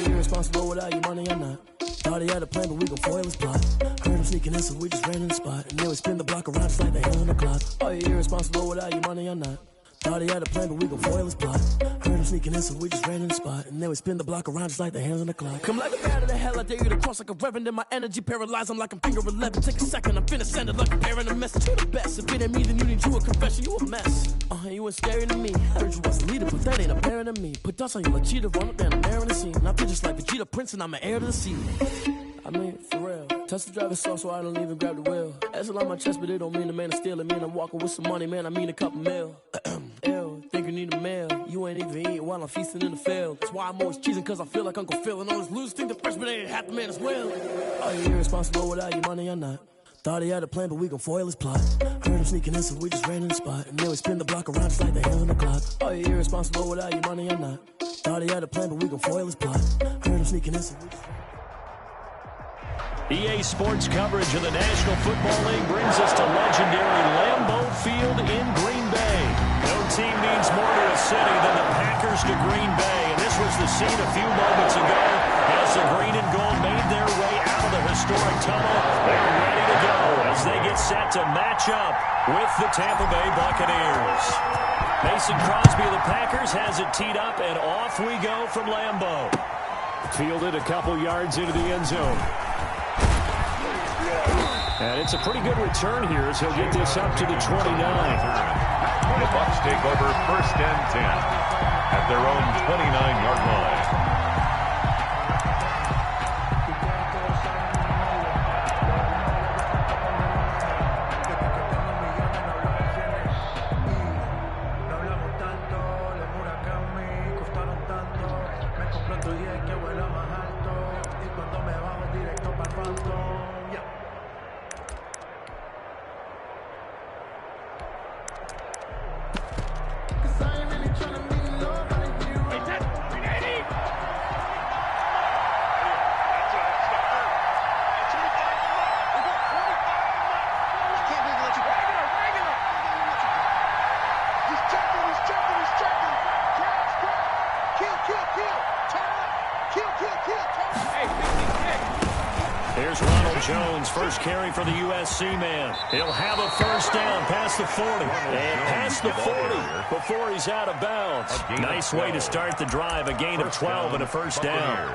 Irresponsible without your money or not. Thought he had a plan, but we gon' foil his plot. Heard him sneaking in, so we just ran in the spot. And then we spin the block around just like the hell on the clock. Are you irresponsible without your money or not? Thought he had a plan, but we gon' foil his plot. Heard him sneaking in, so we just ran in the spot. And then we spin the block around just like the hands on the clock. Come like a bat of the hell, I dare you to cross like a reverend. In my energy paralyzed, I'm like I'm finger 11. Take a second, I'm finna send it like a parent a message to the best. If it ain't me, then you need you a confession, you a mess. You ain't scary to me. Heard you was a leader, but that ain't apparent to me. Put dust on you like cheetah, run up down the air in the scene. And I feel just like Vegeta Prince, and I'm an heir to the sea. I mean, for real. Touch the driver's soft, so I don't even grab the wheel. That's a lot on my chest, but it don't mean the man is stealing. Mean I'm walking with some money, man, I mean a couple mil. Ew, think you need a meal. You ain't even eating while I'm feasting in the field. That's why I'm always cheesing, cause I feel like Uncle Phil. And all this losers think the freshman ain't half the man as well. Are you irresponsible without your money or not? Thought he had a plan, but we gon' foil his plot. Heard him sneaking in, so we just ran in the spot. And then we spin the block around just like the hell on the clock. Are you irresponsible without your money or not? Thought he had a plan, but we gon' foil his plot. Heard him sneaking in, so we just... EA Sports coverage of the National Football League brings us to legendary Lambeau Field in Green Bay. No team means more to a city than the Packers to Green Bay. And this was the scene a few moments ago as the green and gold made their way out of the historic tunnel. They're ready to go as they get set to match up with the Tampa Bay Buccaneers. Mason Crosby of the Packers has it teed up, and off we go from Lambeau. Fielded a couple yards into the end zone. And it's a pretty good return here as he'll get this up to the 29. The Bucs take over 1st and 10 at their own 29-yard line. Here's Ronald Jones, first carry for the USC man. He'll have a first down past the 40. And past the 40 before he's out of bounds. Nice way to start the drive, a gain of 12 and a first down.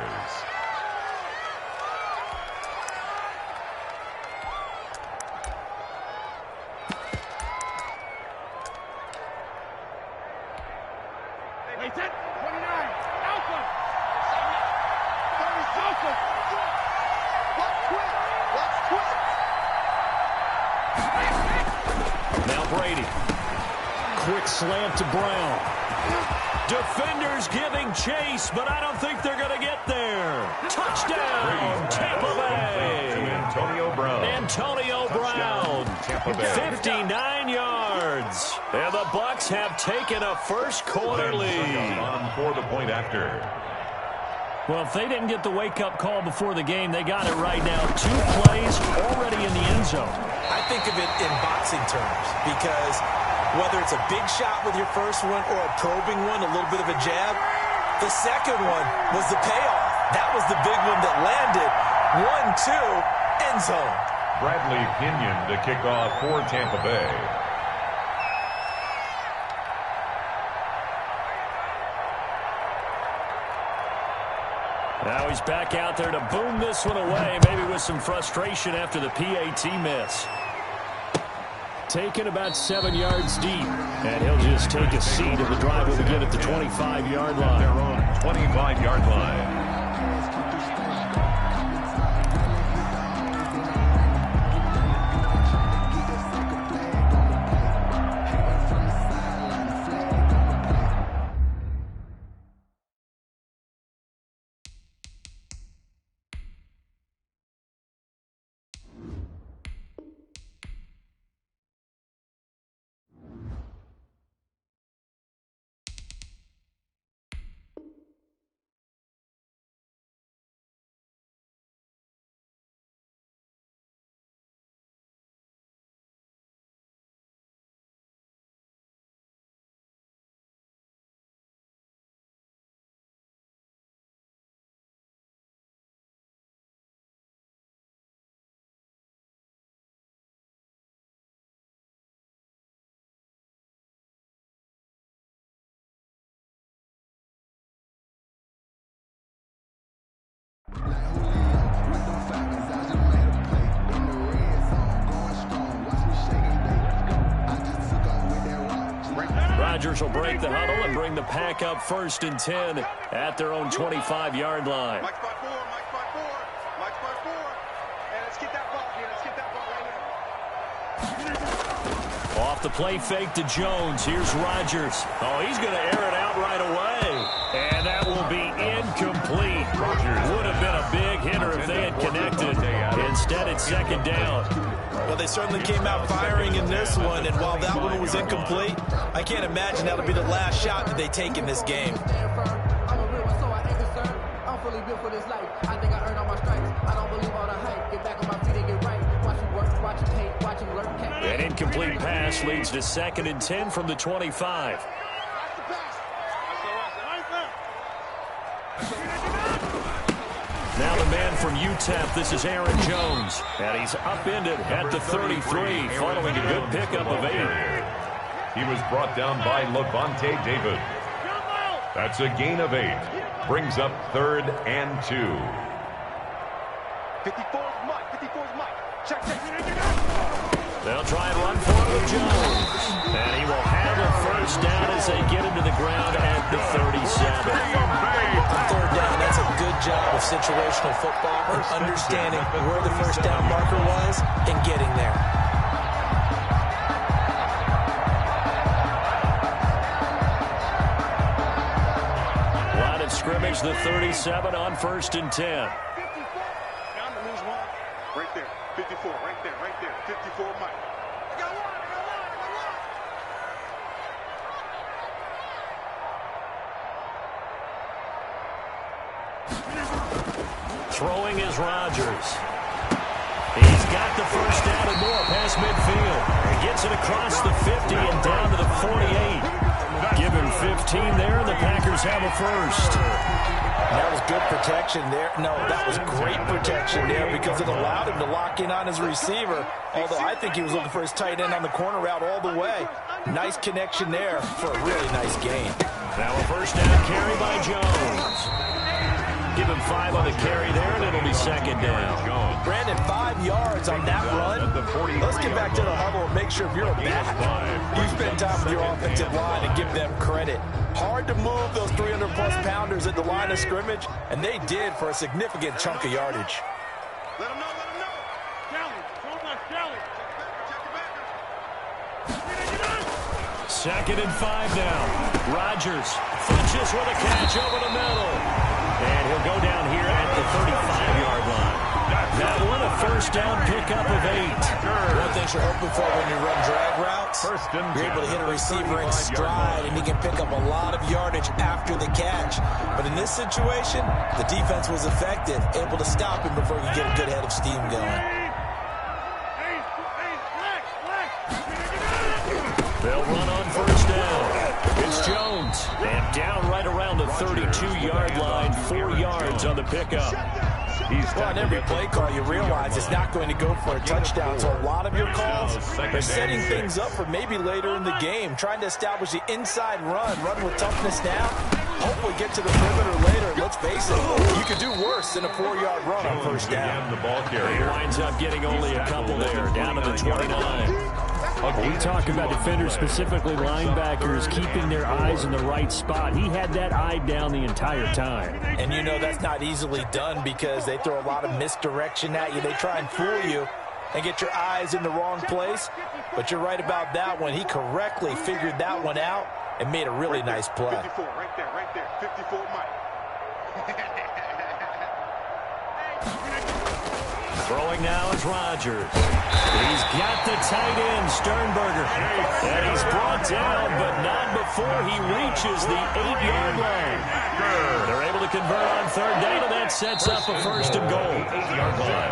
Slant to Brown. Defenders giving chase, but I don't think they're going to get there. Touchdown, Tampa Bay. Antonio Brown. Antonio Brown. 59 yards. And the Bucs have taken a first quarter lead. On for the point after. Well, if they didn't get the wake-up call before the game, they got it right now. 2 plays already in the end zone. it in boxing terms, because whether it's a big shot with your first one or a probing one, a little bit of a jab, the second one was the payoff. That was the big one that landed. 1-2, end zone. Bradley Pinion to kick off for Tampa Bay. Now he's back out there to boom this one away, maybe with some frustration after the PAT miss. Taken about 7 yards deep, and he'll just take a seat, and the drive will begin at the 25-yard line. Their own 25-yard line. Rodgers will break the huddle and bring the pack up 1st and 10 at their own 25-yard line. Mike's by 4, Mike's by 4, Mike's by 4. And let's get that ball here. Let's get that ball right now. Off the play fake to Jones. Here's Rodgers. Oh, he's going to air it out right away. And that will be incomplete. Would have been a big hitter if they had connected. Instead, it's 2nd down. Well, they certainly came out firing in this one, and while that one was incomplete, I can't imagine that'll be the last shot that they take in this game. I'm a real one, so I ain't concerned. I'm fully built for this life. I think I earned all my stripes. I don't believe all the hype. Get back on my feet and get right. Watch him work, watch him hate, watch him lurk. An incomplete pass leads to 2nd and 10 from the 25. Now the man from UTEP, this is Aaron Jones. And he's upended at the 33, following a good pickup of 8. He was brought down by Levante David. That's a gain of 8. Brings up 3rd and 2. 54's Mike. 54's Mike. Check, check. They'll try and run for it with Jones. And he will have a 1st down as they get him to the ground at the 37. On 3rd down, that's a good job of situational football and understanding where the 1st down marker was and getting there. Line of scrimmage, the 37 on 1st and 10. 54. Down to lose 1. Right there. 54. Right there. Right there. 54 Mike. I got 1. I got 1. I got 1. Throwing is Rodgers. He's got the 1st down and more past midfield. He gets it across the 50 and down to the 48. Give him 15 there, and the Packers have a 1st. That was good protection there. No, that was great protection there because it allowed him to lock in on his receiver. Although I think he was looking for his tight end on the corner route all the way. Nice connection there for a really nice gain. Now a 1st down carry by Jones. Give him 5 on the carry there, and it'll be 2nd down. Brandon, 5 yards on that run. Let's get back to the huddle and make sure if you're a back, you spend time with your offensive line and give them credit. Hard to move those 300-plus pounders at the line of scrimmage, and they did for a significant chunk of yardage. Let him know. Let him know. Challenge. Don't let challenge. Check the backers. 2nd and 5 now. Rodgers flinches with a catch over the middle. And he'll go down here at the 35-yard line. That one a 1st down pickup of 8. One thing you're hoping for when you run drag routes, you're able to hit a receiver in stride, and he can pick up a lot of yardage after the catch. But in this situation, the defense was effective, able to stop him before he could get a good head of steam going. Down right around the 32-yard line, 4 yards on the pickup. Well, on every play call, you realize it's not going to go for a touchdown. So a lot of your calls are setting things up for maybe later in the game, trying to establish the inside run with toughness now. Hopefully get to the perimeter later. Let's face it, you could do worse than a 4-yard run on first down. The ball carrier. He winds up getting only a couple there, down to the 29. We talk about defenders, specifically linebackers, keeping their eyes in the right spot. He had that eye down the entire time. And you know that's not easily done because they throw a lot of misdirection at you. They try and fool you and get your eyes in the wrong place. But you're right about that one. He correctly figured that one out and made a really nice play. 54, right there, 54 Mike. Throwing now is Rodgers. He's got the tight end, Sternberger. And he's brought down, but not before he reaches the 8-yard line. They're able to convert on third down, and that sets up a first and goal.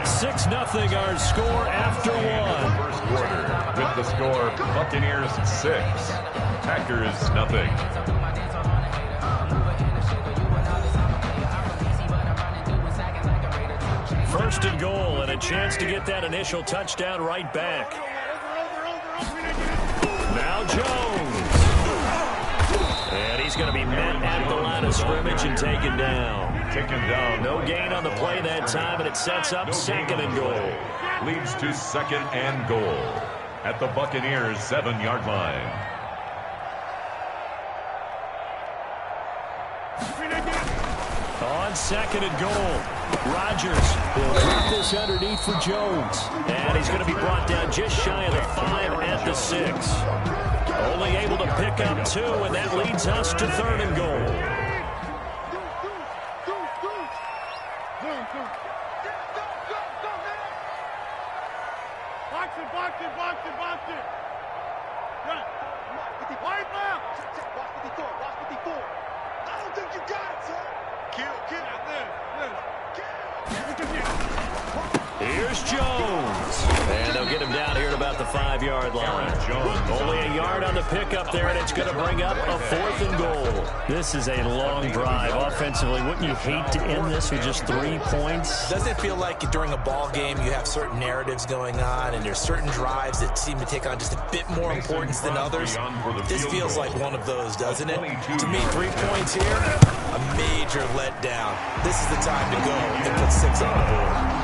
6-0 our score after one. First quarter with the score, Buccaneers 6, Packers 0. First and goal, and a chance to get that initial touchdown right back. Now Jones. And he's going to be met at the line of scrimmage and taken down. No gain on the play that time, and it sets up second and goal. Leads to second and goal at the Buccaneers 7-yard line. On second and goal, Rodgers will drop this underneath for Jones. And he's going to be brought down just shy of the 5 at the 6. Only able to pick up 2, and that leads us to third and goal. Box it. Wide left. Watch 54. I don't think you got it, sir. Kill. Here's Jones. And they'll get him down here at about the 5-yard line. Only a yard on the pickup there, and it's going to bring up a 4th and goal. This is a long drive offensively. Wouldn't you hate to end this with just 3 points? Doesn't it feel like during a ball game you have certain narratives going on and there's certain drives that seem to take on just a bit more importance than others? This feels like one of those, doesn't it? To me, 3 points here, a major letdown. This is the time to go and put 6 on the board.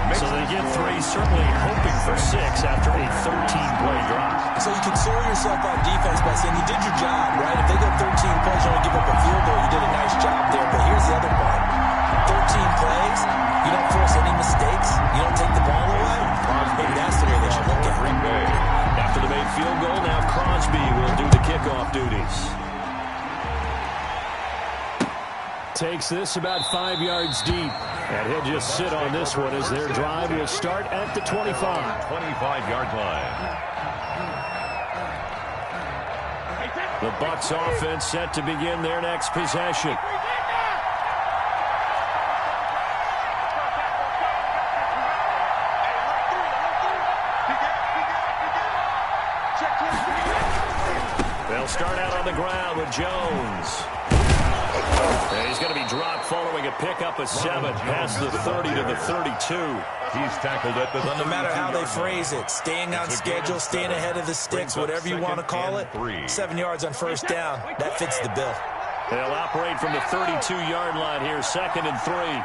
So they get 3, certainly hoping for 6 after a 13-play drive. So you console yourself on defense by saying you did your job, right? If they go 13 plays, you only give up a field goal, you did a nice job there. But here's the other part. 13 plays, you don't force any mistakes, you don't take the ball away. Maybe that's the way they should look at it. After the made field goal, now Crosby will do the kickoff duties. Takes this about 5 yards deep. And he'll just sit on this one as their drive will start at the 25. 25-yard line. The Bucs offense set to begin their next possession. They'll start out on the ground with Jones. And he's going to be dropped following a pickup of 7 past the 30 to the 32. He's tackled at the 32. No matter how they phrase it, staying on schedule, staying ahead of the sticks, whatever you want to call it, 7 yards on first down, that fits the bill. They'll operate from the 32-yard line here, 2nd and 3.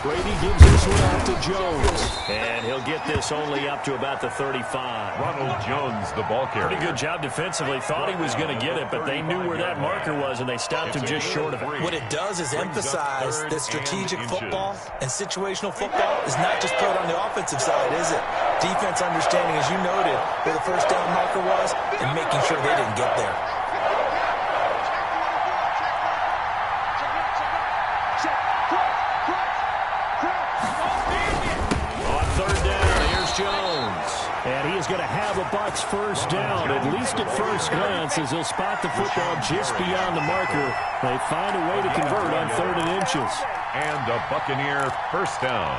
Brady gives this one out to Jones. And he'll get this only up to about the 35. Ronald Jones, the ball carrier. Pretty good job defensively. Thought he was going to get it, but they knew where that marker was, and they stopped him just short of it. What it does is emphasize that strategic football and situational football is not just played on the offensive side, is it? Defense understanding, as you noted, where the first down marker was and making sure they didn't get there. And he is going to have a Bucs first down, at least at first glance, as he'll spot the football just beyond the marker. They find a way to convert on 3rd and inches. And a Buccaneer first down.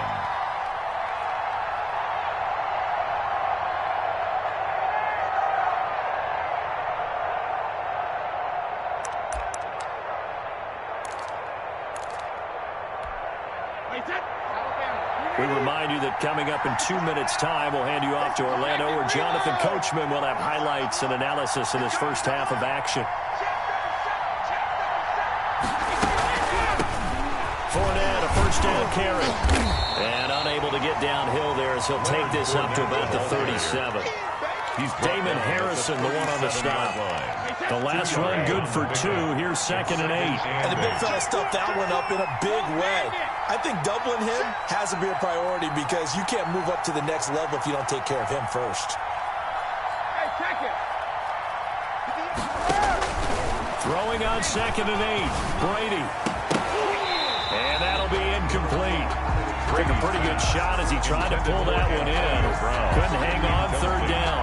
We remind you that coming up in 2 minutes' time, we'll hand you off to Orlando, where Jonathan Coachman will have highlights and analysis of this first half of action. Fournette, a first down carry. And unable to get downhill there as he'll take this up to about the 37. Damon Harrison, the one on the stop. The last run good for 2. Here's 2nd and 8. And the big fella stuffed that one up in a big way. I think doubling him has to be a priority because you can't move up to the next level if you don't take care of him first. Throwing on 2nd and 8. Brady. And that'll be incomplete. Took a pretty good shot as he tried to pull that one in. Couldn't hang on 3rd down.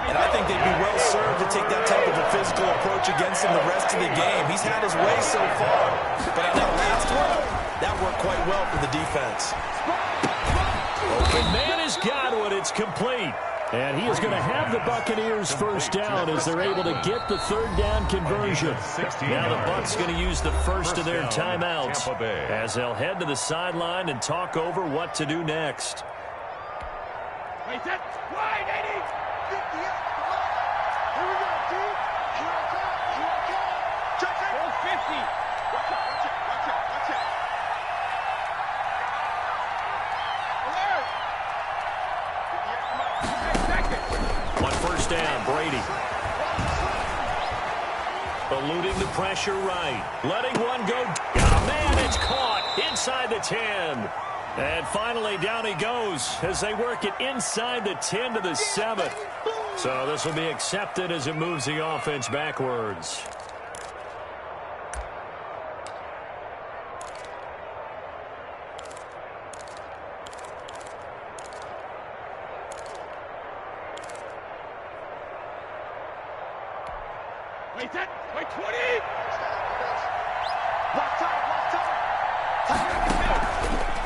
And I think they'd be well served to take that type of a physical approach against him the rest of the game. He's had his way so far. But on that last one, that worked quite well for the defense. Open man has got one. It's complete. And he is going to have the Buccaneers first down as they're able to get the 3rd down conversion. Now the Bucs going to use the first of their timeouts as they'll head to the sideline and talk over what to do next. Down, Brady. Eluding the pressure right. Letting one go. Oh, man, it's caught inside the 10. And finally, down he goes as they work it inside the 10 to the 7. So this will be accepted as it moves the offense backwards.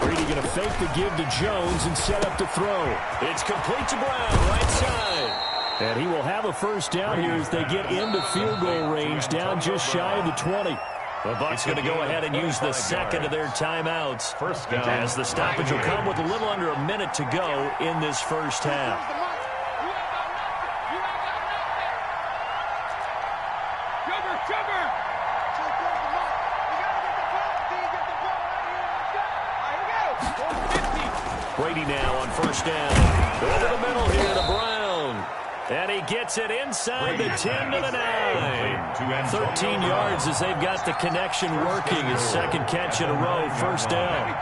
Brady going to fake the give to Jones and set up to throw. It's complete to Brown, right side. And he will have a first down here as they get into field goal range, down just shy of the 20. The Bucs going to go ahead and use the second of their timeouts as the stoppage will come with a little under a minute to go in this first half. Brady now on first down. Over the middle here to Brown. And he gets it inside the 10 to the 9. 13 yards as they've got the connection working. His second catch in a row, first down.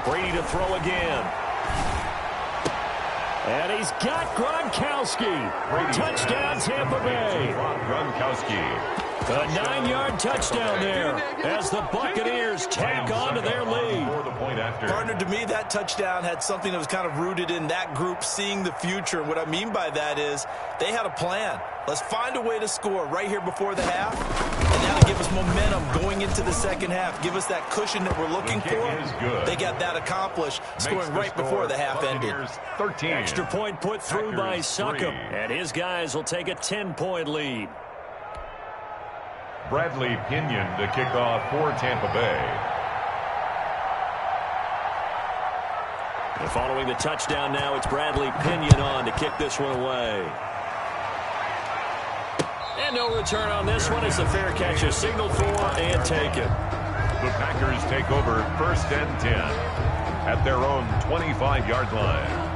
Brady to throw again. And he's got Gronkowski. Touchdown, Tampa Bay. Gronkowski. A 9-yard touchdown there as the Buccaneers tack on to their lead. Partner, to me, that touchdown had something that was kind of rooted in that group seeing the future. And what I mean by that is they had a plan. Let's find a way to score right here before the half. And that'll give us momentum going into the second half. Give us that cushion that we're looking for. They got that accomplished, scoring right before the half ended. 13. Extra point put through by Succop. And his guys will take a 10-point lead. Bradley Pinion to kick off for Tampa Bay. And following the touchdown now, it's Bradley Pinion on to kick this one away. And no return on this one. It's a fair catch, a signal for and taken. The Packers take over 1st and 10 at their own 25-yard line.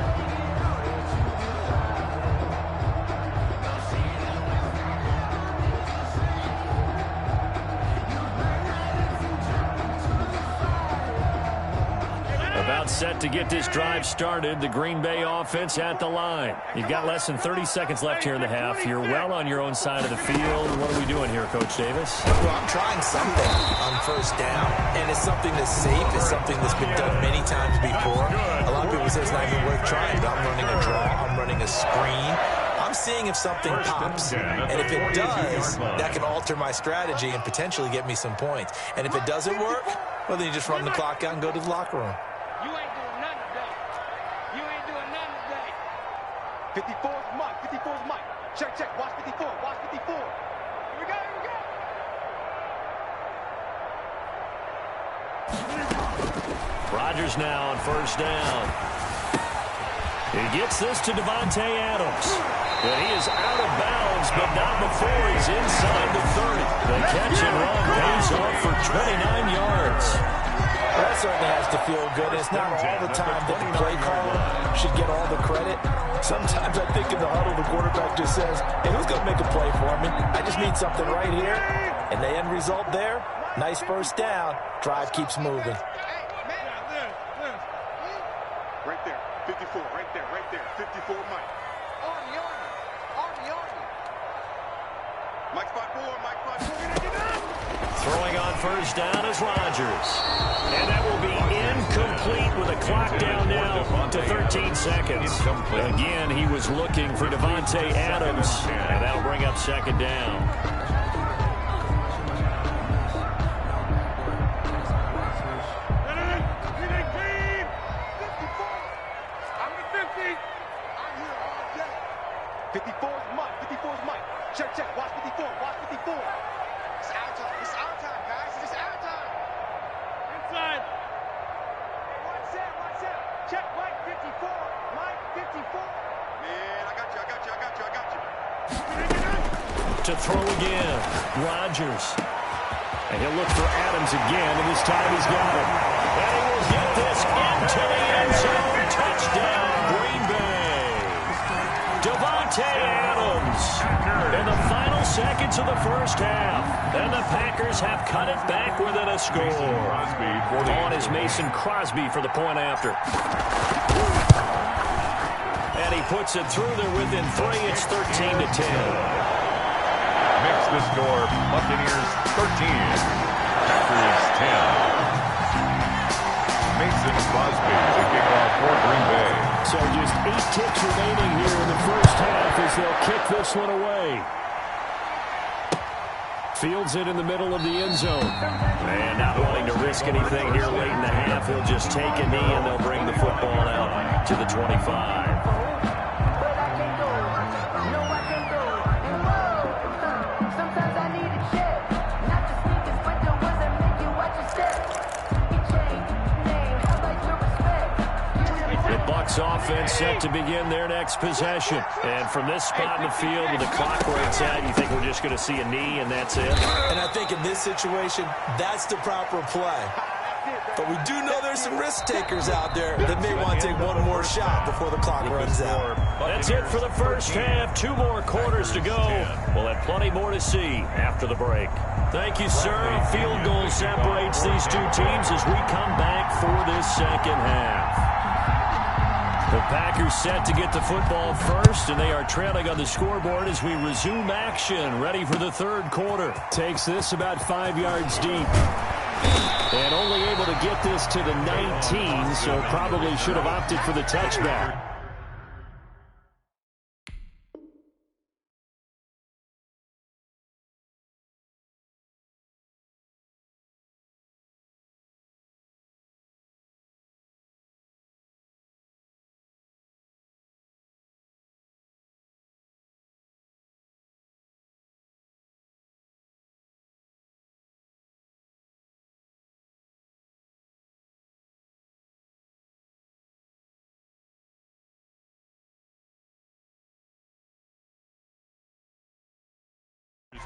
About set to get this drive started. The Green Bay offense at the line. You've got less than 30 seconds left here in the half. You're well on your own side of the field. What are we doing here, Coach Davis? Well, I'm trying something on first down, and it's something that's safe. It's something that's been done many times before. A lot of people say it's not even worth trying, but I'm running a draw. I'm running a screen. I'm seeing if something pops, and if it does, that can alter my strategy and potentially get me some points. And if it doesn't work, well, then you just run the clock out and go to the locker room. You ain't doing nothing today. You ain't doing nothing today. 54's Mike. 54's Mike. Check, check. Watch 54. Watch 54. Here we go. Here we go. Rodgers now on first down. He gets this to Davante Adams. And he is out of bounds, but not before he's inside the 30. The catch and run pays off for 29 yards. Well, that certainly has to feel good. It's not all the time that the play caller should get all the credit. Sometimes I think in the huddle, the quarterback just says, hey, who's going to make a play for me? I just need something right here. And the end result there, nice first down. Drive keeps moving. Right there. 54. Right there. Right there. 54 Mike. Army. Mike 5-4. Mike 5-4. Throwing on first down is Rodgers. And that will be incomplete with a clock down now to 13 seconds. Again, he was looking for Davante Adams, and that'll bring up second down. Check, check. Watch 54. Watch 54. It's our time. It's our time, guys. It's our time. Inside. Watch out. Check Mike 54. Mike 54. Man, I got you. To throw again, Rodgers. And he'll look for Adams again, and this time he's got him. And he will get this into the end zone. Touchdown, Green Bay. Davante Adams in the final seconds of the first half. And the Packers have cut it back within a score. On is Mason Crosby for the point after. And he puts it through there within 3. It's 13-10. Makes the score Buccaneers 13, Packers 10. Mason Crosby to kick off for Green Bay. So just 8 ticks remaining here in the first half as they'll kick this one away. Fields it in the middle of the end zone. And not wanting to risk anything here late in the half, he'll just take a knee and they'll bring the football out to the 25. Offense set to begin their next possession. And from this spot in the field with the clock where it's at, you think we're just going to see a knee and that's it? And I think in this situation, that's the proper play. But we do know there's some risk takers out there that may want to take one more shot before the clock runs out. That's it for the first half. 2 more quarters to go. We'll have plenty more to see after the break. Thank you, sir. A field goal separates these two teams as we come back for this second half. The Packers set to get the football first, and they are trailing on the scoreboard as we resume action, ready for the third quarter. Takes this about 5 yards deep. And only able to get this to the 19, so probably should have opted for the touchback.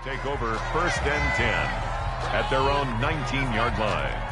Take over first and 10 at their own 19-yard line.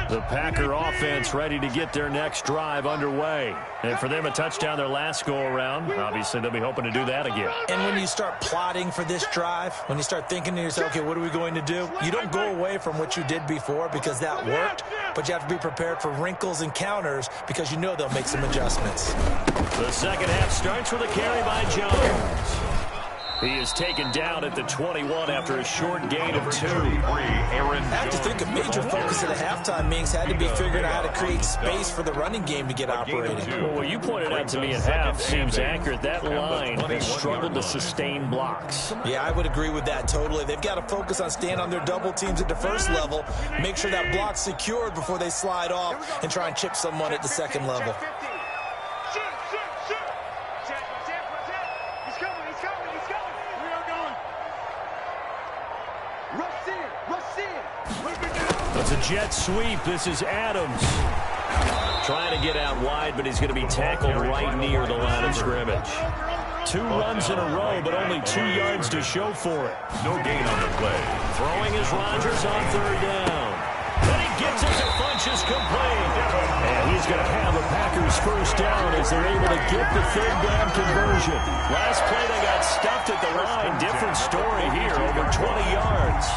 The Packer offense ready to get their next drive underway. And for them, a touchdown their last go-around. Obviously, they'll be hoping to do that again. And when you start plotting for this drive, when you start thinking to yourself, okay, what are we going to do? You don't go away from what you did before because that worked, but you have to be prepared for wrinkles and counters because you know they'll make some adjustments. The second half starts with a carry by Jones. He is taken down at the 21 after a short gain of 2. I have to think a major focus of the halftime meetings had to be figuring out how to create space for the running game to get operating. Well, what you pointed out to me at half seems accurate. That line has struggled to sustain blocks. Yeah, I would agree with that totally. They've got to focus on staying on their double teams at the first level, make sure that block's secured before they slide off and try and chip someone at the second level. It's a jet sweep. This is Adams. Trying to get out wide, but he's going to be tackled right near the line of scrimmage. 2 runs in a row, but only 2 yards to show for it. No gain on the play. Throwing is Rodgers on 3rd down. Then he gets it to Funch is complete. And he's going to have the Packers first down as they're able to get the 3rd down conversion. Last play they got stuffed at the line. Different story here, over 20 yards.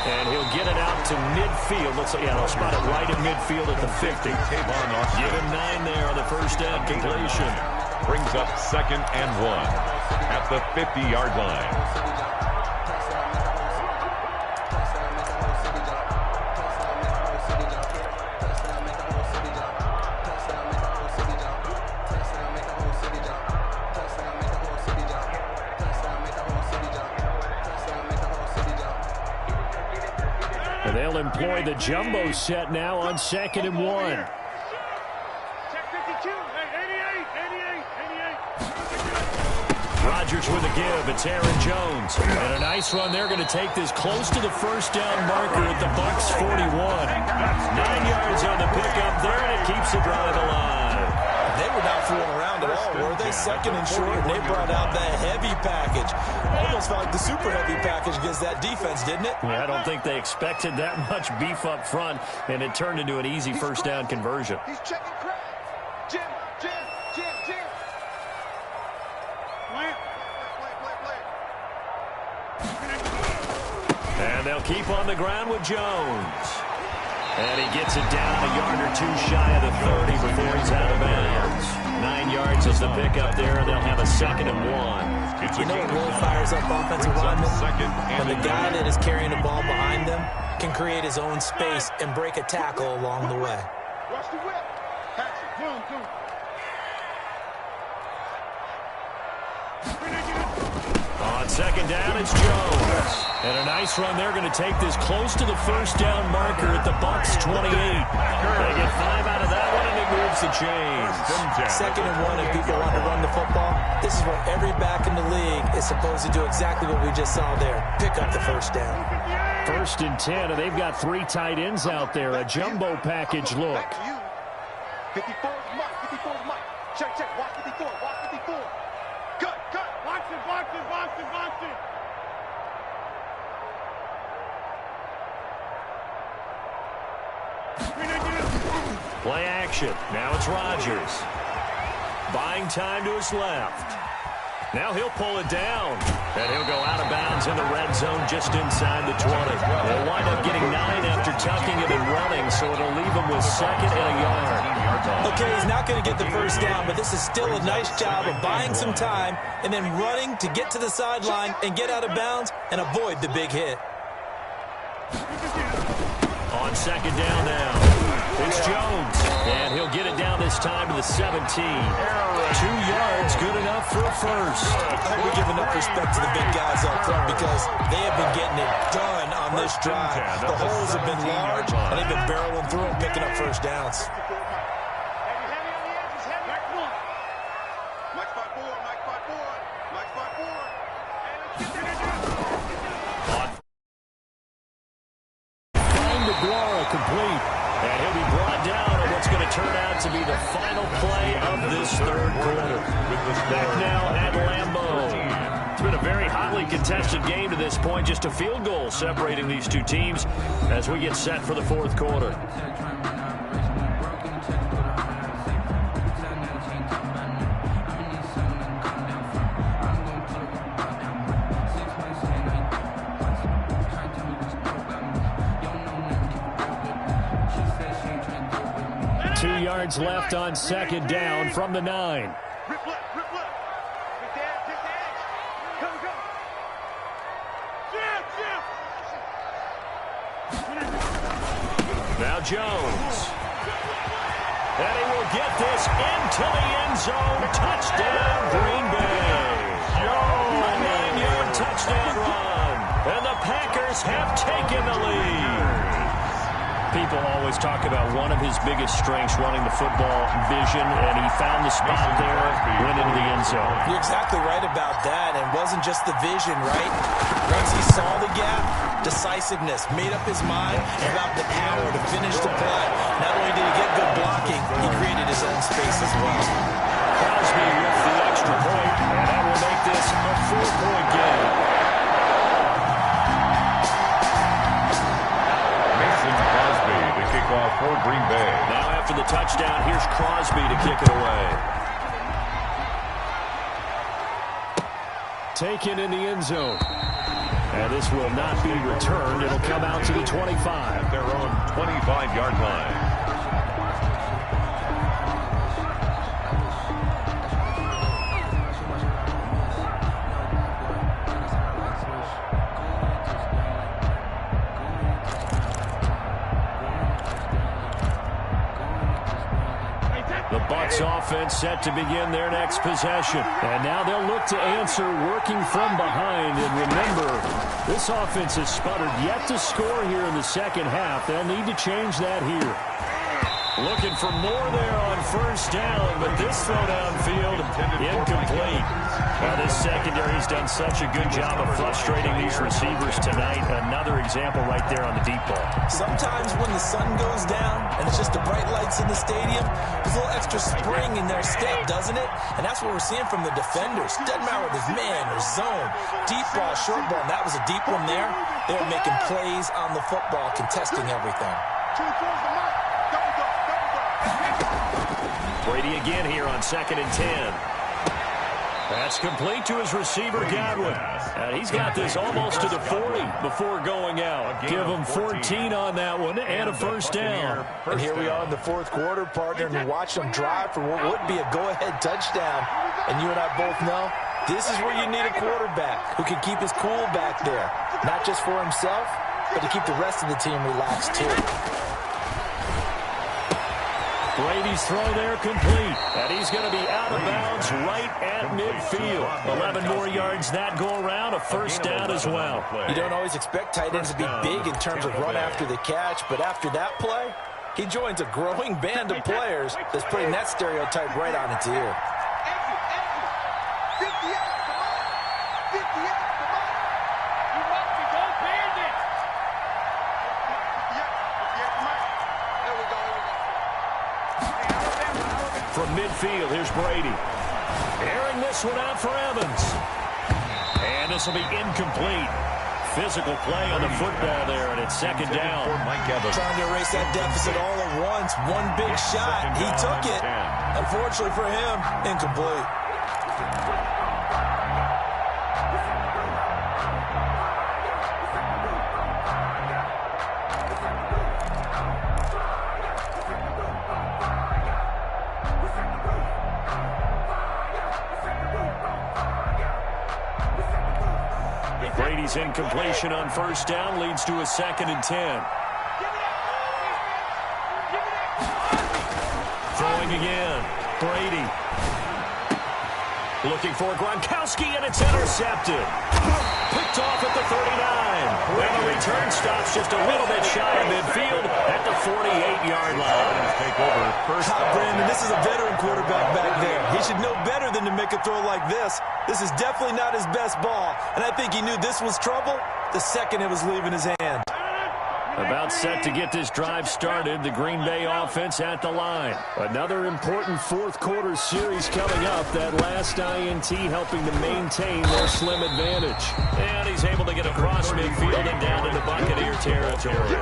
And he'll get it out to midfield. Looks like, yeah, they'll spot it right in midfield at the 50. Give him 9 there on the first down completion. Brings up 2nd and 1 at the 50-yard line. They'll employ the jumbo set now on 2nd and 1. Rodgers with a give. It's Aaron Jones. And a nice run. They're going to take this close to the first down marker at the Bucs 41. 9 yards on the pickup there, and it keeps the drive alive. They were not fooling around at all, were they? 2nd and short, and they brought out that heavy package. Almost felt like the super heavy package against that defense, didn't it? Yeah, I don't think they expected that much beef up front, and it turned into an easy first down conversion. He's checking crap. Jim. And they'll keep on the ground with Jones. And he gets it down a yard or 2 shy of the 30 before he's out of bounds. 9 yards is the pickup there, and they'll have a 2nd and 1. You know what really fires up offensive linemen? When the guy that is carrying the ball behind them can create his own space and break a tackle along the way. Watch the whip. Pass it. Zoom. On 2nd down, it's Jones. And a nice run. They're going to take this close to the first down marker at the Bucs 28. They get 5 out of that one, and it moves the chains. 2nd and 1, and people want to run the football. This is where every back in the league is supposed to do exactly what we just saw there. Pick up the first down. 1st and 10, and they've got 3 tight ends out there. A jumbo package look. Back to you. 54 is Mike. 54 is Mike. Check. Watch 54. Watch 54. Cut. Box it. Play action. Now it's Rodgers. Buying time to his left. Now he'll pull it down. And he'll go out of bounds in the red zone just inside the 20. They'll wind up getting 9 after tucking it and running, so it'll leave him with 2nd and a yard. Okay, he's not going to get the first down, but this is still a nice job of buying some time and then running to get to the sideline and get out of bounds and avoid the big hit. On 2nd down now. It's Jones, and he'll get it down this time to the 17. 2 yards, good enough for a first. I hope we give enough respect to the big guys up front because they have been getting it done on this drive. The holes have been large, and they've been barreling through and picking up first downs. Complete, and he'll be brought down on what's going to turn out to be the final play of this 3rd quarter. Back now at Lambeau. It's been a very hotly contested game to this point. Just a field goal separating these two teams as we get set for the fourth quarter. Left on second down from the 9. Rip left. Get the edge. Go. Now Jones. And he will get this into the end zone. Touchdown, Green Bay. A 9-yard touchdown run. And the Packers have taken the lead. People always talk about one of his biggest strengths, running the football, vision, and he found the spot there, went into the end zone. You're exactly right about that, and it wasn't just the vision, right? Once he saw the gap, decisiveness, made up his mind about the power to finish the play. Not only did he get good blocking, he created his own space as well. Crosby with the extra point, and that will make this a 4-point game. Kickoff for Green Bay. Now after the touchdown, here's Crosby to kick it away. Taken in the end zone. And this will not be returned. It'll come out to the 25. At their own 25-yard line. Offense set to begin their next possession. And now they'll look to answer working from behind. And remember, this offense has sputtered yet to score here in the second half. They'll need to change that here. Looking for more there on first down, but this throw downfield incomplete. Now this secondary has done such a good job of frustrating these receivers tonight. Another example right there on the deep ball. Sometimes when the sun goes down and it's just the bright lights in the stadium, there's a little extra spring in their step, doesn't it? And that's what we're seeing from the defenders. Doesn't matter if it's man or zone, deep ball, short ball, and that was a deep one there. They were making plays on the football, contesting everything. Brady again here on 2nd and 10. That's complete to his receiver, Godwin. And he's got this almost to the 40 before going out. Give him 14 on that one and a first down. And here we are in the fourth quarter, partner, and we watch them drive for what would be a go-ahead touchdown. And you and I both know this is where you need a quarterback who can keep his cool back there. Not just for himself, but to keep the rest of the team relaxed too. Brady's throw there complete, and he's going to be out of bounds right at midfield. 11 more yards that go around, a first down as well. You don't always expect tight ends to be big in terms of run after the catch, but after that play, he joins a growing band of players that's putting that stereotype right on its ear. From midfield, here's Brady. Airing this one out for Evans. And this will be incomplete. Physical play on the football there, and it's second down. Trying to erase that deficit all at once. One big shot. He took it. Unfortunately for him, incomplete. Brady's incompletion on first down leads to a 2nd and 10. Throwing again. Brady. Looking for Gronkowski, and it's intercepted. Picked off at the 39. And the return stops just a little bit shy of midfield at the 48-yard line. Take over first. Brandon, this is a veteran quarterback back there. He should know better than to make a throw like this. This is definitely not his best ball, and I think he knew this was trouble the second it was leaving his hand. About set to get this drive started. The Green Bay offense at the line. Another important fourth quarter series coming up. That last INT helping to maintain their slim advantage. And he's able to get across midfield and down into Buccaneer territory.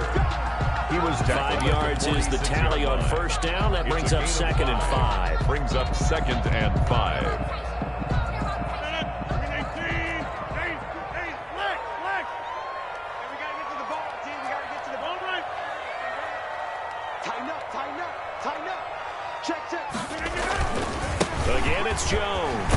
He was 5 yards is the tally on first down. That brings up 2nd and 5. Brings up 2nd and 5. Again, it's Jones.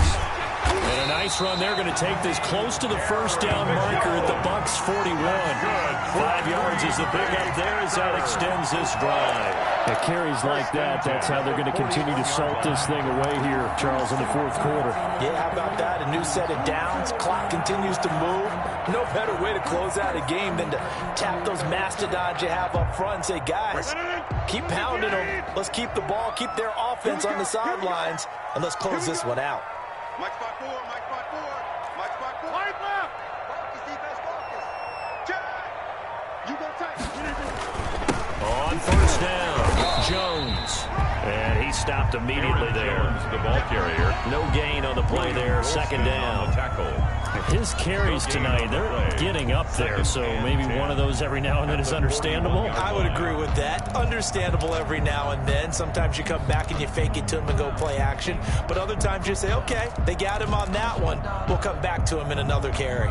And a nice run. They're going to take this close to the first down marker at the Bucs 41. 5 yards is the pickup there as that extends this drive. It carries like that. That's how they're going to continue to salt this thing away here, Charles, in the fourth quarter. Yeah, how about that? A new set of downs. Clock continues to move. No better way to close out a game than to tap those mastodons you have up front and say, guys, keep pounding them. Let's keep the ball, keep their offense on the sidelines, and let's close this one out. Mike spot 4, Mike spot 4, Mike spot 4. Mike left. Focus, defense, focus. Jack, you go tight. On first down, Jones. And he stopped immediately there. Jones, the ball carrier. No gain on the play there, 2nd down. Tackle. His carries tonight, they're getting up there, so maybe one of those every now and then is understandable. I would agree with that. Understandable every now and then. Sometimes you come back and you fake it to him and go play action. But other times you say, okay, they got him on that one. We'll come back to him in another carry.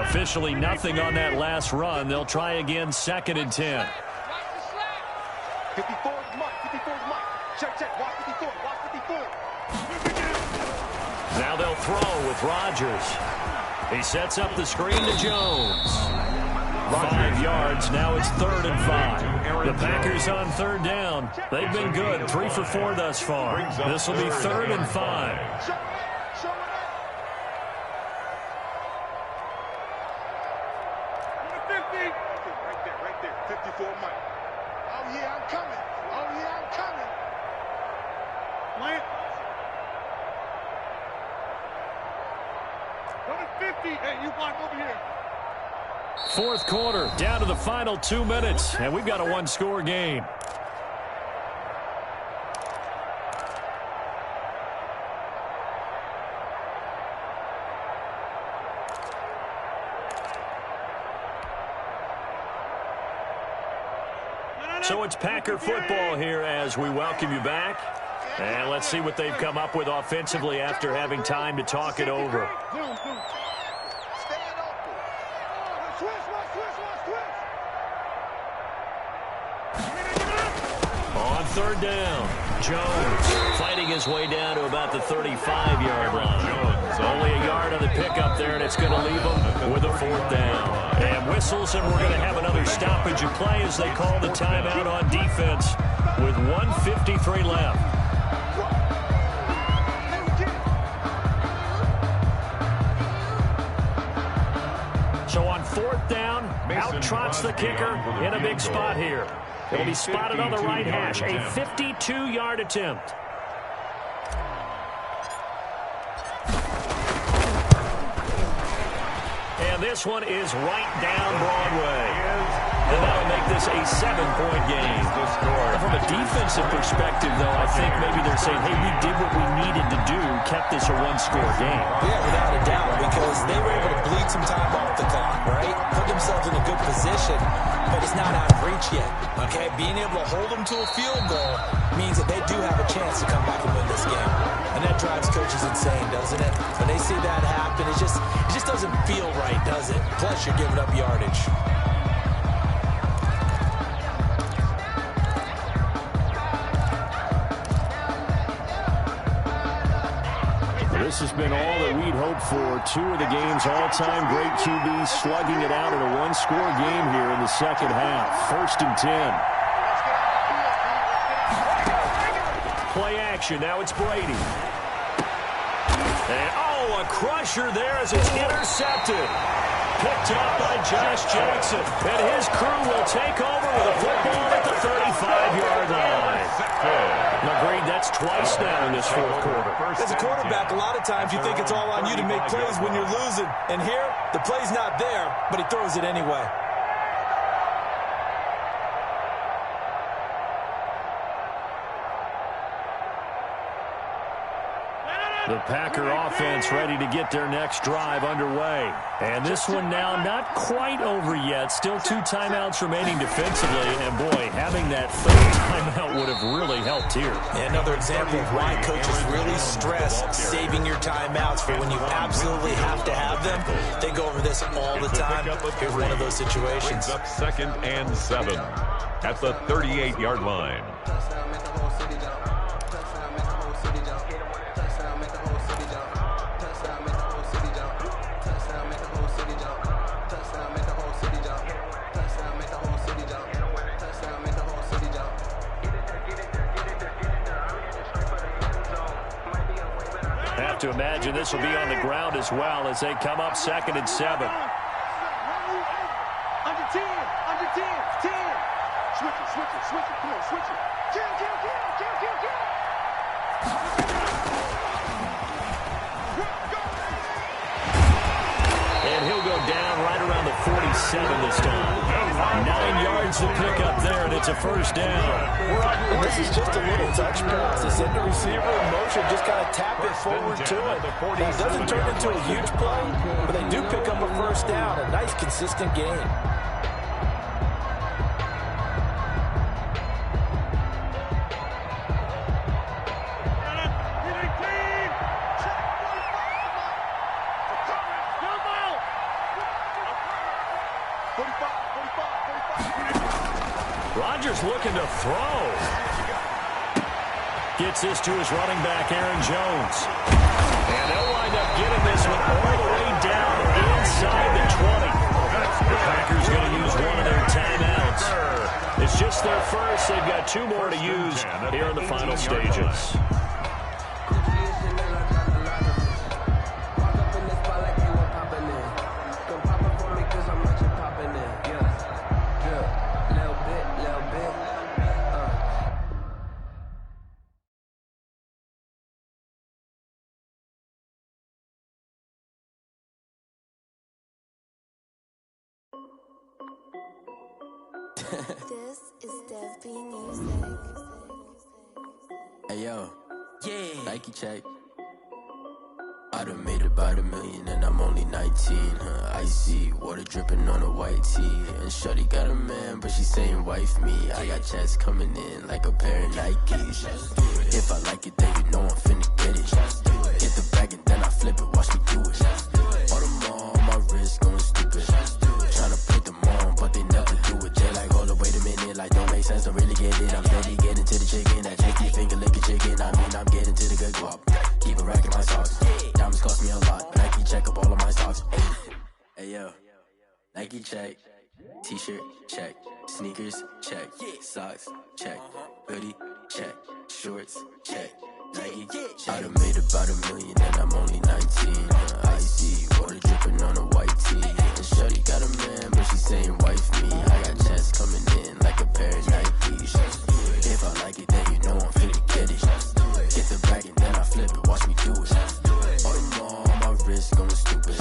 Officially nothing on that last run. They'll try again, 2nd and 10. 54 is Mike, 54 is Mike. Check, watch 54, watch 54. Now they'll throw with Rodgers. He sets up the screen to Jones. 5 yards, now it's 3rd and 5. The Packers on 3rd down. They've been good, 3 for 4 thus far. This will be 3rd and 5. Right there, 54 Mike. Oh yeah, I'm coming. Oh yeah, I'm coming. Plant. Go to 50. Hey, you block over here. Fourth quarter, down to the final 2 minutes, and we've got a one-score game. So it's Packer football here as we welcome you back. And let's see what they've come up with offensively after having time to talk it over. On 3rd down, Jones fighting his way down to about the 35-yard line. Only a yard on the pickup there, and it's going to leave them with a 4th down. And whistles, and we're going to have another stoppage of play as they call the timeout on defense with 1:53 left. So on 4th down, out trots the kicker in a big spot here. He'll be spotted on the right hash, a 52-yard attempt. And this one is right down Broadway. And that'll make this a 7-point game. From a defensive perspective, though, I think maybe they're saying, hey, we did what we needed to do, kept this a one-score game. Yeah, without a doubt, because they were able to bleed some time off the clock, right? Put themselves in a good position, but it's not out of reach yet, okay? Being able to hold them to a field goal means that they do have a chance to come back and win this game. And that drives coaches insane, doesn't it? When they see that happen, it just doesn't feel right, does it? Plus, you're giving up yardage. This has been all that we'd hoped for. 2 of the game's all-time great QBs slugging it out in a one-score game here in the second half. 1st and 10. Play action. Now it's Brady. And, a crusher there as it's intercepted. picked up by Josh Jackson. And his crew will take over with a football at the 35-yard line. Agreed, that's twice now in this fourth quarter. As a quarterback, a lot of times you think it's all on you to make plays when you're losing. And here, the play's not there, but he throws it anyway. The Packer offense ready to get their next drive underway. And this one now not quite over yet. Still 2 timeouts remaining defensively. And, boy, having that third timeout would have really helped here. And another example of why coaches really stress saving your timeouts for when you absolutely have to have them. They go over this all the time. Here's one of those situations. Brings up 2nd and 7 at the 38-yard line. To imagine this will be on the ground as well as they come up 2nd and 7. Under 10, under 10, 10. Switch it, come on, switch it. Kill. And he'll go down right around the 47 this time. 9 yards to pick up there, and it's a first down. And this is just a little touch pass. They send the receiver in motion, just kind of tap it forward to it. Now, it doesn't turn into a huge play, but they do pick up a first down. A nice, consistent game. Rodgers looking to throw. Gets this to his running back, Aaron Jones. And they'll wind up getting this one all the way down inside the 20. The Packers going to use one of their timeouts. It's just their first. They've got 2 more to use here in the final stages. This is Dev B Music. Hey yo, yeah. Nike check. I done made about $1 million and I'm only 19. Icy water dripping on a white tee. And shorty got a man, but she saying wife me. I got checks coming in like a pair of Nikes. If I like it, then you know I'm finna get it. Get the bag and then I flip it. Watch me do it. All them on my wrist going stupid. Tryna put them on, but they never do it. They like, hold up, wait a minute, like don't make sense, don't really get it. I'm steady getting to the chicken, that chicky finger licking chicken. I mean, I'm getting to the good guap. Keep a rack in my socks. Diamonds cost me a lot, but Nike check up all of my socks. Hey yo, Nike check. T-shirt check. Sneakers check. Socks check. Hoodie check. Shorts check. Nike. I done made about $1 million and I'm only 19. Icy water dripping on a white tee. And shorty got a man, but she saying wife me. I got checks coming in like a pair of Nikes. If I like it, then you know I'm finna get it. Get the bag and then I flip it. Watch me do it. All them on my wrist going stupid.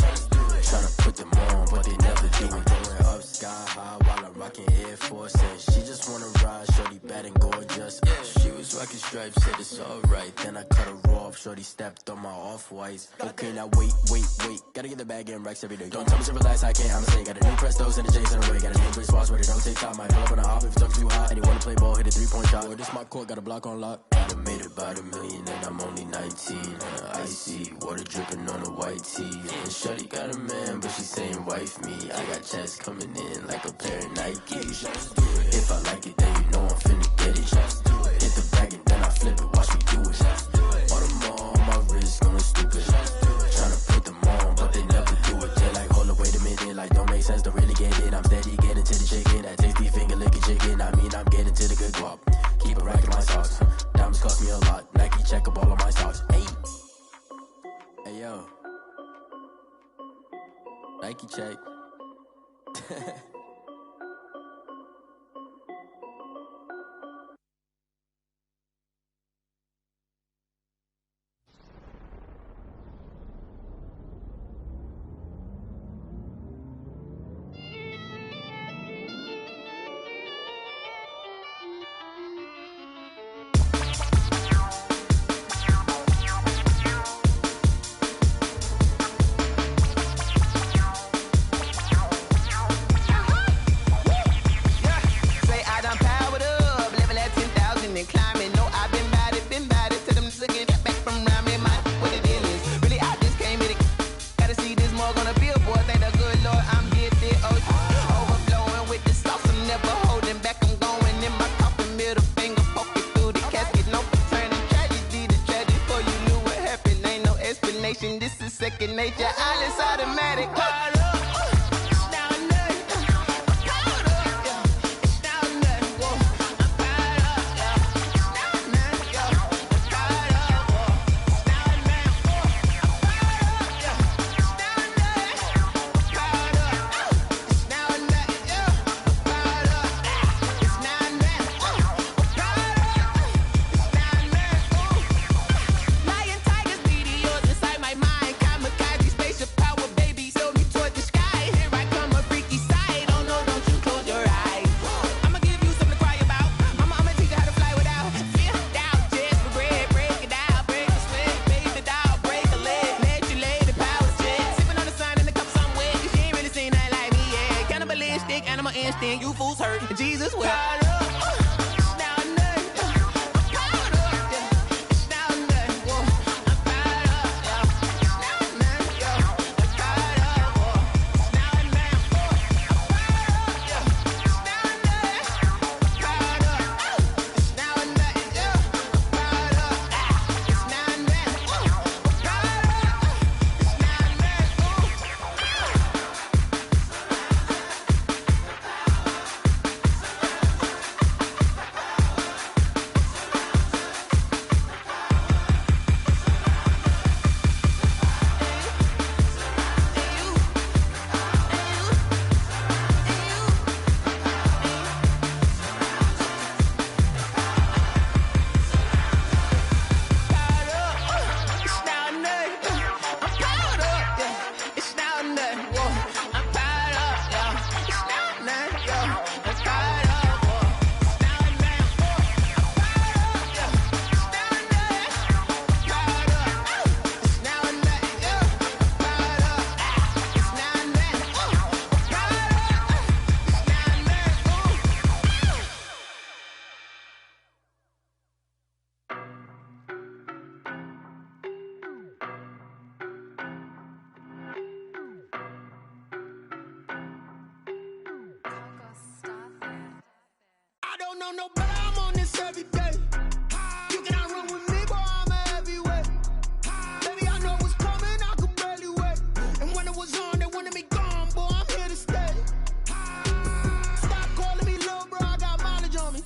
Tryna put them on, but they never do it. Going up sky high while I'm rocking Air Force. And she just wanna ride, shorty bad and gorgeous. She was rocking stripes, said it's alright. Then I cut her off, shorty stepped on my off-whites. Okay, now wait. Gotta get the bag and racks every day. Don't tell me to relax, I can't, I'ma say. Got a new Prestos and the J's in the way. Got a new British watch, but it don't take time. Might pull up on a hop if it talks too hot. And you wanna play ball, hit a 3-point shot. Or this my court, got a block on lock. I done made about $1 million and I'm only 19. Icy water dripping on a white tee. And shorty got a man, but she saying wife me. I got checks coming in like a pair of Nikes. If I like it, then you know I'm finna get it. Hit the bag and then I flip it. Watch me do it. All them on my wrist going stupid. Tryna put them on, but they never do it. They like, hold up, wait a minute, like don't make sense, don't really get it. I'm steady getting to the chicken, that tasty finger licking chicken. I mean, I'm getting to the good guap. Keep a rack in my socks. Diamonds cost me a lot. Nike check up all of my socks. Hey yo, Nike check. This is second nature. All is automatic. You fools hurt. Jesus will. No, but I'm on this every day. You cannot run with me, boy, I'm a heavyweight. Baby, I know what's coming, I could barely wait. And when it was on, they wanted me gone, boy, I'm here to stay. Stop calling me little bro, I got mileage on me.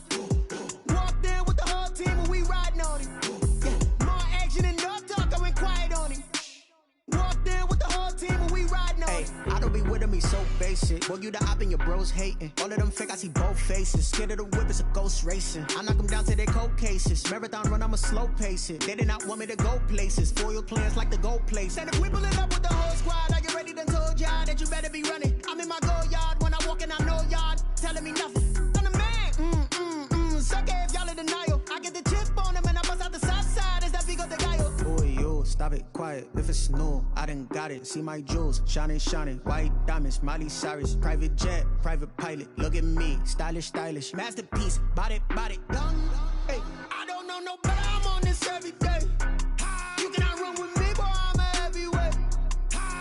Walked in with the whole team and we riding on him. Yeah, more action and no talk, I went quiet on him. Walked in with the whole team and we riding on him. I don't be with me so basic. Boy, you the op and your bros hating. All of them fake, I see both faces. Scared of the whip, it's a ghost racing. I knock them down to their cold cases. Marathon run, I'ma slow pace it. They did not want me to go places. Foil plans like the gold place. And if we pull it up with the whole squad, are you ready? Done told y'all that you better be running. I'm in my go yard. When I walk in, I know y'all telling me nothing. I'm the man. Suck it if y'all in denial. I get the chip on them and I bust out the south side. Is that Vigo de Gallo? Boy, yo, stop it, quiet. If it's new, I done got it. See my jewels, shining, shining. White diamonds, Miley Cyrus. Private jet, private pilot. Look at me, stylish, stylish. Masterpiece, body, done. Hey, I don't know no better, I'm on this every day. You cannot run with me, boy, I'm a heavyweight.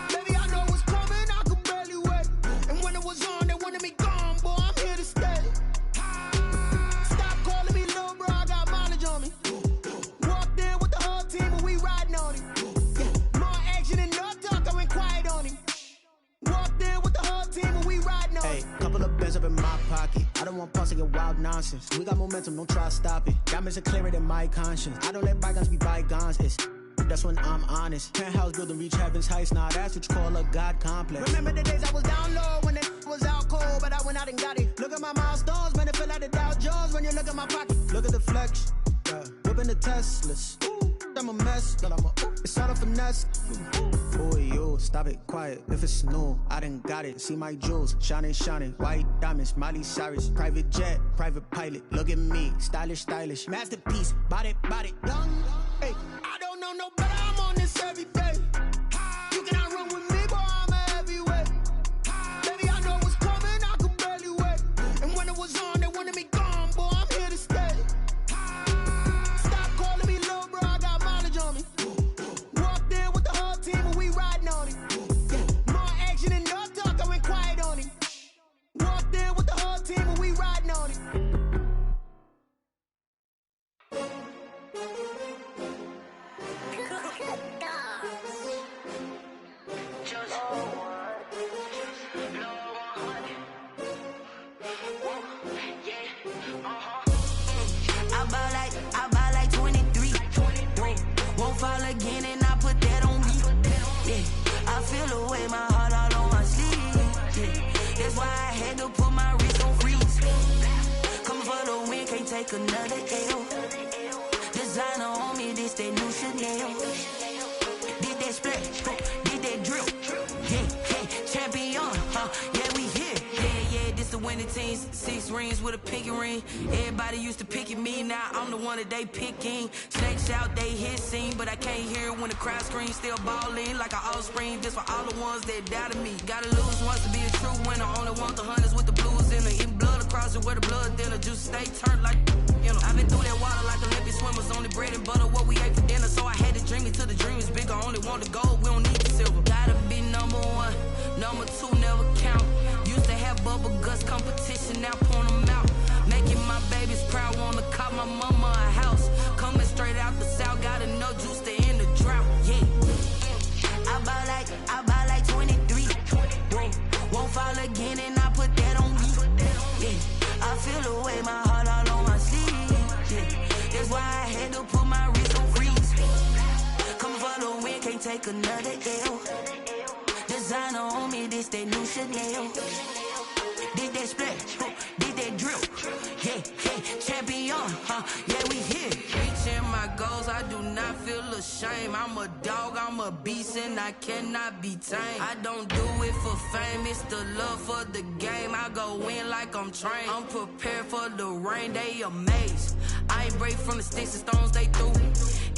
Baby, I know what's coming, I could barely wait. And when it was on, they wanted me gone, boy, I'm here to stay. Stop calling me little bro, I got mileage on me. Walked in with the whole team and we riding on him. Yeah, more action and no talk, I went quiet on him. Walked in with the whole team and we riding on him. Hey, couple of bands up in my pocket. I don't want pause to get wild nonsense. We got momentum, don't try to stop it. Diamonds are clearer than my conscience. I don't let bygones be bygones. That's when I'm honest. Penthouse building reach heaven's heights. Nah, that's what you call a God complex. Remember the days I was down low when they was out cold, but I went out and got it. Look at my milestones, man, it feel like the Dow Jones when you look at my pocket. Look at the flex, yeah. Whipping the Teslas. I'm a mess, but it's all a finesse. Boy, you stop it, quiet. If it's new, I done got it. See my jewels, shining, shining. White diamonds, Miley Cyrus. Private jet, private pilot. Look at me, stylish, stylish. Masterpiece, body, young. Hey, I don't know no better. I'm on this every day. You cannot run with me, boy. I'm a heavyweight. Baby, I know what's coming. I could barely wait. And when it was on, they wanted me gone, boy. I'm here to stay. Again, and I put that on me. Yeah, I feel away, my heart all on my sleeve. Yeah, that's why I had to put my wrist on freeze. Coming for the win, can't take another L. Designer on me, this that new Chanel. Did that splash, did that drill. Yeah, champion, yeah, we here. Yeah, this the winning teams. 6 rings with a pinky ring. Everybody used to pick at me, now I'm the one that they picking. Snakes out, they hit scene, but I can't hear it when the crowd screams. Still balling like an offspring, just for all the ones that doubted me. Gotta lose once to be a true winner. Only want the hunters with the blues in it. Eating blood across it where the blood dinner. Juice stay turned like, you know. I've been through that water like Olympic swimmers. Only bread and butter, what we ate for dinner. So I had to dream it till the dream is bigger. Only want the gold, we don't need the silver. Gotta be number 1, number 2 never count. Used to have bubble guts competition, now point them out. Making my babies proud, wanna call my mama a house. Coming straight out the south, got enough juice to end the drought. Yeah, I buy like 23. Won't fall again, and I put that on me. Yeah, I feel away, my heart all on my sleeve. Yeah, that's why I had to put my wrist on freeze. Coming for the win, can't take another L. Designer on me, this that new Chanel. Did that splash, did that drill. Yeah, champion, yeah, we here. Reaching my goals, I do not feel ashamed. I'm a dog, I'm a beast, and I cannot be tamed. I don't do it for fame, it's the love for the game. I go in like I'm trained. I'm prepared for the rain, they amazed. I ain't break from the sticks and stones they threw.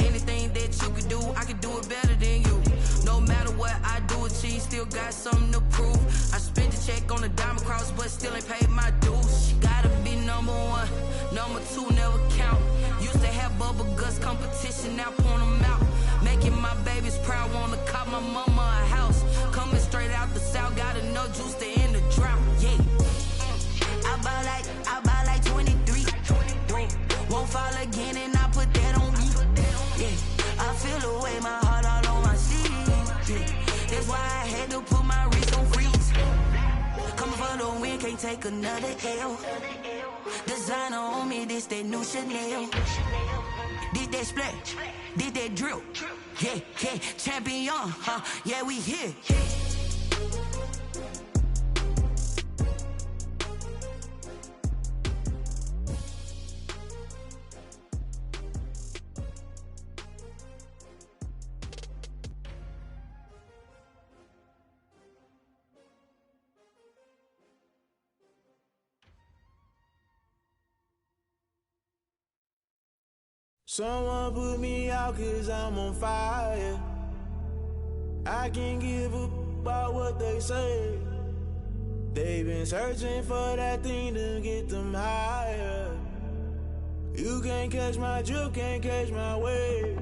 Anything that you could do, I could do it better than you. No matter what I do, achieve, still got something to prove. I spent the check on the diamond cross, but still ain't paid my dues. Gotta be number 1, number 2 never count. Used to have bubble guts competition, now point them out. Making my babies proud, wanna call my mama a house. Coming straight out the south, got enough juice to end the drought. Yeah, I buy like 23. Won't fall again, and I put that on me. Yeah, I feel away, my heart all on my sleeve. Yeah, that's why I had to put my wrist on freeze. Coming for the win, can't take another L. Designer on me, this that new Chanel. Did that splash, did that drill. Yeah, champion, yeah, we here. Someone put me out 'cause I'm on fire. I can't give a about what they say. They've been searching for that thing to get them higher. You can't catch my drift, can't catch my wave.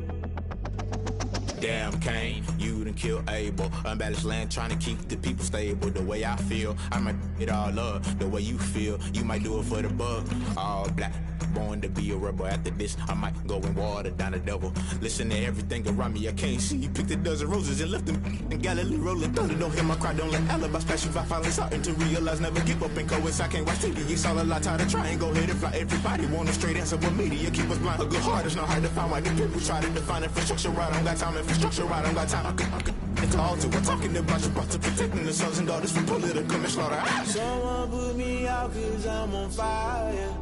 Damn, Kane, you done killed Abel. Unbalanced land, trying to keep the people stable. The way I feel, I might it all up. The way you feel, you might do it for the buck. All black, born to be a rebel. After this, I might go and water down the devil. Listen to everything around me, I can't see. Picked a dozen roses and left them in Galilee rolling thunder. Don't hear my cry, don't let alibis pass you by. Finally starting to realize, never give up and coincide. Can't watch TV, it's all a lot. Tired of trying, go ahead and fly. Everybody want a straight answer, but media keep us blind. A good heart is not hard to find. Why the people try to define infrastructure right? I don't got time. Infrastructure right, I don't got time. I could it's all to we're talking about to protecting the sons and daughters from political manslaughter. Someone put me out 'cause I'm on fire.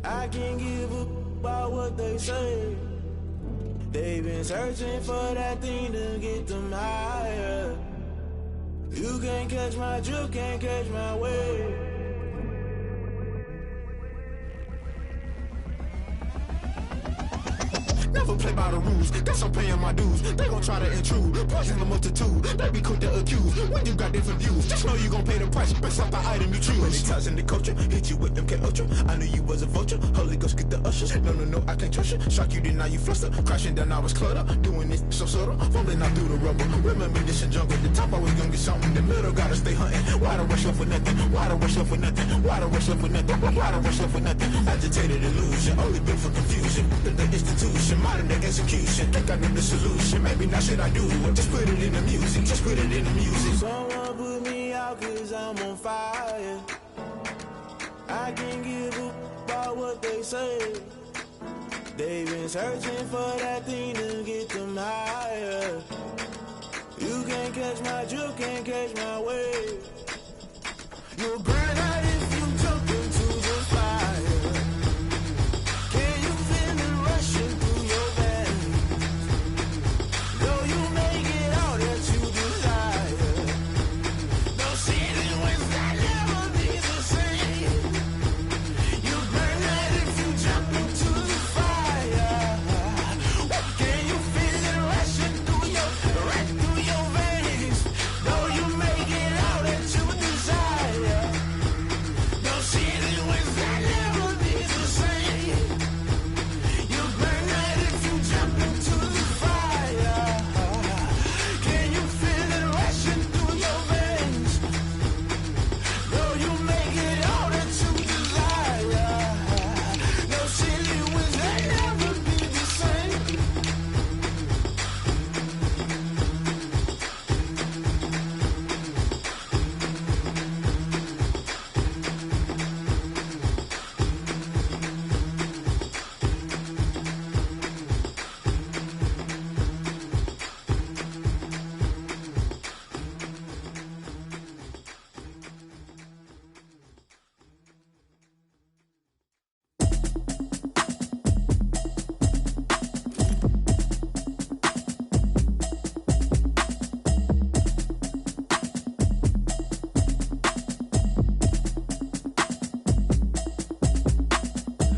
I can't give up about what they say. They've been searching for that thing to get them higher. You can't catch my drift, can't catch my wave. Never play by the rules, guess I'm paying my dues. They gon' try to intrude, poison the multitude. They be quick to accuse, when you got different views. Just know you gon' pay the price, based off the item you choose. Many times in the culture, hit you with MK Ultra. I knew you was a vulture, Holy Ghost get the ushers. No, I can't trust you. Shock you, then now you fluster. Crashing down, I was cluttered. Doing this so subtle, fumbling out through the rubble. Remember this in jungle, the top always gonna get something. The middle gotta stay hunting. Why the rush left with nothing? Why the rush left with nothing? Why the rush left with nothing? Why the rush left with nothing? Agitated illusion, only built for confusion. The institution, modern day execution. Think I know the solution. Maybe now should I do it? Just put it in the music. Just put it in the music. Someone put me out 'cause I'm on fire. I can't give up about what they say. They've been searching for that thing to get them higher. You can't catch my drift, can't catch my wave. You'll burn out if you jump into the fire. Can you feel it rushing through your veins? Though you make it all that you desire. No ceiling wins that never be the same. You burn out if you jump into the fire. Can you feel it rushing through your veins? Though you make it all that you desire. No ceiling wins that never be the same. You burn out if you jump into the fire. Can you feel it rushing through your veins? Though you make it all that you desire. No ceiling wins that never be the same.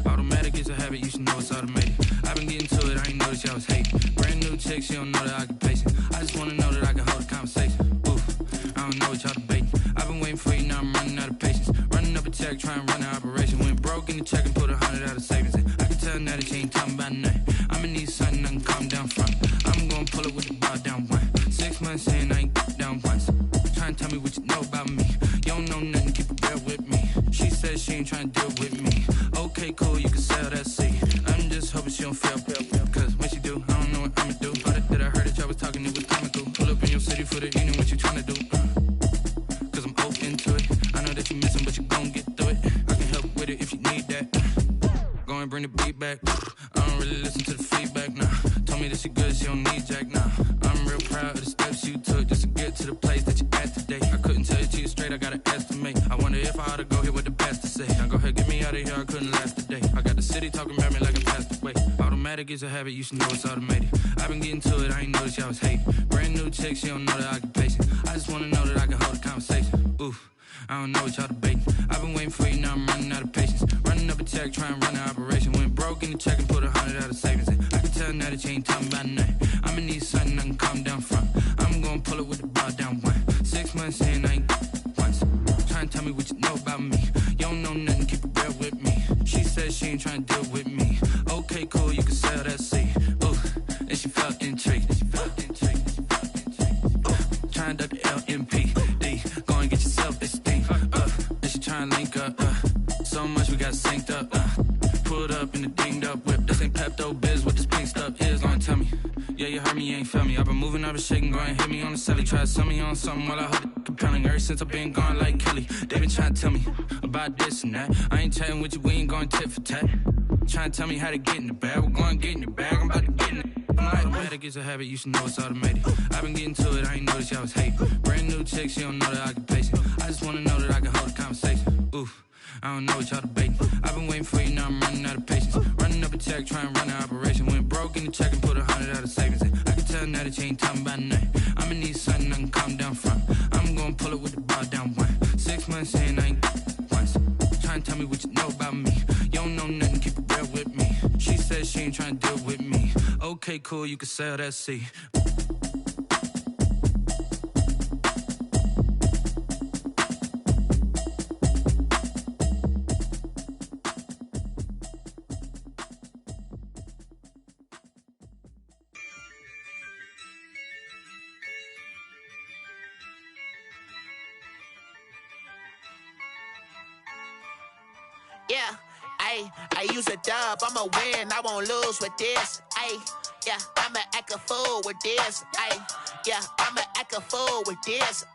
Automatic is a habit, you should know it's automated. I've been getting to it, I ain't noticed y'all was hating. Brand new chick, she don't know that I can pace it. I just wanna know that I can hold a conversation. Oof, I don't know what y'all debating. I've been waiting for you, now I'm running out of patience. Running up a check, trying to run an operation. Went broke in the check and put 100 out of savings in. I can tell now that you ain't talking about nothing. I'ma need something I can calm down from. I'm gonna pull it with the bar down one. 6 months in, I ain't down once. Trying to tell me what you know about me. You don't know nothing, keep it real with me. She said she ain't trying to deal with me. Okay, cool, you can sell that seed. I'm just hoping she don't fail. Cause when she do, I don't know what I'ma do. All that I heard that y'all was talking, it was comical. Pull up in your city for the evening, what you tryna do? Cause I'm open to it. I know that you missing, but you gon' get through it. I can help with it if you need that. Go and bring the beat back. I don't really listen to the feedback, nah. Told me that she good, she don't need Jack, nah. I'm real proud of the steps you took just to get to the place that you at today. I couldn't tell you to you straight, I gotta estimate. I wonder if I ought to go here with the best to say. Now go ahead, get me out of here, I couldn't last today. I got the city talking about me like I passed away. Automatic is a habit, you should know it's automated. I've been getting to it, I ain't noticed y'all was hating. Brand new chick, she don't know that I can pace it. I just wanna know that I can hold a conversation. Oof, I don't know what y'all debating. I've been waiting for you, now I'm running out of patience. Running up a check, trying to run an operation. Went broke in the check and put 100 out of savings in. I can tell now that you ain't talking about nothing. I'ma need something I can calm down from. I'm gonna pull it with the bar down one. 6 months in, I ain't once. Trying to tell me what you know about me. You don't know nothing, keep it real with me. She said she ain't trying to deal with me. Okay, cool, you can sell that seed. Ooh, and she felt intrigued. Trying to duck the LMPD. Go and get your self-esteem. And she trying to link up. So much we got synced up. pulled up in the dinged up whip. This ain't Pepto-Biz, what this pink stuff is. Long tell me. Yeah, you heard me, you ain't felt me. I've been moving, I've been shaking, go and hit me on the celly. Try to sell me on something while I hold it compelling. Ever since I've been gone like Kelly, they been trying to tell me about this and that. I ain't chatting with you, we ain't going tit for tat. Trying to tell me how to get in the bag. We're going to get in the bag, I'm about to get in it. Automatic is a habit, you should know it's automated. I've been getting to it, I ain't noticed y'all was hating. Brand new chick, she don't know that I can pace it. I just wanna know that I can hold a conversation. Oof, I don't know what y'all debating. I've been waiting for you, now I'm running out of patience. Running up a check, trying to run an operation. Went broke in the check and put 100 out of savings in. I can tell now that you ain't talking about nothing. I'ma need something I can calm down from. I'm gonna pull it with the bar down one. 6 months in, I ain't once. Trying to tell me what you know about me. You don't know nothing, keep it real with me. She said she ain't trying to deal with me. Okay, cool, you can sell that C. Yeah, I use a dub, I'ma win, I won't lose with this. Yeah, I'ma act a fool with this. Yeah, I'ma act a fool with this.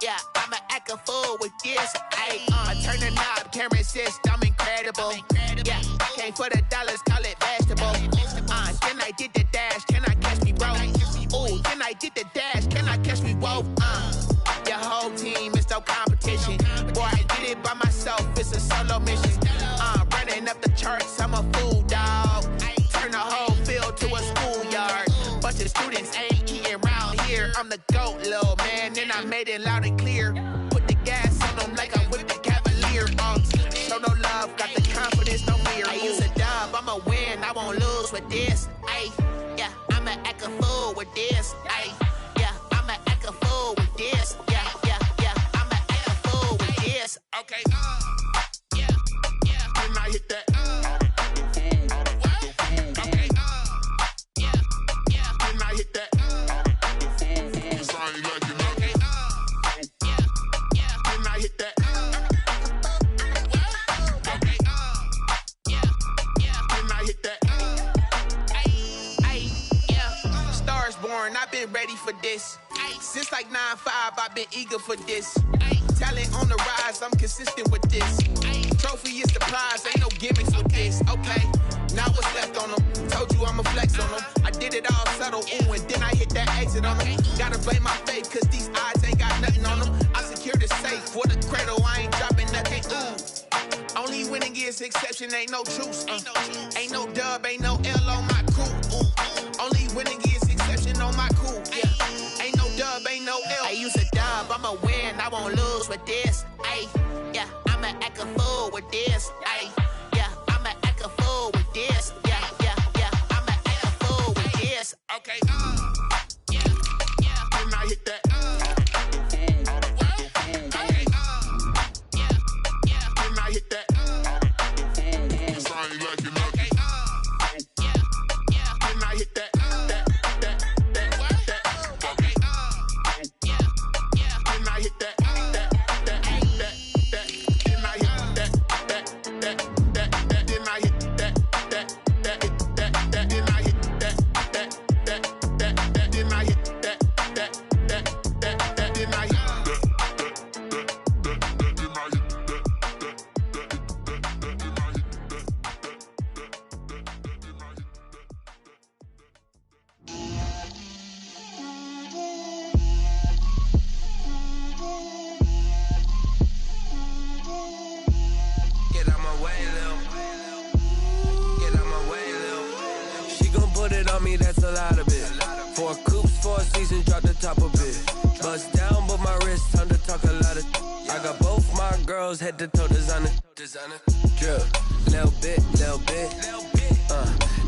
Yeah, I'ma act a fool with this. I turn the knob, can't resist, I'm incredible. Yeah, came for the dollars, call it vegetable. Then I did the dash, can I catch me, bro? Ooh, then I did the dash, can I catch me, whoa? Your whole team is no competition. Boy, I did it by myself, it's a solo mission. Running up the charts, I'm a fool, dog. Turn the whole field to a schoolyard. Bunch of students ain't eating around here. I'm the GOAT, little man, and I made it loud and clear. Put the gas on them like I'm with the Cavalier. Show no love, got the confidence, no fear. I use a dub, I'ma win, I won't lose with this. Yeah, I'ma act a fool with this. Yeah, I'ma act a fool with this. Yeah, I'ma act a fool with this. Okay, yeah, when I hit that. I've been ready for this. Since like 9-5, I've been eager for this. Talent on the rise, I'm consistent with this. Trophy is the prize, ain't no gimmicks with this. Okay, now what's left on them? Told you I'ma flex on them. I did it all subtle, ooh, and then I hit that exit on them. Gotta blame my faith, cause these odds ain't got nothing on them. I secure the safe for the cradle, I ain't dropping nothing, ooh. Only winning is exception, ain't no truce. Ain't no dub, ain't no L on my crew. Only winning is exception on my crew. Yeah, ain't no dub, ain't no L. I use a dub, I'ma win, I won't lose with this. Yeah, I'ma act a fool with this. Yeah, I'ma act a fool with this. Yeah, I'ma act a fool with this. Okay, yeah, when I hit that. Head to toe designer. Drill, little bit.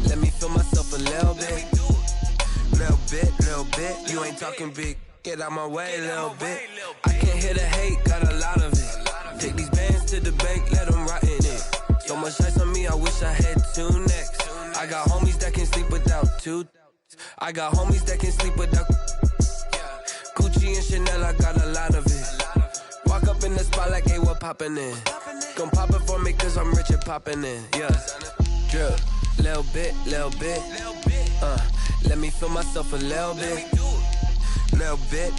Let me feel myself a little bit. Little bit. You ain't talking big. Get out my way, little bit. I can't hear the hate, got a lot of it. Take these bands to the bank, let them rot in it. So much ice on me, I wish I had 2 necks. I got homies that can sleep without 2. I got homies that can sleep without Gucci and Chanel, I got a lot of it. Walk up in the spot like, hey, what poppin' in? Gon' pop it for me cause I'm rich and poppin' in. Yeah, drip, little bit. Let me feel myself a little bit. Little bit.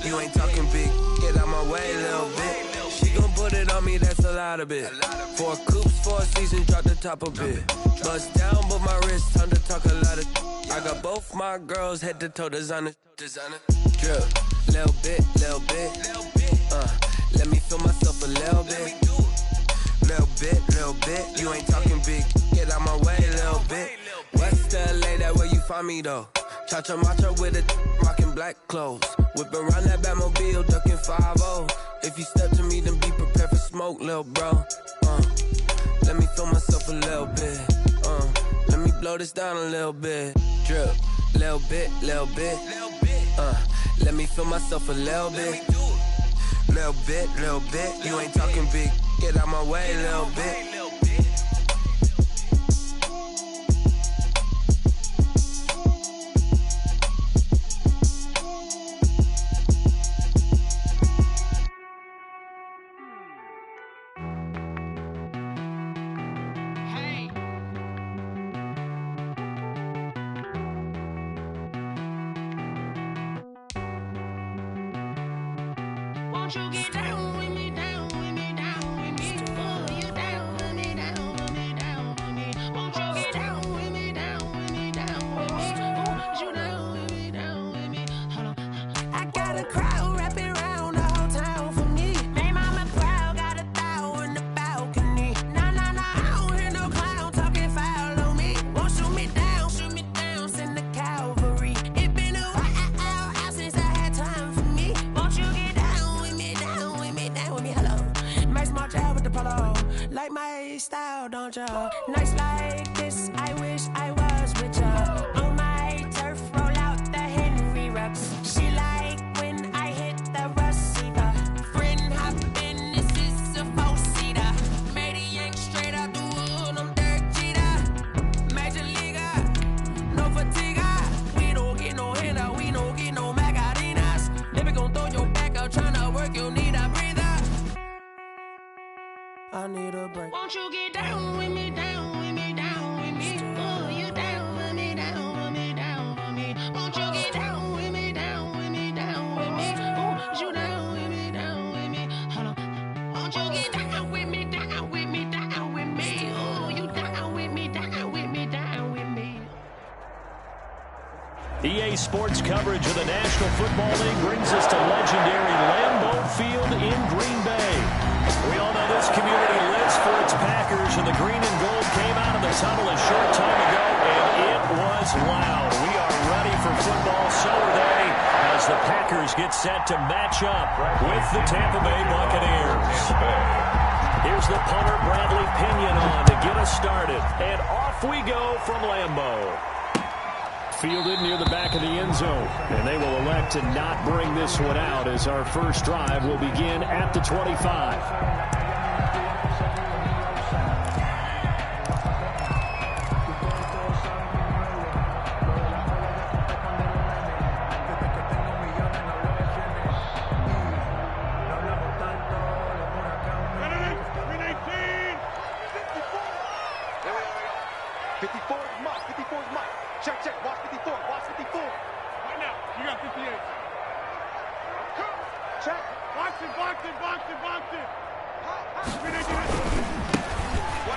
You ain't talking big. Get out my way, little bit. She gon' put it on me, that's a lot of it. 4 coops, 4 seasons, drop the top a bit. Bust down, but my wrist, time to talk a lot of. I got both my girls head to toe designer. Drip, little bit. Let me feel myself a little bit. Little bit. You ain't talking big. Get out my way, little bit. West LA, that where you find me though. Cha-cha matcha with a rockin' black clothes. Whip around that Batmobile, ducking 5-0. If you step to me, then be prepared for smoke, little bro. Let me feel myself a little bit. Let me blow this down a little bit. Drip, little bit. Let me feel myself a little bit. Little bit. You ain't talking big. Get out my way, little bit. Won't you get down with me, down with me, down with me? Oh, you down with me, down with me, down with me. Won't you get down with me, down with me, down with me? Oh, you down with me, down with me? Hold on. I got a crowd wrapping around the whole town for me. They mama proud, got a thou in the balcony. Nah, I don't hear no clown talking foul on me. Won't shoot me down, send the cavalry. It been a while since I had time for me. Won't you get down with me, down with me, down with me? Hello. Max March out with the polo. Like my style, don't ya? Nights like this, I wish I was with ya. On my turf, roll out the Henry Rux. She like when I hit the receiver. Friend hop in, this is a 4-seater. Made a yank straight out the wood, I'm Derek Jeter. Major leaguer, no fatigue. We don't get no hitter, we don't get no Macarinas. Never gon' throw your back out, tryna work, you need a breather. I need a break. Won't you get down with me, down with me, down with me? Oh, you down with me, down with me, down with me? Won't you get down with me, down with me, down with me? Oh, you down with me, down with me? Hold on. Won't you get down with me, down with me, down with me? Oh, you down with me, down with me, down with me? EA Sports coverage of the National Football League brings us to legendary Lambeau Field in Green Bay. We all know this community lives for its Packers, and the green and gold came out of the tunnel a short time ago, and it was loud. We are ready for football, so are they, as the Packers get set to match up with the Tampa Bay Buccaneers. Here's the punter, Bradley Pinion, on to get us started, and off we go from Lambeau. Fielded near the back of the end zone, and they will elect to not bring this one out as our first drive will begin at the 25.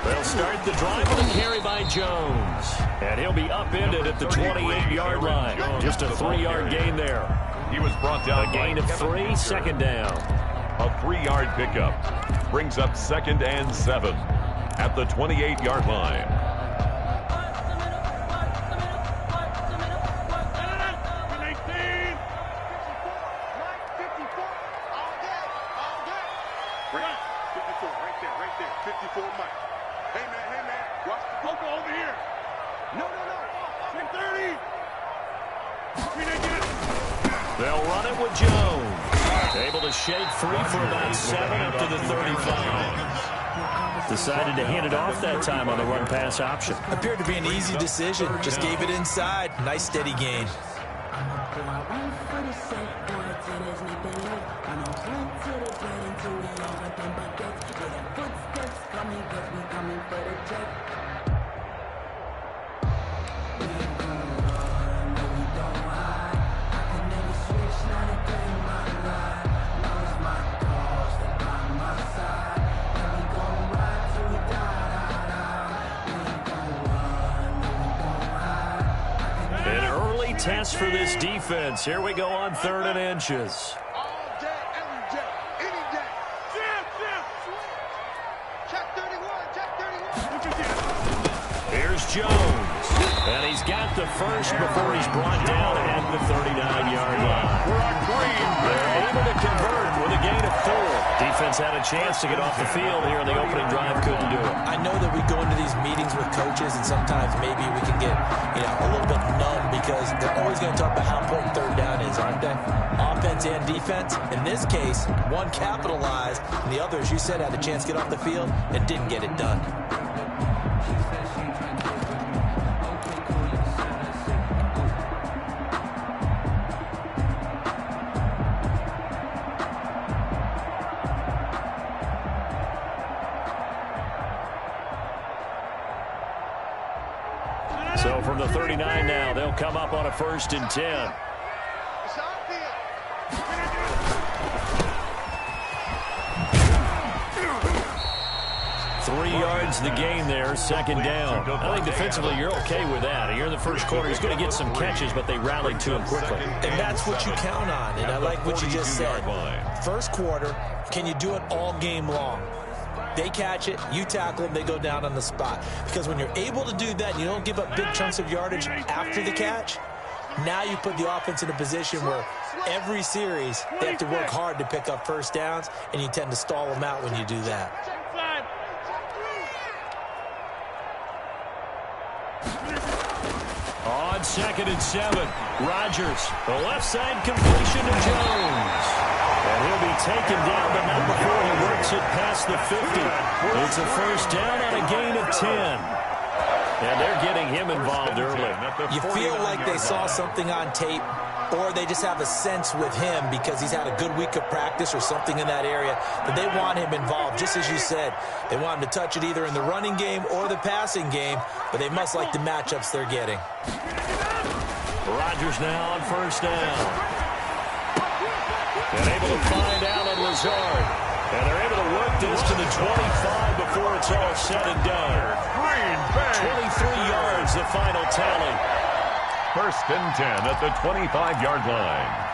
They'll start the drive with a carry by Jones. And he'll be upended at the 28-yard line. Just a 3-yard gain there. He was brought down. A gain of 3, second down. A 3-yard pickup brings up 2nd and 7 at the 28-yard line. They'll run it with Jones. Able to shake free for about 7 up to the 35. Decided to hand it off that time on the run-pass option. Appeared to be an easy decision. Just gave it inside. Nice steady gain. Test for this defense. Here we go on 3rd and inches. All day, every day, any day. Check 31, check 31. Here's Jones. And he's got the first before he's brought down at the 39-yard line. They're able to convert with a gain of 4. Defense had a chance to get off the field here in the opening drive. Couldn't do it. I know that we go into these meetings with coaches, and sometimes maybe we can get, a little bit numb because they're always going to talk about how important 3rd down is, aren't they? Offense and defense. In this case, one capitalized, and the other, as you said, had a chance to get off the field and didn't get it done. So from the 39 now, they'll come up on a 1st and 10. 3 yards the gain there, 2nd down. I think defensively you're okay with that. Here in the first quarter, he's going to get some catches, but they rallied to him quickly. And that's what you count on, and I like what you just said. First quarter, can you do it all game long? They catch it, you tackle them, they go down on the spot. Because when you're able to do that, you don't give up big chunks of yardage after the catch, now you put the offense in a position where every series they have to work hard to pick up 1st downs, and you tend to stall them out when you do that. On 2nd and 7, Rodgers, the left side completion to Jones. And he'll be taken down, but not before he works it past the 50. It's a 1st down on a gain of 10. And they're getting him involved early. You feel like they saw something on tape, or they just have a sense with him because he's had a good week of practice or something in that area that they want him involved. Just as you said, they want him to touch it either in the running game or the passing game, but they must like the matchups they're getting. Rodgers now on 1st down. And able to find Allen Lazard. And they're able to work this to the 25 before it's all said and done. 23 yards, the final tally. 1st and 10 at the 25-yard line.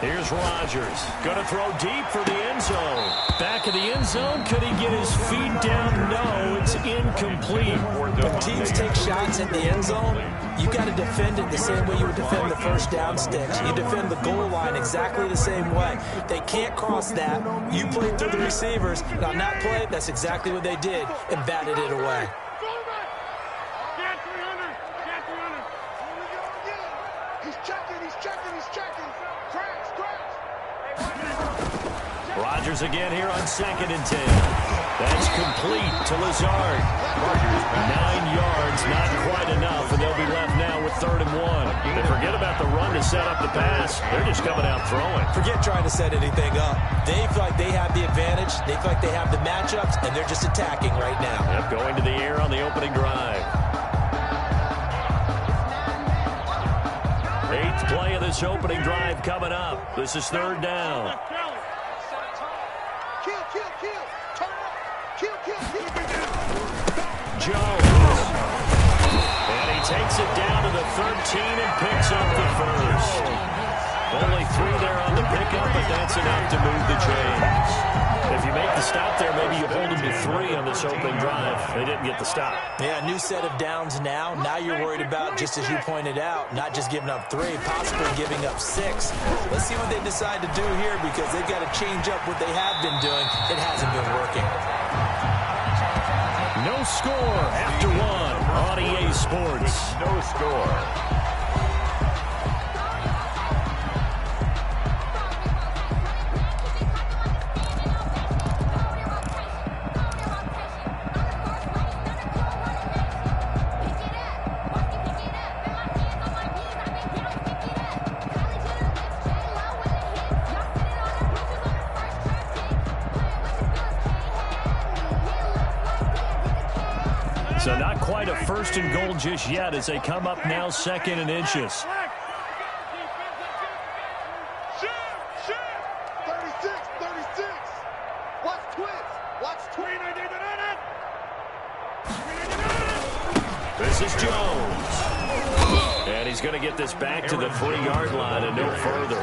Here's Rodgers. Going to throw deep for the end zone. Back of the end zone. Could he get his feet down? No, it's incomplete. When teams take shots at the end zone, you got to defend it the same way you would defend the 1st down sticks. You defend the goal line exactly the same way. They can't cross that. You play through the receivers. And on that play, that's exactly what they did and batted it away. Rodgers again here on 2nd and 10. That's complete to Lazard. 9 yards, not quite enough, and they'll be left now with 3rd and 1. They forget about the run to set up the pass. They're just coming out throwing. Forget trying to set anything up. They feel like they have the advantage. They feel like they have the matchups, and they're just attacking right now. Yep, going to the air on the opening drive. 8th play of this opening drive coming up. This is 3rd down. Jones. And he takes it down to the 13 and picks up the 1st. Only 3 there on the pickup, but that's enough to move the chains. If you make the stop there, maybe you hold them to 3 on this opening drive. They didn't get the stop. Yeah, new set of downs now. Now you're worried about, just as you pointed out, not just giving up 3, possibly giving up 6. Let's see what they decide to do here, because they've got to change up what they have been doing. It hasn't been working. No score after 1 on EA Sports. No score. So not quite a 1st and goal just yet as they come up now 2nd and inches. 36. Watch twins. Watch twins. This is Jones. And he's going to get this back to the 3-yard line and no further.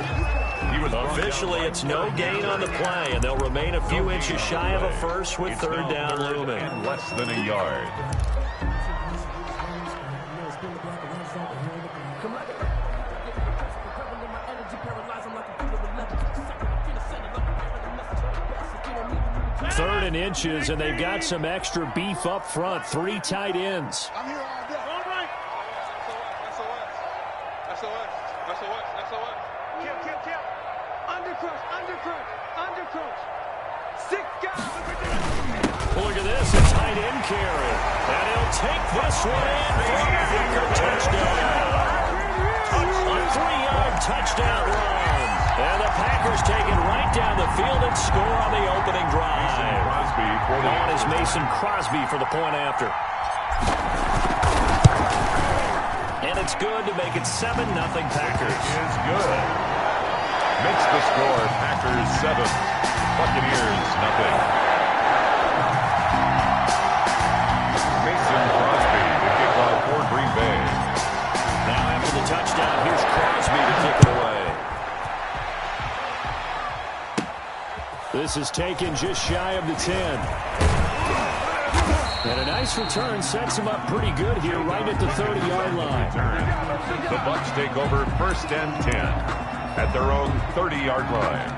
Officially, it's no gain on the play, and they'll remain a few inches shy of a first with 3rd down looming. And less than a yard. Third and inches, and they've got some extra beef up front. 3 tight ends. I'm here all day. All right. SOS. Kill. Undercrush. 6 guys. Look at this, a tight end carry. And he'll take this one in for a Packer touchdown. A 3-yard touchdown run. And the Packers take it right down the field and score on the opening drive. On is Mason Crosby for the point after. And it's good to make it 7-0 Packers. Is good. Makes the score Packers 7, Buccaneers 0. Mason Crosby, the kickoff for Green Bay. Now after the touchdown, here's Crosby to kick it away. This is taken just shy of the 10. And a nice return sets him up pretty good here right at the 30-yard line. The Bucs take over 1st and 10 at their own 30-yard line.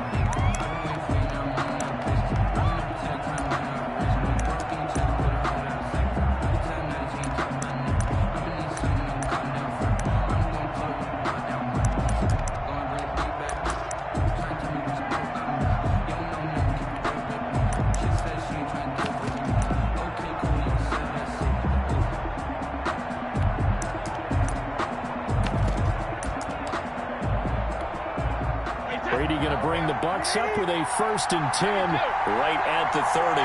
Brady going to bring the Bucs up with a 1st and 10 right at the 30.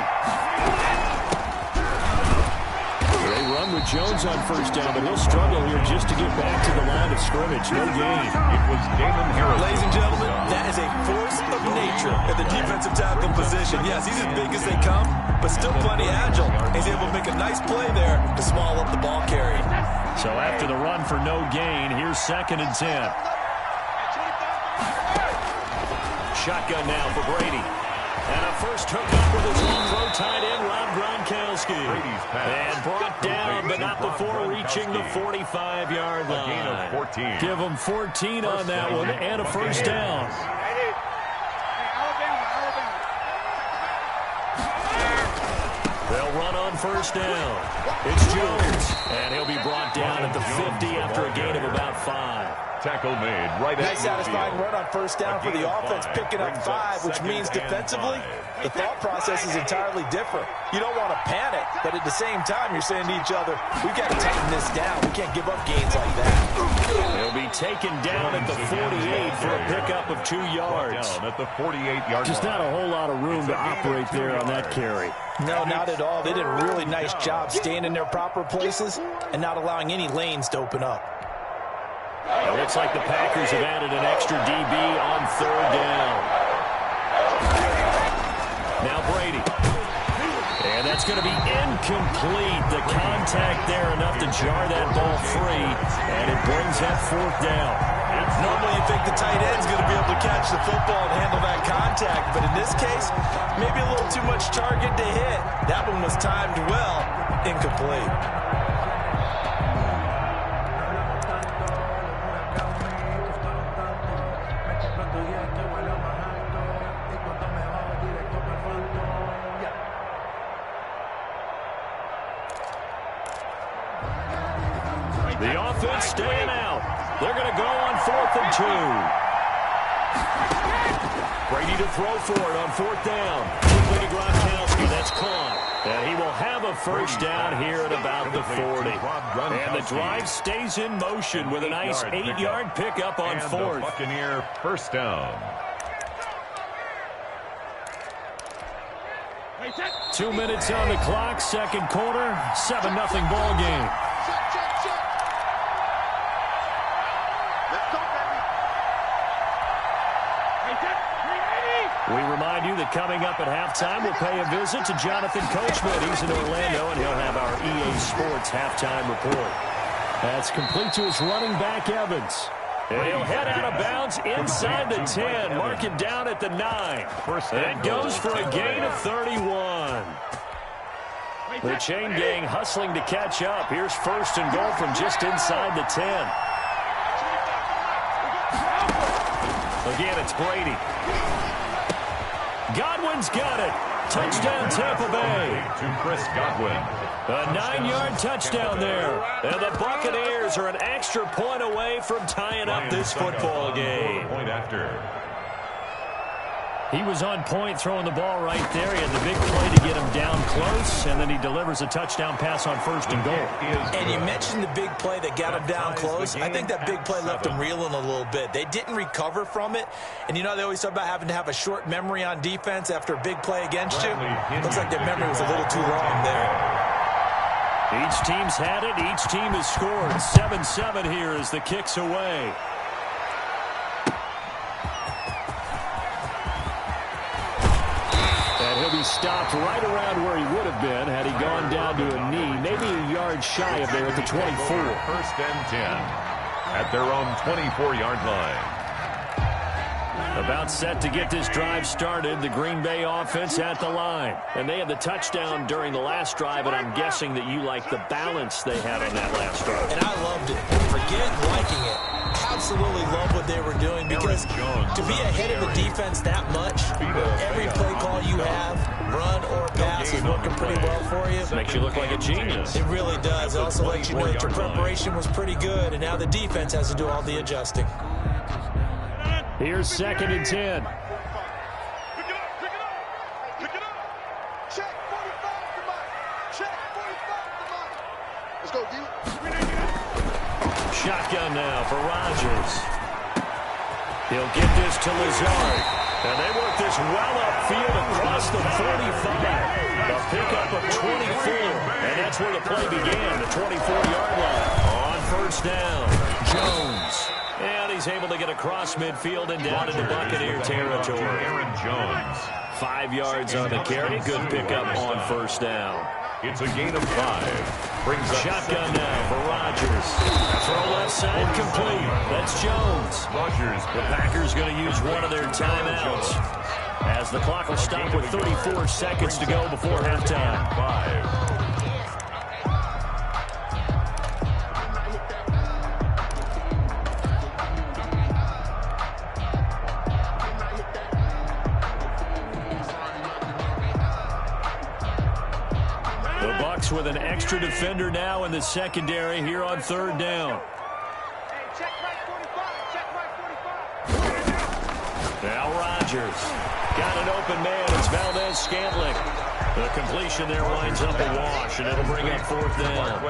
They run with Jones on 1st down, but he'll struggle here just to get back to the line of scrimmage. No gain. It was Damon Harris. Ladies and gentlemen, that is a force of nature at the defensive tackle position. Yes, he's as big as they come, but still plenty agile. He's able to make a nice play there to small up the ball carry. So after the run for no gain, here's 2nd and 10. Shotgun now for Brady. And a first hookup with his pro tight end, Rob Gronkowski. And brought down, but not before reaching the 45-yard line. A gain of 14. Give him 14 on that one and a 1st down. They'll run on 1st down. It's Jones. And he'll be brought down at the 50 after a gain of about 5. Tackle made right at nice satisfying run on 1st down for the offense, picking up 5, which means defensively, the thought process is entirely different. You don't want to panic, but at the same time, you're saying to each other, we've got to tighten this down. We can't give up gains like that. He'll be taken down at the 48 for a pickup of 2 yards. Down at the 48-yard line. Just not a whole lot of room to operate there on that carry. No, not at all. They did a really nice job staying in their proper places and not allowing any lanes to open up. It looks like the Packers have added an extra DB on 3rd down. Now Brady. And that's going to be incomplete. The contact there enough to jar that ball free. And it brings up 4th down. Normally Usually you think the tight end's going to be able to catch the football and handle that contact, but in this case, maybe a little too much target to hit. That one was timed well, incomplete. The offense staying out. They're going to go on 4th and 2. Brady to throw for it on 4th down. Quickly to Gronkowski. That's caught. And he will have a first down here at about the 40. And the drive stays in motion with a nice 8-yard pickup on 4th. Buccaneer first down. 2 minutes on the clock, second quarter, 7-0 ball game. We remind you that coming up at halftime, we'll pay a visit to Jonathan Coachman. He's in Orlando, and he'll have our EA Sports halftime report. That's complete to his running back, Evans. And he'll head out of bounds inside the 10, mark it down at the 9. That goes for a gain of 31. The chain gang hustling to catch up. Here's 1st and goal from just inside the 10. Again, it's Brady. Godwin's got it. Touchdown, Tampa Bay. To Chris Godwin. A 9-yard touchdown there. And the Buccaneers are an extra point away from tying up this football game. Point after. He was on point throwing the ball right there. He had the big play to get him down close, and then he delivers a touchdown pass on 1st and goal. And you mentioned the big play that got him down close. I think that big play left him reeling a little bit. They didn't recover from it. And you know, they always talk about having to have a short memory on defense after a big play against you. Looks like their memory was a little too long there. Each team's had it. Each team has scored. 7-7 here as the kick's away. He'll be stopped right around where he would have been had he gone down to a knee, maybe a yard shy of there at the 24. 1st and 10 at their own 24-yard line. About set to get this drive started, the Green Bay offense at the line. And they had the touchdown during the last drive, and I'm guessing that you like the balance they had on that last drive. And I loved it. Forget liking it. Absolutely love what they were doing, because to be ahead of the defense that much, every play call you have, run or pass, is working pretty well for you. Makes you look like a genius. It really does. It also lets you know that your preparation was pretty good, and now the defense has to do all the adjusting. Here's 2nd and 10. Let's go, D. Shotgun now for Rodgers. He'll get this to Lazard. And they work this well upfield across the 45. A pickup of 24. And that's where the play began, the 24-yard line. On 1st down, Jones. And he's able to get across midfield and down into Buccaneer territory. Aaron Jones. 5 yards on the carry. Good pickup on 1st down. It's a gain of 5. Brings up shotgun now for Rodgers. Throw left side complete. That's Jones. Rodgers. The Packers going to use one of their timeouts, as the clock will stop with 34 seconds to go before halftime. 5. With an extra defender now in the secondary here on 3rd down. Now Rodgers got an open man. It's Valdez-Scantling. The completion there winds up a wash, and it'll bring up 4th down.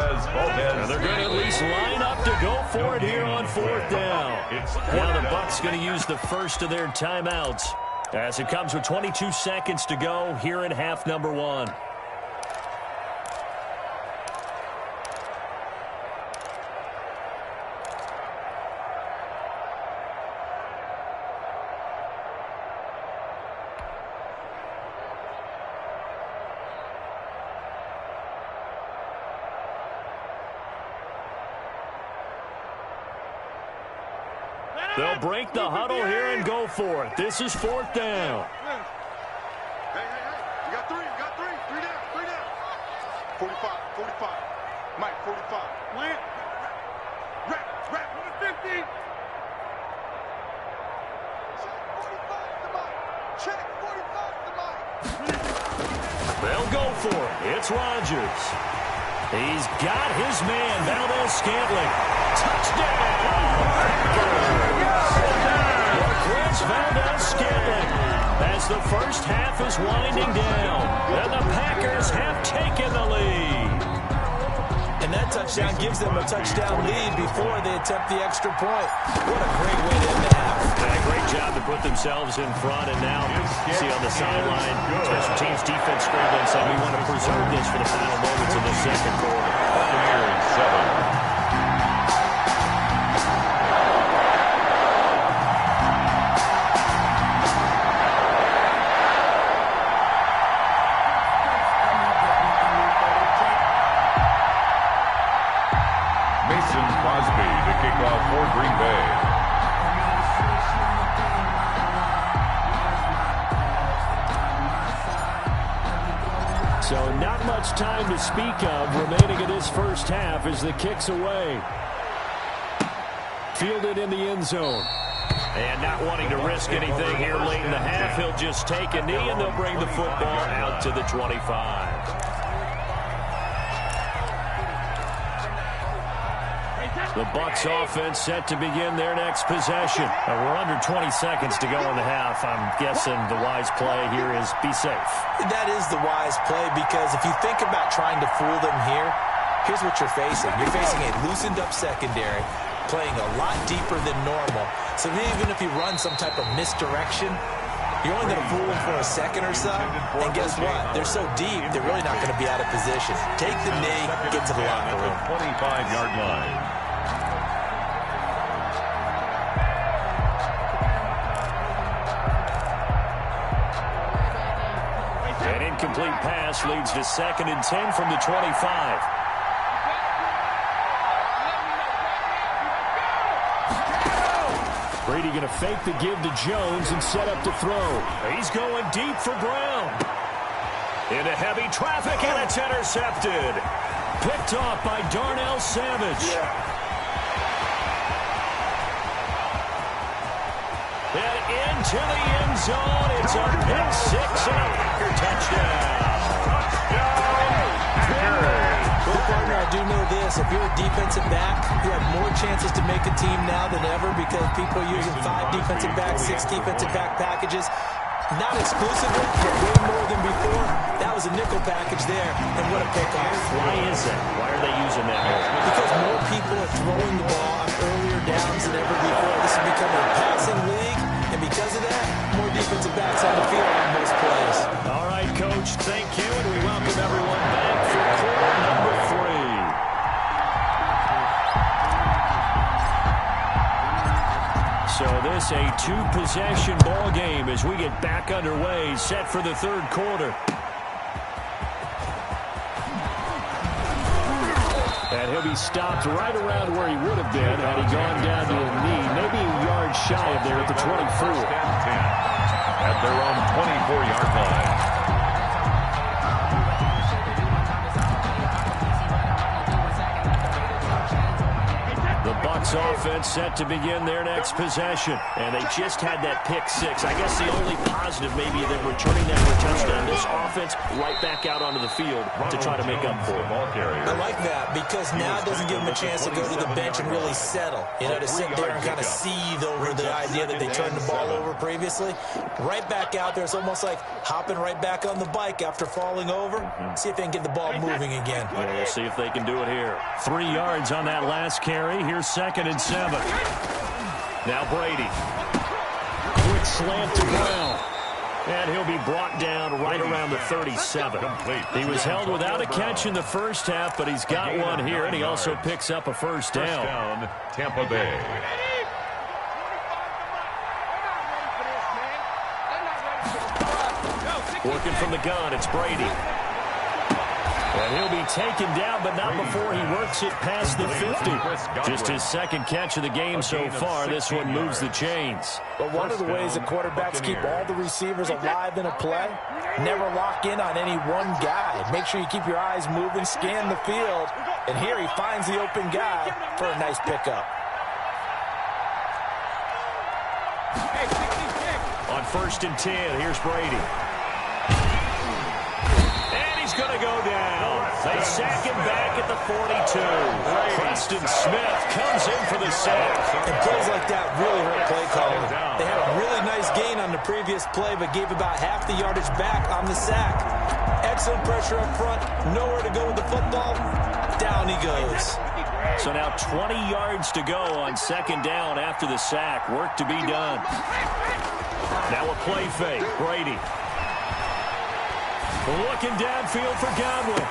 And they're going to at least line up to go for it here on 4th down. Now the Bucs going to use the first of their timeouts, as it comes with 22 seconds to go here in half number 1. They'll break the huddle here and go for it. This is 4th down. Hey. You got three. 3 down. 45. Mike, 45. Plant. Rap. 50. Check 45 to Mike. They'll go for it. It's Rodgers. He's got his man, Valdez-Scantling. Touchdown! Marquez Valdez-Scantling as the first half is winding down, and the Packers have taken the lead. And that touchdown gives them a touchdown lead before they attempt the extra point. What a great way to end the half. Yeah, great job to put themselves in front, and now you see on the sideline, special teams defense scrambling, saying we want to preserve this for the final moments of the second quarter. Buccaneers 7. Crosby to kick off for Green Bay. So not much time to speak of remaining in this first half as the kick's away. Fielded in the end zone. And not wanting to risk anything here late in the half, he'll just take a knee and they'll bring the football out to the 25. The Bucs offense set to begin their next possession. We're under 20 seconds to go in the half. I'm guessing the wise play here is be safe. That is the wise play because if you think about trying to fool them here, here's what you're facing. You're facing a loosened up secondary, playing a lot deeper than normal. So even if you run some type of misdirection, you're only going to fool them for a second or so. And guess what? They're so deep, they're really not going to be out of position. Take the knee, get to the locker room. 25-yard line. An incomplete pass leads to 2nd and 10 from the 25. Brady going to fake the give to Jones and set up to throw. He's going deep for Brown. Into heavy traffic, and it's intercepted. Picked off by Darnell Savage. And into the end zone. It's a pick 6 and a Packer touchdown. Well, partner, I do know this. If you're a defensive back, you have more chances to make a team now than ever because people are using 5 defensive backs, 6 defensive back packages. Not exclusively, but way more than before. That was a nickel package there, and what a pickoff. Why is that? Why are they using that more? Because more people are throwing the ball on earlier downs than ever before. This has become a passing league, and because of that, more defensive backs on the field on most plays. All right, Coach, thank you, and we welcome everyone back for quarter number 3. So this a 2-possession ball game as we get back underway, set for the third quarter. And he'll be stopped right around where he would have been had he gone down to a knee, maybe a yard shy of there at the 24. At their own 24-yard line. The Bucs offense set to begin their next possession. And they just had that pick 6. I guess the only positive maybe that returning that for a touchdown. This offense right back out onto the field to try to make up for it. I like that because now it doesn't give them a chance to go to the bench and really settle. You know, to sit there and kind of seethe over the idea that they turned the ball over previously. Right back out there. It's almost like hopping right back on the bike after falling over. See if they can get the ball moving again. Well, we'll see if they can do it here. 3 yards on that last carry. Here's 2nd and 7. Now Brady. Quick slant to Brown. And he'll be brought down right around the 37. He was held without a catch in the first half, but he's got one here, and he also picks up a first down. Tampa Bay. Working from the gun, it's Brady. And he'll be taken down, but not before he works it past the 50. Just his second catch of the game so far. This one moves the chains. But one of the ways that quarterbacks keep all the receivers alive in a play, never lock in on any one guy. Make sure you keep your eyes moving, scan the field. And here he finds the open guy for a nice pickup. On 1st and 10, here's Brady. And he's going to go down. They sack him back at the 42. Preston Smith comes in for the sack. And plays like that really hurt play calling. They had a really nice gain on the previous play, but gave about half the yardage back on the sack. Excellent pressure up front. Nowhere to go with the football. Down he goes. So now 20 yards to go on 2nd down after the sack. Work to be done. Now a play fake. Brady. Looking downfield for Godwin.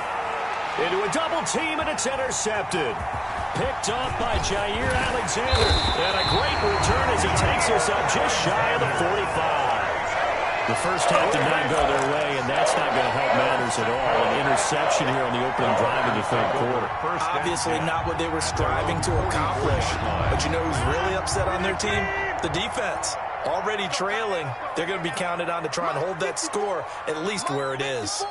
Into a double team, and it's intercepted. Picked off by Jair Alexander. And a great return as he takes us up just shy of the 45. The first half did not go their way, and that's not going to help matters at all. An interception here on the opening drive in the 3rd quarter. Obviously not what they were striving to accomplish. But you know who's really upset on their team? The defense. Already trailing. They're going to be counted on to try and hold that score at least where it is.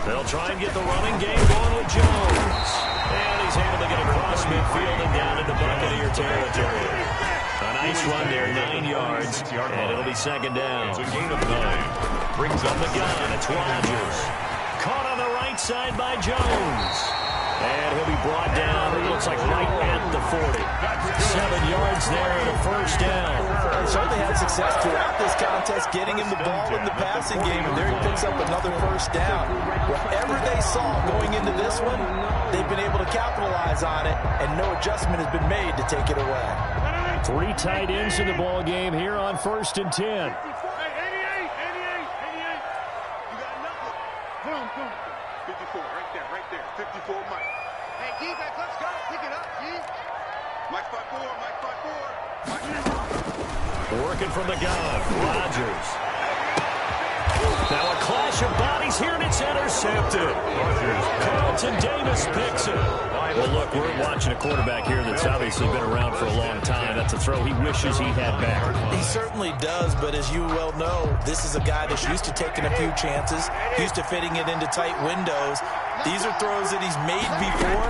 They'll try and get the running game going with Jones. And he's able to get across midfield and down into Buccaneer territory. A nice run there, 9 yards, and it'll be 2nd down. It's a gain of 9. Brings up the gun. It's Rodgers. Caught on the right side by Jones. And he'll be brought down, it looks like right at the 40. 7 yards there and a 1st down. They certainly had success throughout this contest, getting him the ball in the passing game, and there he picks up another 1st down. Whatever they saw going into this one, they've been able to capitalize on it, and no adjustment has been made to take it away. 3 tight ends in the ball game here on 1st and 10. 88. You got nothing. Boom. 54, right there. 54, Mike. Hey, defense, let's go. Pick it up, G. Mike 5-4. Working from the gun. Rodgers. Now a clash of bodies here, and it's intercepted. Carlton Davis picks it. Well, look, we're watching a quarterback here that's obviously been around for a long time. That's a throw he wishes he had back. He certainly does, but as you well know, this is a guy that's used to taking a few chances, used to fitting it into tight windows. These are throws that he's made before.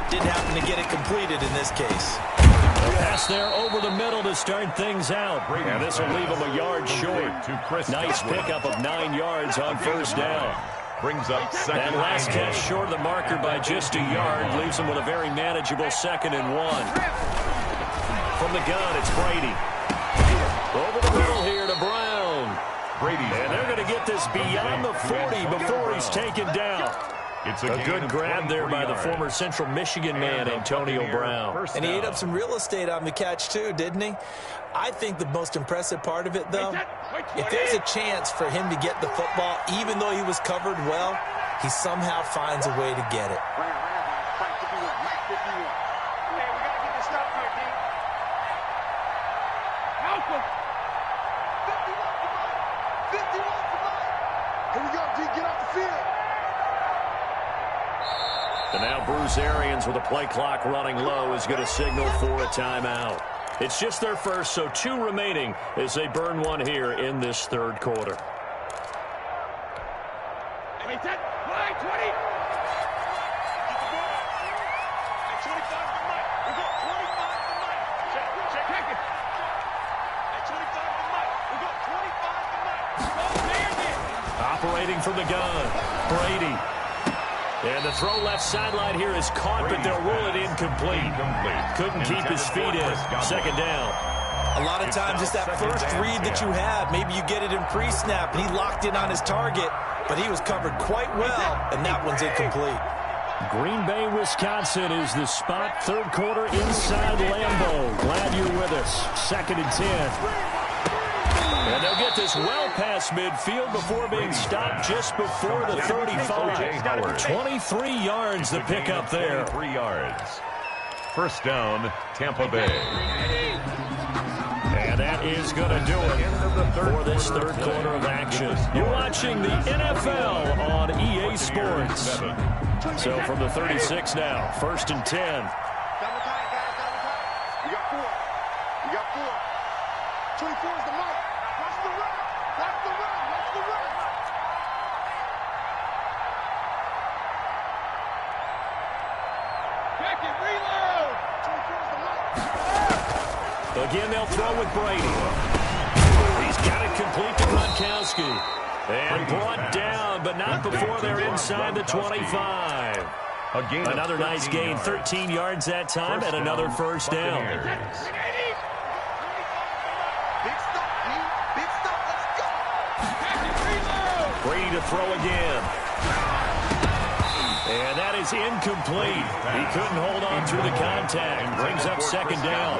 Didn't happen to get it completed in this case. A pass there over the middle to start things out. And this will leave him a yard short. Nice pickup of 9 yards on 1st down. Brings up 2nd. That last catch short of the marker by just a yard leaves him with a very manageable 2nd and 1. From the gun, it's Brady. Over the middle here to Brown. And they're going to get this beyond the 40 before he's taken down. It's a good grab there by the former Central Michigan man, Antonio Brown. And he ate up some real estate on the catch, too, didn't he? I think the most impressive part of it, though, if there's a chance for him to get the football, even though he was covered well, he somehow finds a way to get it. Here we go, D. Get off the field. And now Bruce Arians with a play clock running low is going to signal for a timeout. It's just their first, so 2 remaining as they burn one here in this 3rd quarter. Hey, 10, 9, 20. Operating from the gun, Brady. And the throw left sideline here is caught, but they'll rule it incomplete. Couldn't keep his feet in. 2nd down. A lot of times it's that first read that you have. Maybe you get it in pre-snap, and he locked in on his target, but he was covered quite well, and that one's incomplete. Green Bay, Wisconsin is the spot. 3rd quarter inside Lambeau. Glad you're with us. 2nd and 10. And they'll get this well past midfield before being stopped just before the 35. 23 yards the pickup there. 3 yards. First down, Tampa Bay. And that is going to do it for this third quarter of action. You're watching the NFL on EA Sports. So from the 36 now, 1st and 10. Double time, guys, double time. You got 4. You got 4. 24 is the mark. Watch the run. Watch the run. Watch the run. Check it. Reload. 24 is the mark. Again, they'll throw with Brady. He's got it complete to Gronkowski. And brought down, but not before they're inside the 25. Another nice gain, 13 yards that time, and another first down. Big stop, big stop. Let's go. Brady to throw again. And that is incomplete. He couldn't hold on through the contact. Brings up second down.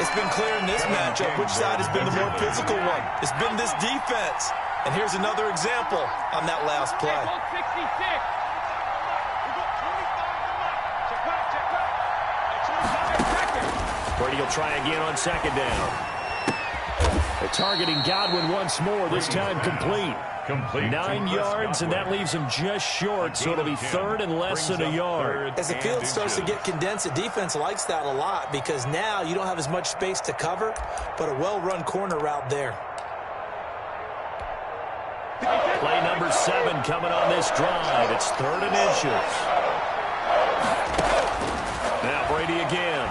It's been clear in this matchup which side has been the more physical one. It's been this defense. And here's another example on that last play. Brady will try again on second down. They're targeting Godwin once more, this time complete. 9 yards, and that leaves him just short, so it'll be third and less than a yard. As the field starts to get condensed, the defense likes that a lot because now you don't have as much space to cover, but a well-run corner route there. Play number 7 coming on this drive. It's 3rd and inches. Now Brady again.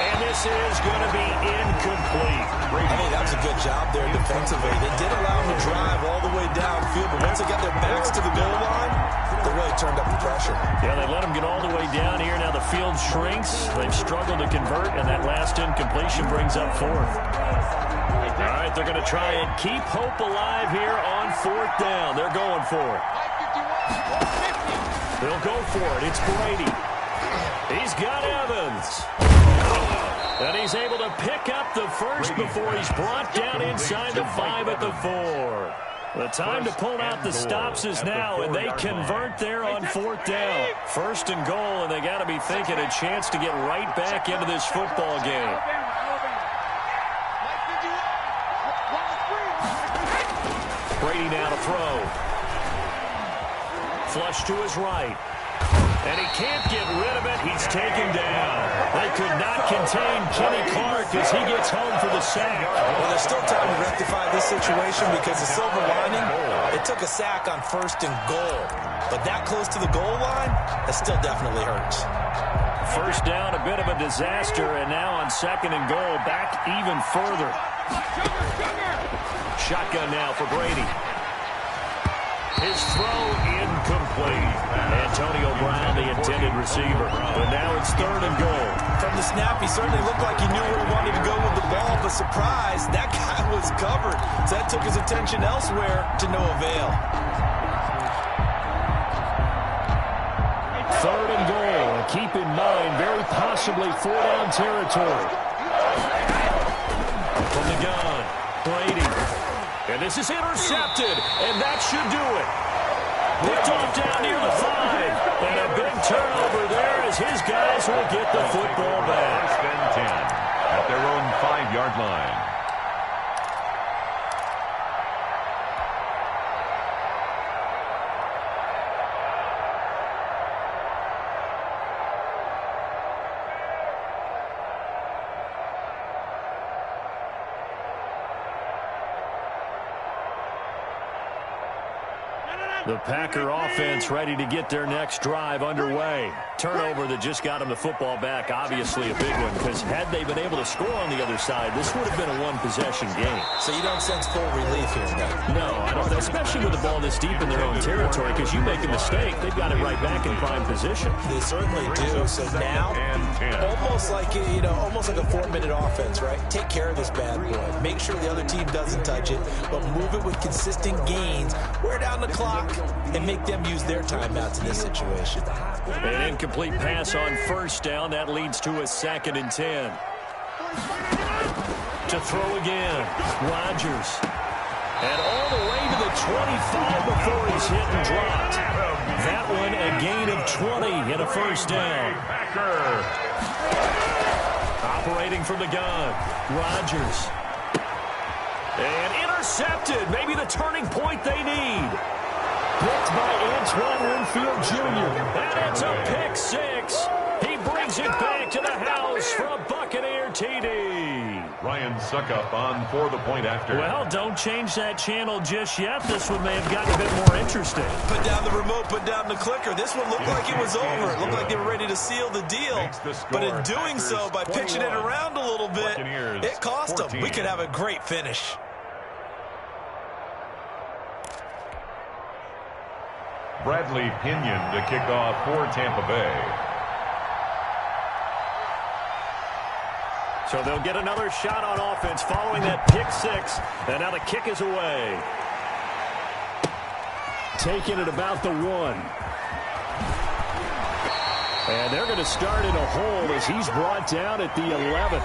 And this is going to be incomplete. Hey, that was a good job there defensively. They did allow them to drive all the way downfield, but once they got their backs to the goal line, they really turned up the pressure. Yeah, they let them get all the way down here. Now the field shrinks. They've struggled to convert, and that last incompletion brings up 4th. All right, they're going to try and keep hope alive here on 4th down. They're going for it. They'll go for it. It's Brady. He's got Evans. And he's able to pick up the first before he's brought down inside the 5 at the 4. The time to pull out the stops is now, and they convert there on 4th down. 1st and goal, and they got to be thinking a chance to get right back into this football game. Brady now to throw. Flush to his right. And he can't get rid of it. He's taken down. They could not contain Kenny Clark as he gets home for the sack. Well, there's still time to rectify this situation because the silver lining, it took a sack on 1st and goal. But that close to the goal line, that still definitely hurts. First down, a bit of a disaster, and now on 2nd and goal, back even further. Shotgun now for Brady. His throw incomplete. Antonio Brown, the intended receiver. But now it's 3rd and goal. From the snap, he certainly looked like he knew where he wanted to go with the ball, but surprise, that guy was covered. So that took his attention elsewhere to no avail. 3rd and goal. Keep in mind, very possibly 4-down territory. From the gun, Brady. And this is intercepted, and that should do it. Picked off down near the 5. And a big turnover there as his guys will get the football back. 10 at their own 5-yard line. The Packer offense ready to get their next drive underway. Turnover that just got them the football back, obviously a big one, because had they been able to score on the other side, this would have been a one-possession game. So you don't sense full relief here, then? No, I don't, especially with the ball this deep in their own territory, because you make a mistake, they've got it right back in prime position. They certainly do. So now, almost like a 4-minute offense, right? Take care of this bad boy. Make sure the other team doesn't touch it, but move it with consistent gains. Wear down the clock and make them use their timeouts in this situation. An incomplete pass on 1st down. That leads to a 2nd and 10. To throw again, Rodgers. And all the way to the 25 before he's hit and dropped. That one a gain of 20 and a first down. Operating from the gun, Rodgers. And intercepted. Maybe the turning point they need. Picked by Antoine Winfield Jr. And it's a pick six. He brings it back to the house for a Buccaneer TD. Ryan Suckup on for the point after. Well, don't change that channel just yet. This one may have gotten a bit more interesting. Put down the remote, put down the clicker. This one looked like it was over. It looked like they were ready to seal the deal. But in doing so, by pitching it around a little bit, it cost them. We could have a great finish. Bradley Pinion to kick off for Tampa Bay. So they'll get another shot on offense following that pick six. And now the kick is away. Taking it about the 1. And they're going to start in a hole as he's brought down at the 11th.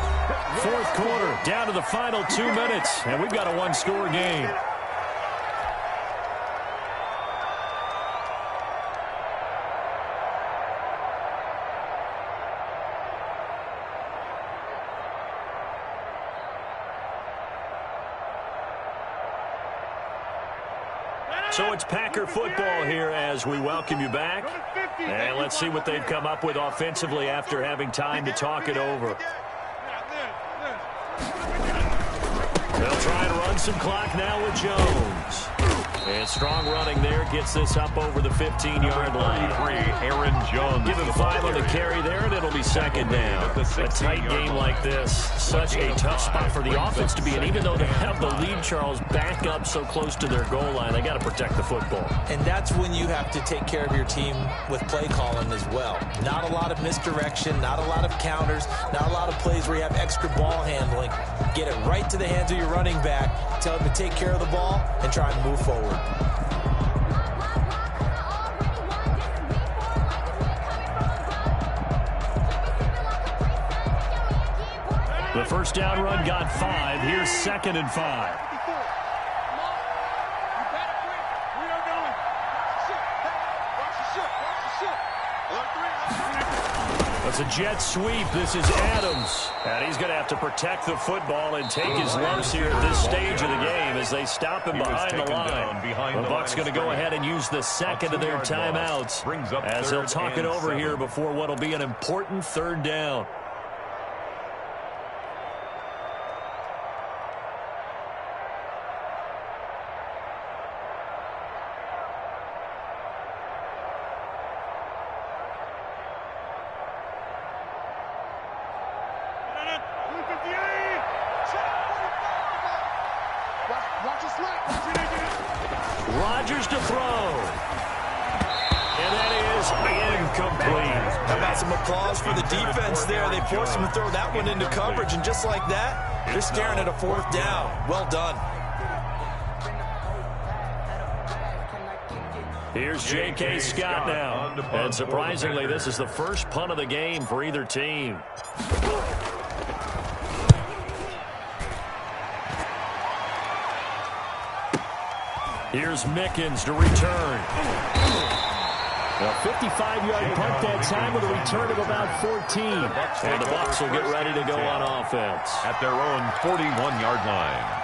Fourth quarter, down to the final 2 minutes. And we've got a one-score game. So it's Packer football here as we welcome you back. And let's see what they've come up with offensively after having time to talk it over. They'll try and run some clock now with Jones. And strong running there gets this up over the 15-yard line. Aaron Jones. Give him 5 on the carry there, and it'll be second down. A tight game like this, such a tough spot for the offense to be in. Even though they have the lead, Charles, back up so close to their goal line, they got to protect the football. And that's when you have to take care of your team with play calling as well. Not a lot of misdirection, not a lot of counters, not a lot of plays where you have extra ball handling. Get it right to the hands of your running back, tell him to take care of the ball, and try and move forward. The first down run got 5. Here's 2nd and 5. It's a jet sweep. This is Adams. And he's going to have to protect the football and take his lumps here at this stage of the game as they stop him behind the line. The Bucs going to go ahead and use the second of their timeouts as they'll talk it over here before what will be an important 3rd down. Rodgers to throw. And that is incomplete. How about some applause for the defense there? They forced him to throw that one into coverage, and just like that, they're staring at a 4th down. Well done. Here's J.K. Scott now. And surprisingly, this is the first punt of the game for either team. Here's Mickens to return. A 55-yard punt that time with a return of about 14. And the Bucs will get ready to go on offense. At their own 41-yard line.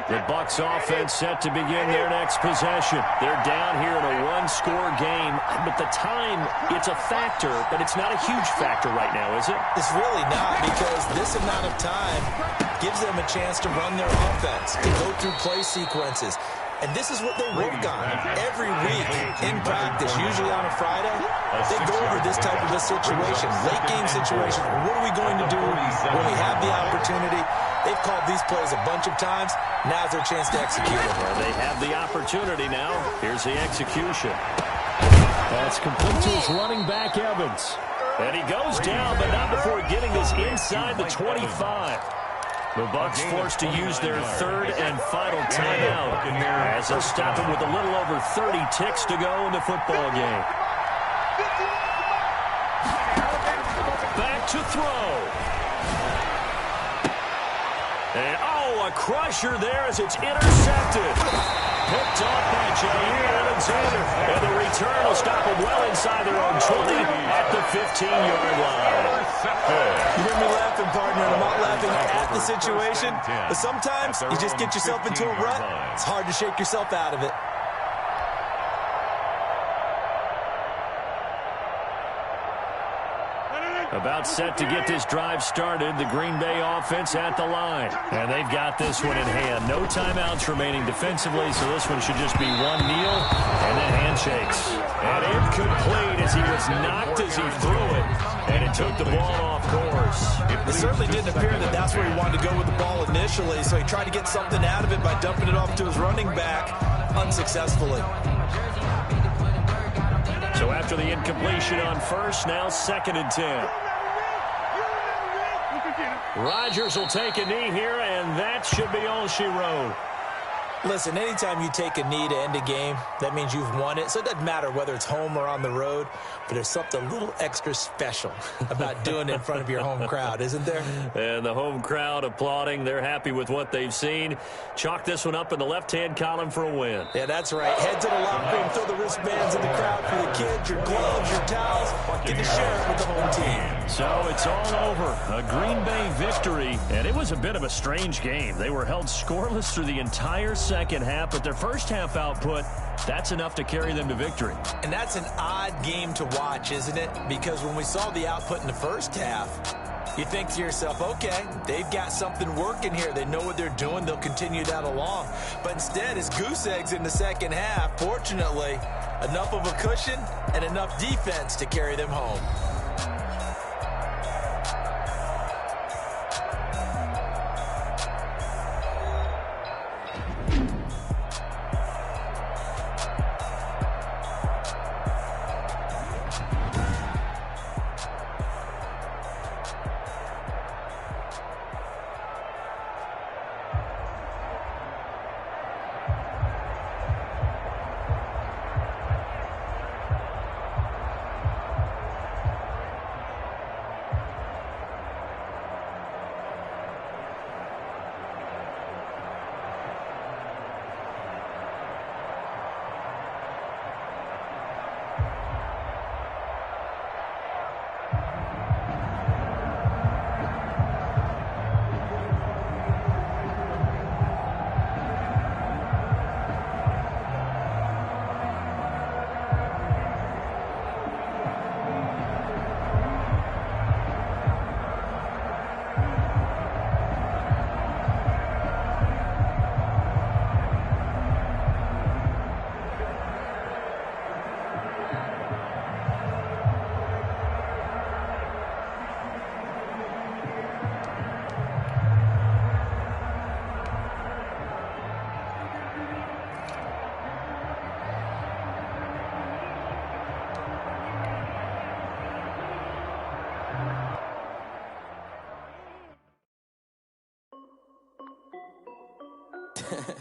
The Bucs offense set to begin their next possession. They're down here in a one-score game, but the time, it's a factor, but it's not a huge factor right now, is it? It's really not, because this amount of time gives them a chance to run their offense, to go through play sequences. And this is what they work on every week in practice, usually on a Friday. They go over this type of a situation, late game situation. What are we going to do when we have the opportunity? They've called these plays a bunch of times. Now's their chance to execute it. Well, they have the opportunity now. Here's the execution. That's complete to his running back, Evans. And he goes down, but not before getting this inside the 25. The Bucs forced to use their third and final timeout as they'll stop him with a little over 30 ticks to go in the football game. Back to throw. And, a crusher there as it's intercepted. Picked off by Jair Alexander. And the return will stop them well inside their own 20 at the 15-yard line. You hear me laughing, partner, and I'm not laughing at the situation. But sometimes you just get yourself into a rut. It's hard to shake yourself out of it. About set to get this drive started, the Green Bay offense at the line. And they've got this one in hand. No timeouts remaining defensively, so this one should just be one kneel and then handshakes. And incomplete as he was knocked as he threw it. And it took the ball off course. It certainly didn't appear that that's where he wanted to go with the ball initially, so he tried to get something out of it by dumping it off to his running back unsuccessfully. So after the incompletion on first, now 2nd and 10. Rodgers will take a knee here, and that should be all she wrote. Listen, anytime you take a knee to end a game, that means you've won it. So it doesn't matter whether it's home or on the road, but there's something a little extra special about doing it in front of your home crowd, isn't there? And the home crowd applauding. They're happy with what they've seen. Chalk this one up in the left-hand column for a win. Yeah, that's right. Head to the locker room, throw the wristbands in the crowd for the kids, your gloves, your towels. Get to share it with the home team. So it's all over. A Green Bay victory, and it was a bit of a strange game. They were held scoreless through the entire second half, but their first half output, that's enough to carry them to victory. And that's an odd game to watch, isn't it? Because when we saw the output in the first half, you think to yourself, okay, they've got something working here. They know what they're doing. They'll continue that along. But instead, it's goose eggs in the second half. Fortunately, enough of a cushion and enough defense to carry them home.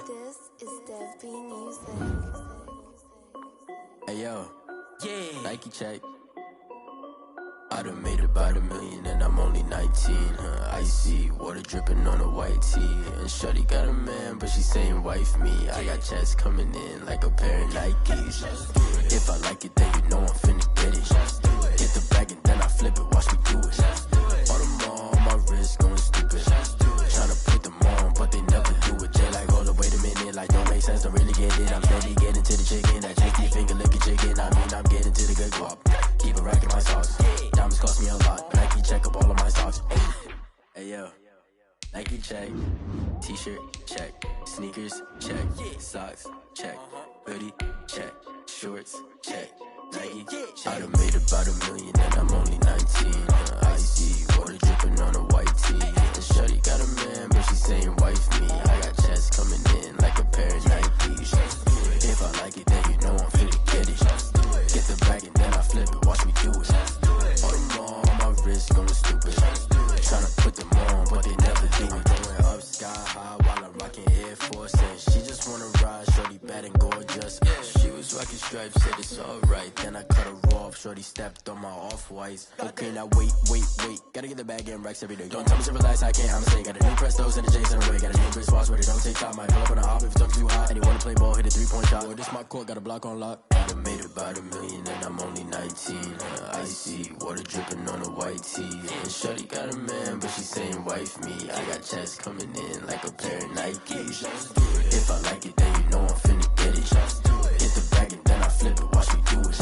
This is Dev B Music. Hey yo, yeah, Nike check. I done made about $1 million and I'm only 19. Icy water dripping on a white tee. And shorty got a man, but she saying wife me. I got checks coming in like a pair of Nikes. If I like it, then you know I'm finna get it. Get the bag and then I flip it, watch me do it. All on my wrist going stupid. Tryna put them on, but they never do it. Jay like, hold up, wait a minute, like don't make sense, don't really get it. I'm steady getting to the chicken, that janky finger licking chicken. I mean, I'm getting to the good guap. Keep it racking my sauce. Diamonds cost me a lot. Nike check up all of my socks. Hey yo, Nike check. T-shirt check. Sneakers check. Socks check. Hoodie check. Shorts check. Nike check. I done made about $1 million and I'm only 19. Icy water dripping on a white tee. And shorty got a man, but she saying wife me. I got checks coming in like a pair of Nikes. If I like it, then you know I'm finna get it. Get the bag and then I flip it, watch me do it. All right, then I cut her off. Shorty stepped on my off-whites. Okay, now wait. Gotta get the bag and racks every day. Don't tell me to relax, I can't, I'ma say. Got a new Prestos and a Jason away. Got a new Chris Foss where they don't take time. Might pull up on a hop if it's too hot. And you wanna play ball, hit a 3-point shot. Well, this my court, got a block on lock. I done made about $1 million and I'm only 19. Icy, water dripping on a white tee. And shorty got a man, but she saying wife me. I got checks coming in like a pair of Nikes. If I like it, then you know I'm finna get it. Hit the bag and then I flip it, watch me do it.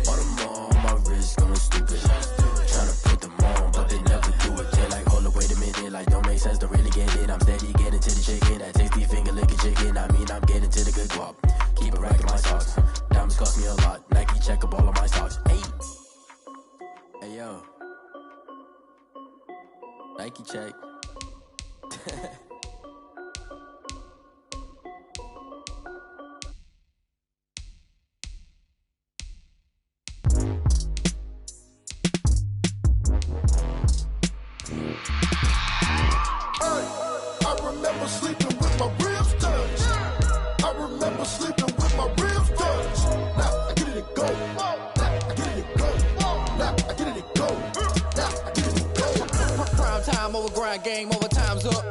All them all on my wrist going stupid. Tryna put them on, but they never do it. They're like, hold up, wait a minute, like don't make sense to really get it. I'm steady getting to the chicken, that tasty finger licking chicken. I mean, I'm getting to the good guap. Keep it racking my socks. Diamonds cost me a lot. Nike check up all of my stocks. Hey yo, Nike check. I remember sleeping with my ribs touched. I remember sleeping with my ribs touched. Now I get it go. Now I get it go. Now I get it go. Now I get it go. Prime time over grind game, over time's up.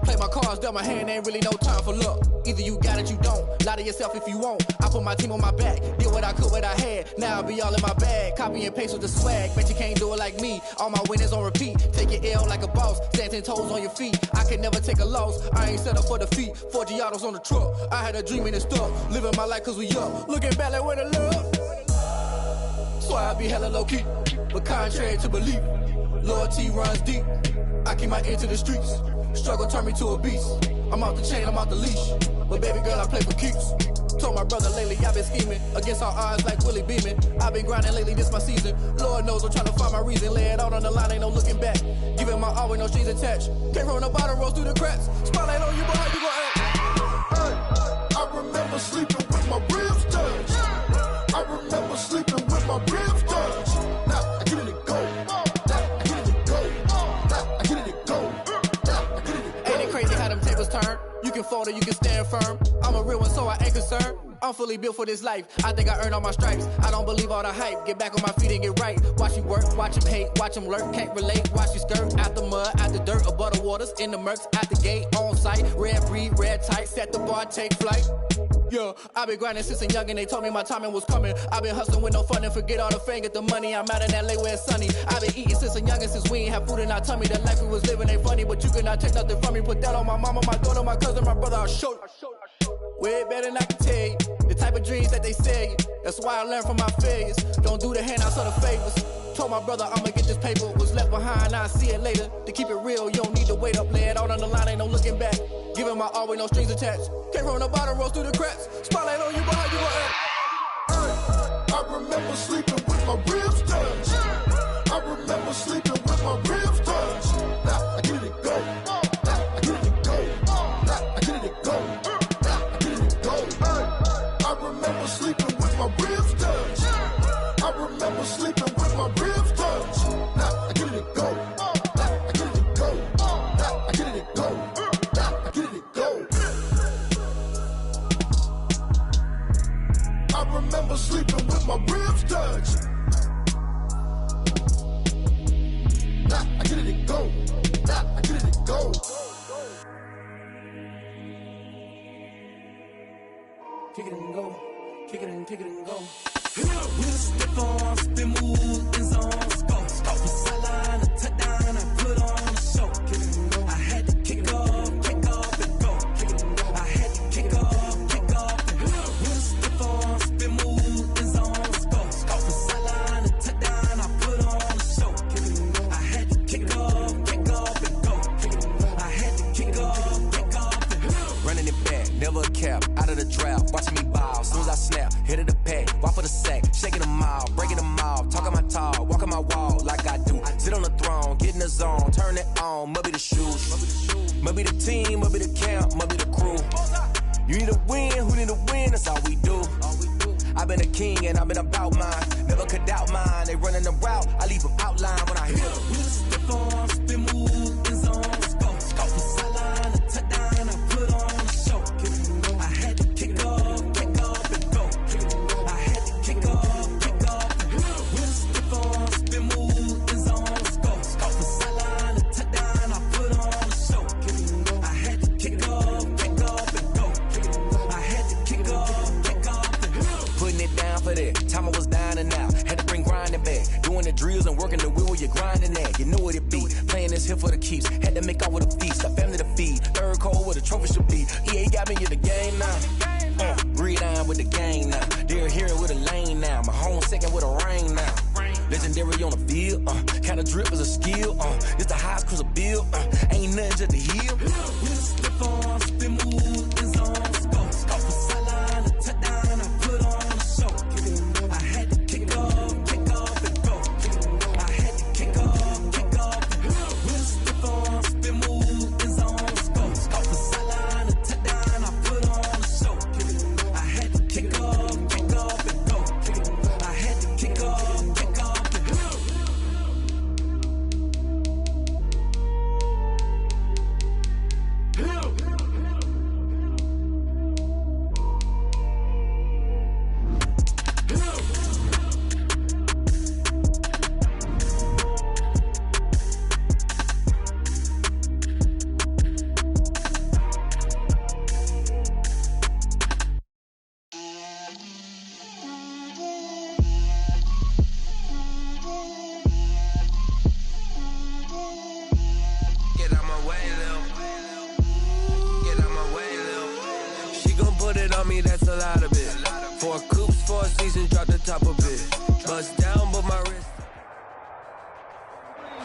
Play my cards, dealt my hand, ain't really no time for luck. Either you got it, you don't. Lie to yourself if you won't. I put my team on my back, did what I could, what I had. Now I'll be all in my bag, copy and paste with the swag. Bet you can't do it like me. All my winners on repeat. Take your L like a boss, stand 10 toes on your feet. I can never take a loss. I ain't set up for defeat. 4 Giottos on the truck. I had a dream and it stuck. Living my life cause we up. Looking back like where the love. So I be hella low key, but contrary to belief, loyalty runs deep. I keep my ear to the streets. Struggle turned me to a beast. I'm off the chain, I'm off the leash. But baby girl, I play for keeps. Told my brother lately, I've been scheming against all odds like Willie Beeman. I've been grinding lately, this my season. Lord knows I'm trying to find my reason. Lay it out on the line, ain't no looking back. Giving my all with no strings attached. Came from the bottom, rose through the cracks. Spotlight on you, boy, how you gon' act? I remember sleeping with my ribs touched. I remember sleeping with my ribs touched. Now I get it go. Now I get it go. Now I get it go. Now I get it go. Ain't it crazy how them tables turn? You can fold or you can stand firm. I'm a real one, so I ain't concerned. I'm fully built for this life. I think I earned all my stripes. I don't believe all the hype. Get back on my feet and get right. Watch you work, watch him hate, watch him lurk. Can't relate, watch you skirt. Out the mud, out the dirt, above the waters, in the murks, out the gate, on site. Red breed, red tight, set the bar, take flight. Yeah, I been grinding since a young and they told me my timing was coming. I been hustling with no fun and forget all the fame, get the money. I'm out in LA where it's sunny. I been eating since a young and since we ain't have food in our tummy. The life we was living ain't funny, but you cannot take nothing from me. Put that on my mama, my daughter, my cousin, my brother, I'll show you. Way better than I can tell you. The type of dreams that they sell you. That's why I learned from my failures. Don't do the handouts or the favors. Told my brother I'ma get this paper. Was left behind, I'll see it later. To keep it real, you don't need to wait up. Lay it out on the line, ain't no looking back. Giving my all with no strings attached. Came from the bottom, rose through the cracks. Spotlight on you, boy, how you gon' act? I remember sleeping with my ribs touched. I remember sleeping with my ribs touched. Now I get it go. Now I get it go. Now I get it go. Now I get it go. I remember sleeping with my ribs touched. I remember sleeping with my ribs touched. Now I get it go. Now I get it go. Now I get it go. Now I get it go. I remember sleeping with my ribs touched. Now I get it go. Now I get it go. Kick it and go. Kick it and kick it and go. We'll step on, spin, move, in zone, go. From sideline to touchdown, I put on a show. I had to kick off and go. I had to kick off and go. We'll step on, spin, move, in zone, go. From sideline to touchdown, I put on a show. I had to kick off and go. I had to kick off and go. Running it back, never a cap, out of the draft, watching me ball. Soon as I snap, hit of the pack, walk for the sack, shaking them all, breaking them all, talking my talk, walking my wall like I do. Sit on the throne, get in the zone, turn it on, must be the shoes, must be the team, must be the camp, must be the crew. You need to win, who need to win, that's all we do. I've been a king and I've been about mine, never could doubt mine. They running the route, I leave them outline when I hit them. We'll step on, spin, move, in zone, go. From sideline to touchdown, I put on a show. I had to kick off and go. I had to kick putting it down for that. Time I was down and out, had to bring grinding back. Doing the drills and working the wheel where you're grinding at. You know what it be, playing this here for the keeps. Had to make off with a feast, a family to feed. Third cold where the trophy should be. EA got me in the game now. Breed on with the game now. They're here with a lane now. My home second with a rain now. Legendary on the field, kinda drip is a skill, it's the highest cruiser bill, ain't nothing just to heal. Slip on, spin move, and zone, scope. Off the sideline, a touchdown, I put on a show. I had to kick off, and go. I had to kick off, and go. Slip on, spin move, and zone, scope. Off the sideline, a touchdown, I put on a show. I had to kick off, and go. I had to kick off. That's a lot of it. 4 coops, 4 seasons, drop the top of it. Bust down, but my wrist.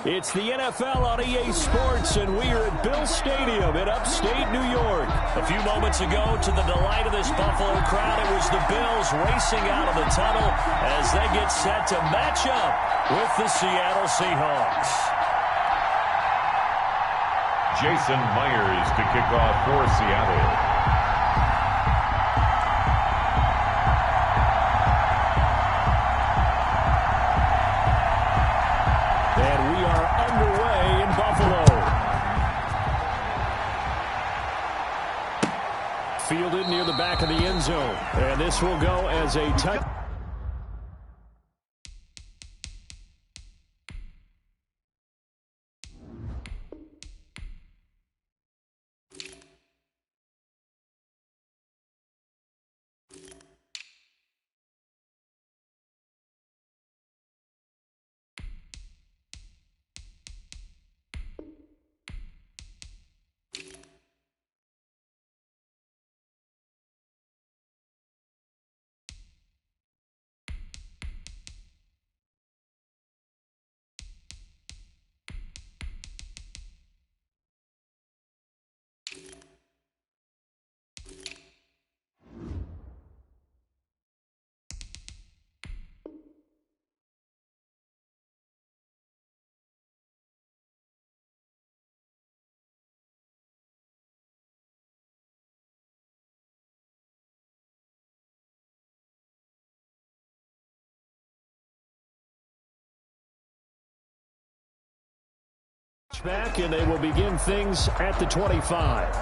It's the NFL on EA Sports, and we are at Bill Stadium in upstate New York. A few moments ago, to the delight of this Buffalo crowd, it was the Bills racing out of the tunnel as they get set to match up with the Seattle Seahawks. Jason Myers to kick off for Seattle. And we are underway in Buffalo. Fielded near the back of the end zone. And this will go as a touchdown. Back, and they will begin things at the 25.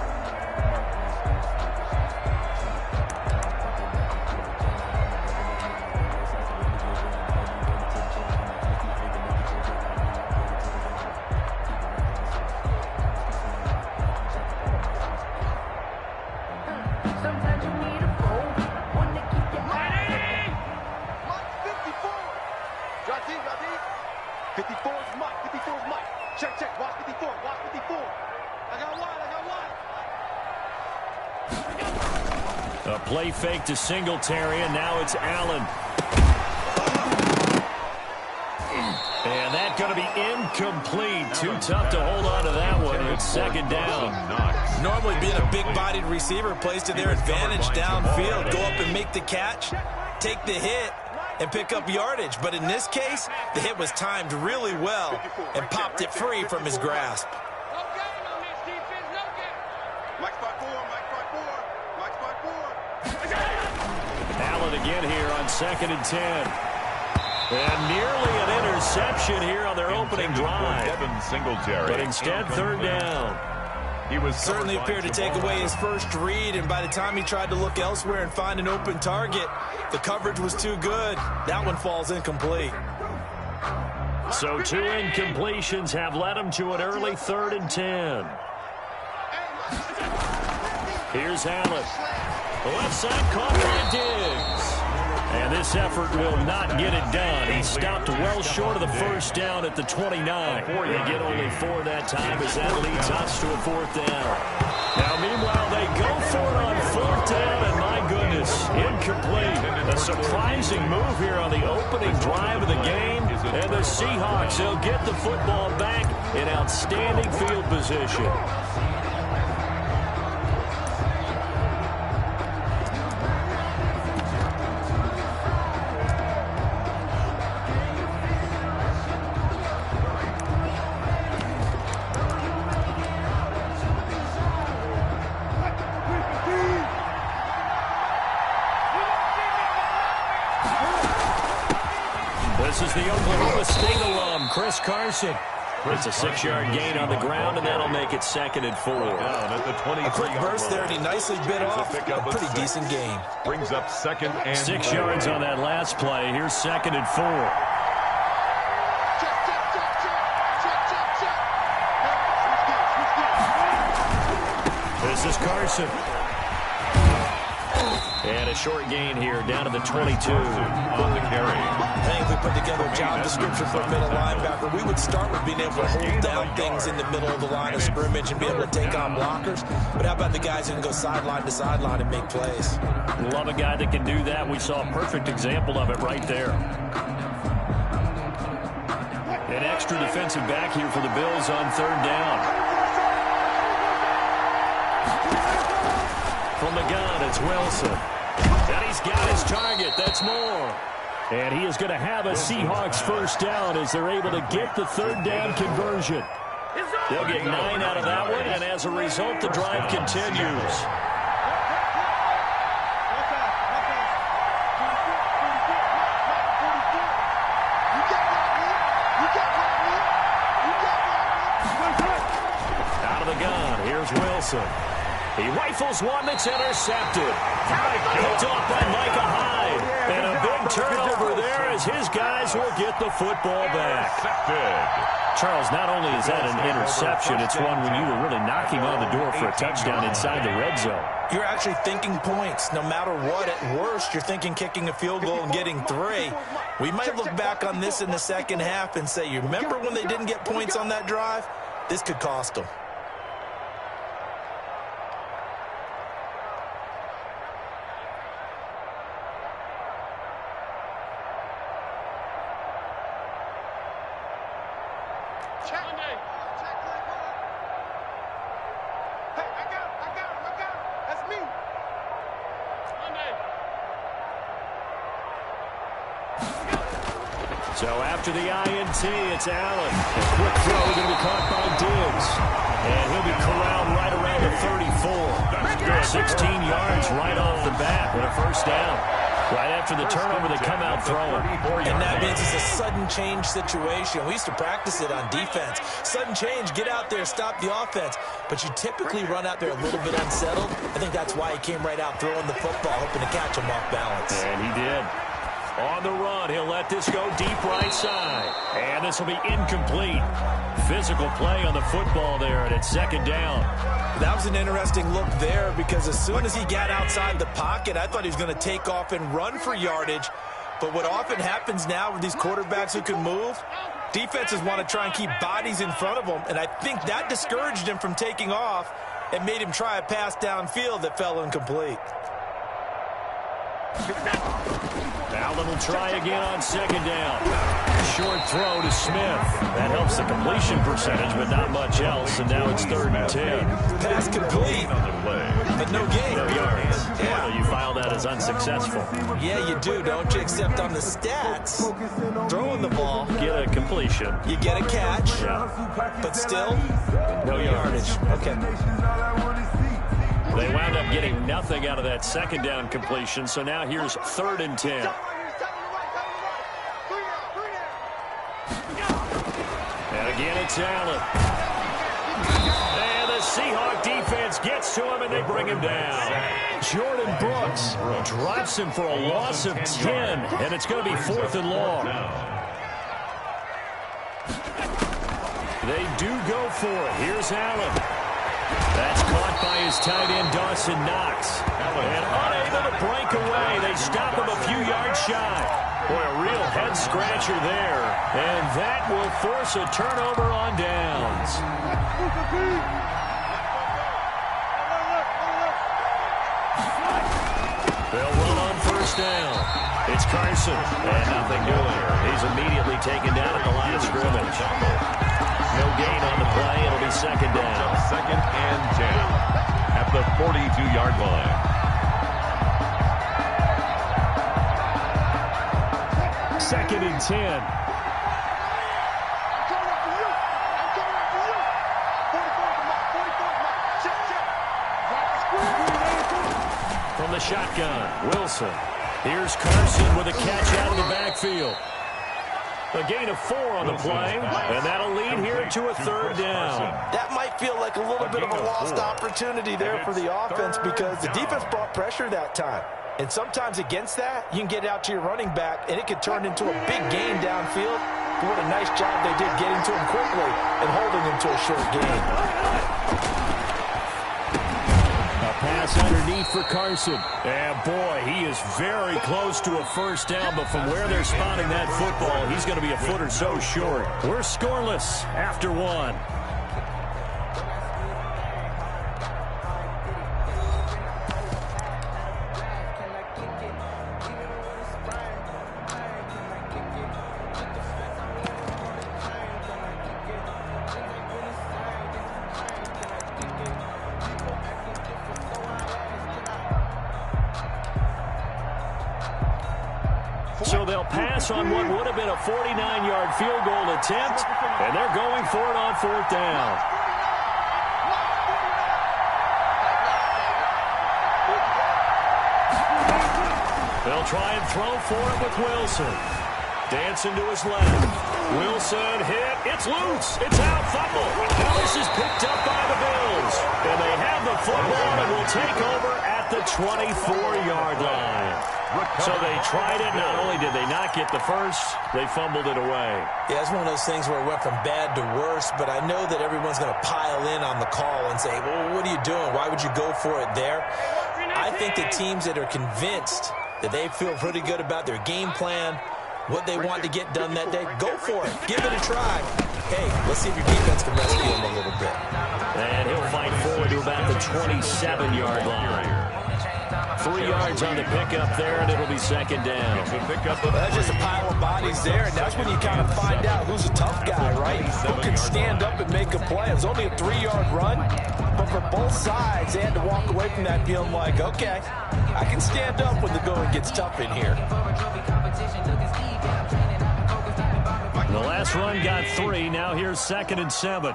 A play fake to Singletary, and now it's Allen. And that's going to be incomplete. Too tough to hold on to that one. It's second down. Normally being a big-bodied receiver plays to their advantage downfield. Go up and make the catch, take the hit, and pick up yardage. But in this case, the hit was timed really well and popped it free from his grasp. Allen again here on 2nd and 10. And nearly an interception here on their opening drive. But instead, 3rd down. He was certainly appeared to take away his first read, and by the time he tried to look elsewhere and find an open target, the coverage was too good. That one falls incomplete. So 2 incompletions have led him to an early 3rd and 10. Here's Allen. The left side caught by Diggs. And this effort will not get it done. He stopped well short of the first down at the 29. They get only 4 that time as that leads us to a 4th down. Now, meanwhile, they go for it on 4th down, and my goodness, incomplete. A surprising move here on the opening drive of the game. And the Seahawks, they'll get the football back in outstanding field position. This is the Oklahoma State alum, Chris Carson. It's a 6-yard gain on the ground, and that'll make it 2nd and 4. Down at the 23. A quick burst there, and he nicely bit off. A pretty decent gain. Brings up 2nd and 6 yards on that last play. Here's 2nd and 4. This is Carson. And a short gain here, down to the 22. On the carry. I think if we put together a job description for a middle linebacker, we would start with being able to hold down things in the middle of the line of scrimmage and be able to take on blockers. But how about the guys who can go sideline to sideline and make plays? Love a guy that can do that. We saw a perfect example of it right there. An extra defensive back here for the Bills on 3rd down. From the gun, it's Wilson. And he's got his target. That's more. And he is going to have a Seahawks 1st down as they're able to get the 3rd down conversion. They'll get 9 out of that one, and as a result, the drive continues. Out of the gun, here's Wilson. He rifles one that's intercepted. Picked off by Micah Hyde. And a big turnover there as his guys will get the football back. Charles, not only is that an interception, it's one when you were really knocking on the door for a touchdown inside the red zone. You're actually thinking points. No matter what, at worst, you're thinking kicking a field goal and getting 3. We might look back on this in the second half and say, you remember when they didn't get points on that drive? This could cost them. So after the INT, it's Allen. A quick throw going to be caught by Diggs. And he'll be corralled right around the 34. 16 yards right off the bat with a 1st down. Right after the turnover, they come out throwing. And that means it's a sudden change situation. We used to practice it on defense. Sudden change, get out there, stop the offense. But you typically run out there a little bit unsettled. I think that's why he came right out throwing the football, hoping to catch him off balance. And he did. On the run, he'll let this go deep right side. And this will be incomplete. Physical play on the football there, and it's 2nd down. That was an interesting look there because as soon as he got outside the pocket, I thought he was going to take off and run for yardage. But what often happens now with these quarterbacks who can move, defenses want to try and keep bodies in front of them, and I think that discouraged him from taking off and made him try a pass downfield that fell incomplete. Allen will try again on 2nd down. Short throw to Smith. That helps the completion percentage, but not much else. And now it's 3rd and 10. Pass complete, but no gain. No yards. Yeah, you file that as unsuccessful. Yeah, you do, don't you? Except on the stats, throwing the ball. Get a completion. You get a catch. Yeah. But still, no yardage. Okay. They wound up getting nothing out of that 2nd down completion, so now here's 3rd and 10. And again, it's Allen. And the Seahawk defense gets to him, and they bring him down. Jordan Brooks drops him for a loss of 10, and it's going to be 4th and long. They do go for it. Here's Allen. That's caught by his tight end, Dawson Knox. And unable to break away. They stop him a few yards shy. Boy, a real head-scratcher there. And that will force a turnover on downs. They'll run on first down. It's Carson. And nothing doing. He's immediately taken down at the line of scrimmage. No gain on the play. It'll be second down. Second and 10 at the 42-yard line. Second and 10. From the shotgun, Wilson. Here's Carson with a catch out of the backfield. A gain of 4 on the play, and that'll lead here to a third down. That might feel like a little bit of a lost opportunity there for the offense because the defense brought pressure that time. And sometimes against that, you can get out to your running back, and it could turn into a big gain downfield. But what a nice job they did getting to him quickly and holding him to a short gain. Pass underneath for Carson. And boy, he is very close to a first down, but from where they're spotting that football, he's going to be a foot or so short. We're scoreless after 1. So they'll pass on what would have been a 49-yard field goal attempt, and they're going for it on fourth down. They'll try and throw for it with Wilson. Dancing to his left. Wilson hit. It's loose. It's out. Fumble. Now this is picked up by the Bills. And they have the football and will take over at the 24-yard line. So they tried it. Not only did they not get the first, they fumbled it away. Yeah, it's one of those things where it went from bad to worse, but I know that everyone's going to pile in on the call and say, well, what are you doing? Why would you go for it there? I think the teams that are convinced that they feel pretty good about their game plan, what they want to get done that day, go for it. Give it a try. Hey, let's see if your defense can rescue him a little bit. And he'll fight forward to about the 27-yard line. 3 yards on the pickup there, and it'll be second down. That's just a pile of bodies there, and that's when you kind of find out who's a tough guy, right? Who can stand up and make a play. It was only a 3-yard run, but for both sides, they had to walk away from that feeling like, okay, I can stand up when the going gets tough in here. The last run got 3. Now here's second and 7.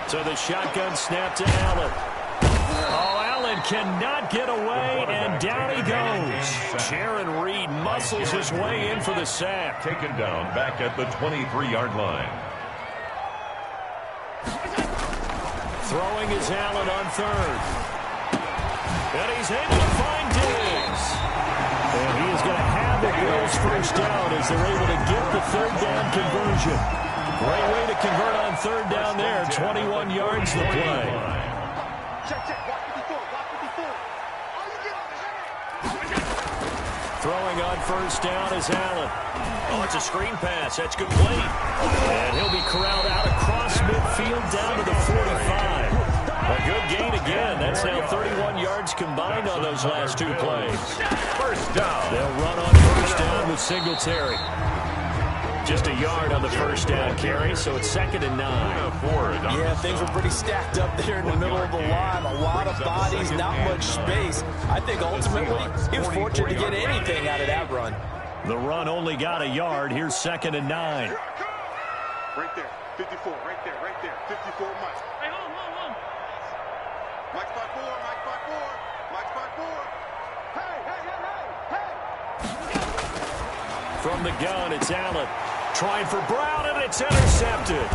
So the shotgun snap to Allen. Oh, Allen cannot get away, and down he goes. Jaron Reed muscles his way in for the sack. Taken down back at the 23-yard line. Throwing is Allen on third. And he's able to find Diggs. And he is going to have the Bills first down as they're able to get the third down conversion. Great way to convert on third down there. 21 yards the play. Throwing on first down is Allen. Oh, it's a screen pass. That's complete. And he'll be corralled out across midfield down to the 45. A good gain again. That's now 31 yards combined on those last 2 plays. First down. They'll run on first down with Singletary. Just a yard on the first down carry, so it's second and 9. Yeah, things were pretty stacked up there in the middle of the line. A lot of bodies, not much space. I think ultimately he was fortunate to get anything out of that run. The run only got a yard. Here's second and 9. Right there, 54, right there, 54, Mike. Hey, hold. Mike's by 4, Mike's by 4, Mike's by 4. Hey. From the gun, it's Allen. Trying for Brown, and it's intercepted.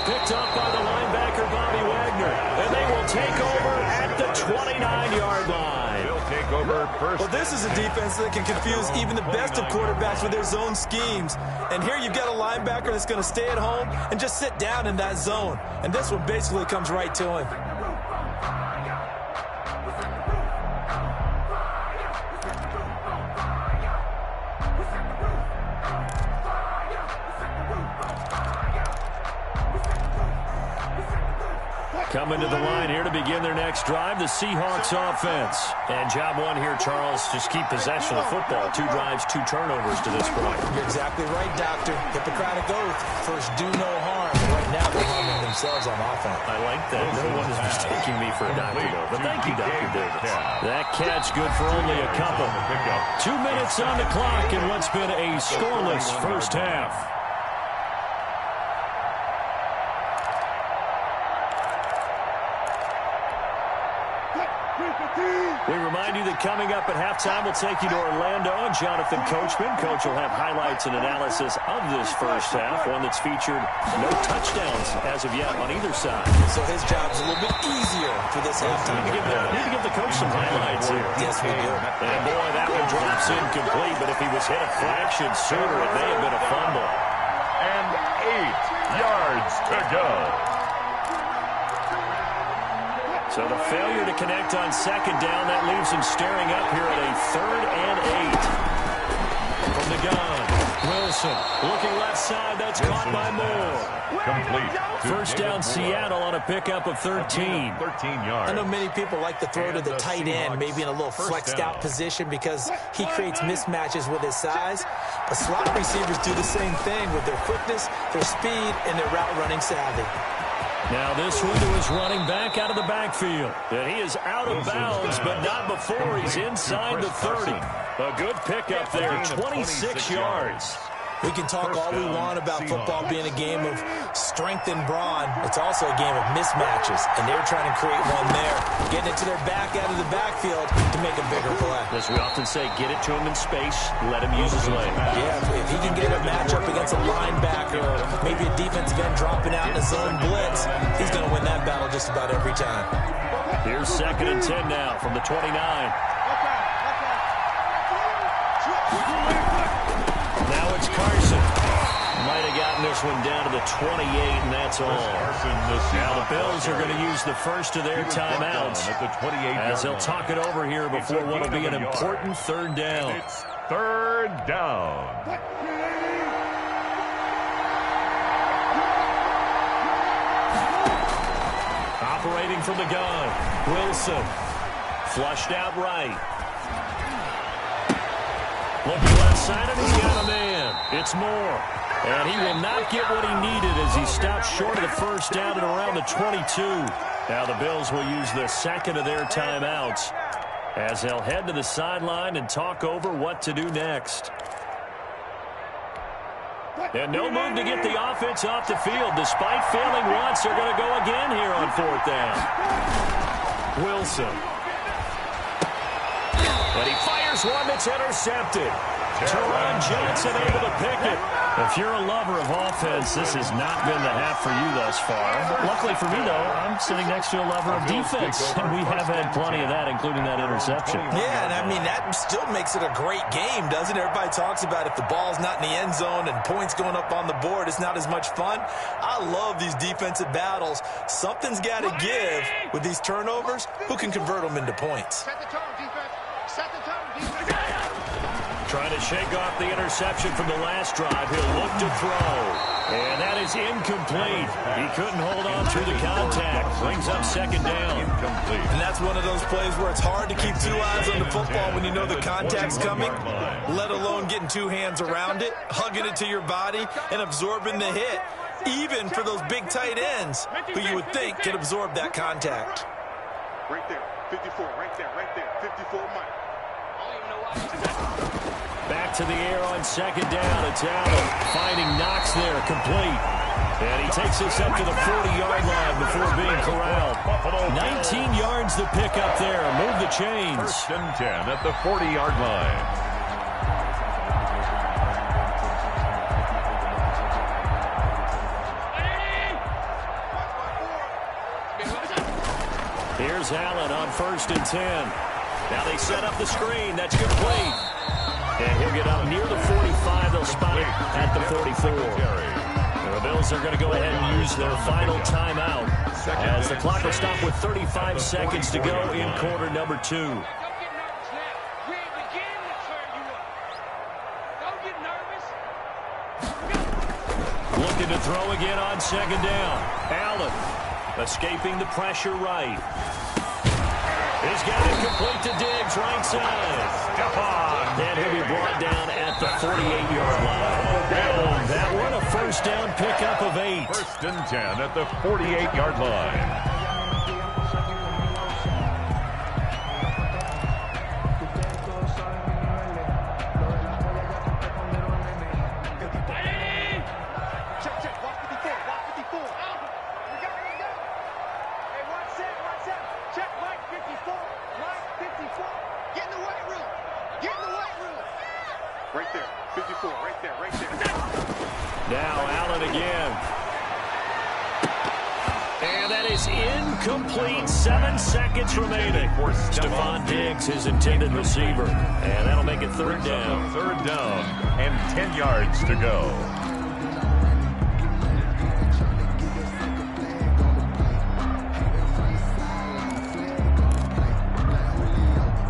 Picked up by the linebacker, Bobby Wagner. And they will take over at the 29-yard line. He'll take over first. Well, this is a defense that can confuse even the best of quarterbacks with their zone schemes. And here you've got a linebacker that's going to stay at home and just sit down in that zone. And this one basically comes right to him. Coming to the line here to begin their next drive, the Seahawks offense. And job one here, Charles, just keep possession of the football. 2 drives, 2 turnovers to this point. You're exactly right, Doctor. Hippocratic oath. First, do no harm. And right now, they're harming themselves on offense. I like that. No one is mistaking me for a doctor, though. But thank you, Dr. Davis. That catch good for only a couple. 2 minutes on the clock in what's been a scoreless first half. We remind you that coming up at halftime, we'll take you to Orlando and Jonathan Coachman. Coach will have highlights and analysis of this first half, one that's featured no touchdowns as of yet on either side. So his job's a little bit easier for this halftime. Need to give the coach some highlights here. Yes, we do. And boy, that one drops incomplete, but if he was hit a fraction sooner, it may have been a fumble. And 8 yards to go. So the failure to connect on second down, that leaves him staring up here at a 3rd and 8. From the gun, Wilson looking left side. That's caught by Moore. Complete. First down Seattle on a pickup of 13. 13 yards. I know many people like to throw to the tight end, maybe in a little flexed out position because he creates mismatches with his size. But slot receivers do the same thing with their quickness, their speed, and their route running savvy. Now this one to his running back out of the backfield. And he is out of bounds, but not before he's inside the 30. A good pickup there, 26 yards. We can talk all we want about football being a game of strength and brawn. It's also a game of mismatches, and they're trying to create one there, getting it to their back out of the backfield to make a bigger play. As we often say, get it to him in space, let him use his leg. Yeah, if he can get a matchup against a linebacker or maybe a defensive end dropping out in a zone blitz, he's going to win that battle just about every time. Here's 2nd and 10 now from the 29. Now it's Carson. Might have gotten this one down to the 28, and that's all. Now the Bills are going to use the first of their timeouts as they'll talk it over here before what will be an important 3rd down. It's 3rd down. Operating from the gun, Wilson. Flushed out right. Looking left side, and he's got a man. It's Moore. And he will not get what he needed as he stops short of the first down at around the 22. Now the Bills will use the 2nd of their timeouts as they'll head to the sideline and talk over what to do next. And no move to get the offense off the field. Despite failing once, they're going to go again here on 4th down. Wilson. And he fires one that's intercepted. Teron Johnson able to pick it. If you're a lover of offense, this has not been the half for you thus far. Luckily for me, though, I'm sitting next to a lover of defense, and we have had plenty of that, including that interception. Yeah, and I mean, that still makes it a great game, doesn't it? Everybody talks about if the ball's not in the end zone and points going up on the board, it's not as much fun. I love these defensive battles. Something's got to give with these turnovers. Who can convert them into points? Set the tone, defense. Set the tone, defense. Trying to shake off the interception from the last drive. He'll look to throw. And that is incomplete. He couldn't hold on through the contact. Brings up 2nd down. Incomplete. And that's one of those plays where it's hard to keep 2 eyes on the football when you know the contact's coming, let alone getting 2 hands around it, hugging it to your body, and absorbing the hit, even for those big tight ends who you would think can absorb that contact. Right there, 54, right there, 54 Mike. Back to the air on 2nd down. It's Allen finding Knox there, complete. And he takes this up to the 40-yard line before being corralled. 19 yards to pick up there. Move the chains. 1st and 10 at the 40-yard line. Here's Allen on 1st and 10. Now they set up the screen. That's complete. And he'll get up near the 45. They'll spot it at the 44. And the Bills are going to go ahead and use their final timeout as the clock will stop with 35 seconds to go in quarter number 2. Looking to throw again on 2nd down. Allen escaping the pressure right. He's got it complete to Diggs, right side. And he'll be brought down at the 48-yard line. And that one, a 1st down pickup of 8. 1st and 10 at the 48-yard line. Now Allen again. And that is incomplete. 7 seconds remaining. Stephon Diggs, his intended receiver. And that'll make it 3rd down. 3rd down and 10 yards to go.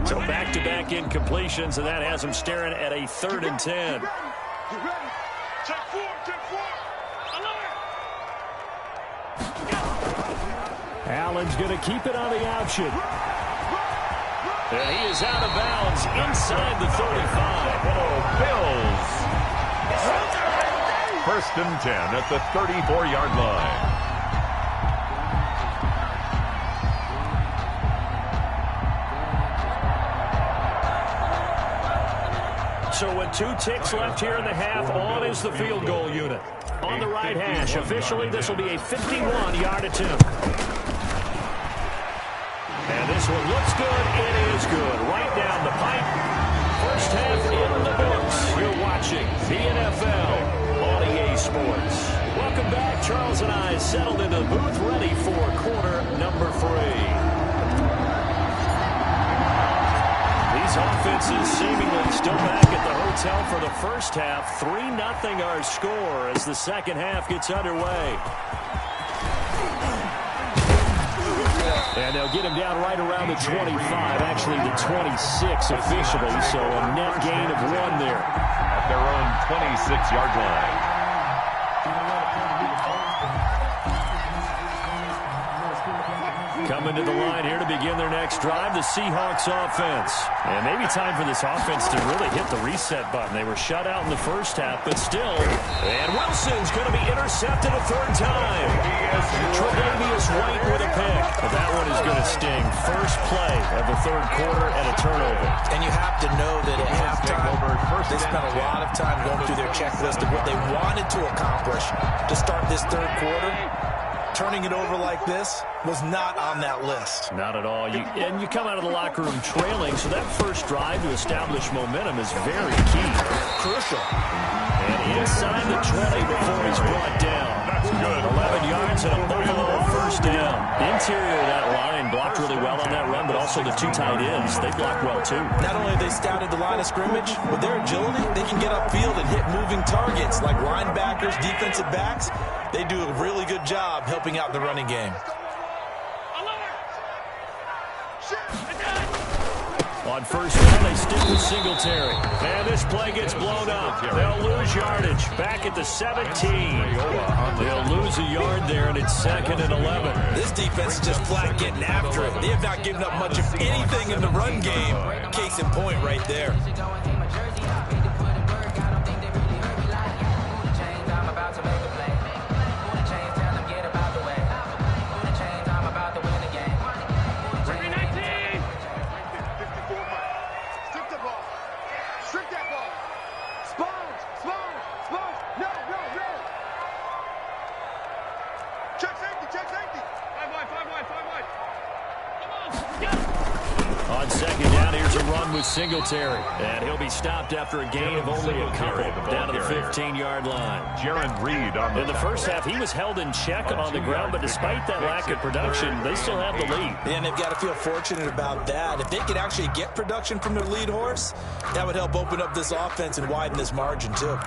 So back-to-back incompletions, and that has him staring at a 3rd and 10. Allen's going to keep it on the option. And he is out of bounds inside the 35. Oh, Bills. 1st and 10 at the 34-yard line. So with 2 ticks left here in the half, on is the field goal unit. On the right hash, officially this will be a 51-yard attempt. And this one looks good. It is good. Right down the pipe. 1st half in the books. You're watching the NFL on EA Sports. Welcome back. Charles and I settled into the booth, ready for quarter number 3. These offenses seemingly still back at the hotel for the 1st half. 3-0 our score as the 2nd half gets underway. And they'll get him down right around the 25, actually the 26 officially, so a net gain of 1 there. At their own 26-yard line. Coming to the line here to begin their next drive, the Seahawks offense. And maybe time for this offense to really hit the reset button. They were shut out in the 1st half, but still. And Wilson's going to be intercepted a 3rd time. Tre'Davious White with a pick. But that one is going to sting. First play of the 3rd quarter and a turnover. And you have to know that at halftime, they spent a lot of time going through their checklist of what they wanted to accomplish to start this 3rd quarter. Turning it over like this was not on that list. Not at all. And you come out of the locker room trailing, so that first drive to establish momentum is very key. Crucial. And inside the 20 before he's brought down. That's good. 11 yards and a Buffalo 1st down. The interior of that line blocked really well on that run, but also the 2 tight ends, they blocked well too. Not only have they scouted the line of scrimmage, with their agility, they can get upfield and hit moving targets like linebackers, defensive backs. They do a really good job helping out the running game. On 1st down, they stick with Singletary. And this play gets blown up. They'll lose yardage. Back at the 17. They'll lose a yard there, and it's 2nd and 11. This defense is just flat getting after it. They have not given up much of anything in the run game. Case in point right there. On second down, here's a run with Singletary. And he'll be stopped after a gain of only a couple down to the 15-yard line. Jaron Reed on in the first half, he was held in check on the ground, but despite that lack of production, they still have the lead. And they've got to feel fortunate about that. If they could actually get production from their lead horse, that would help open up this offense and widen this margin, too.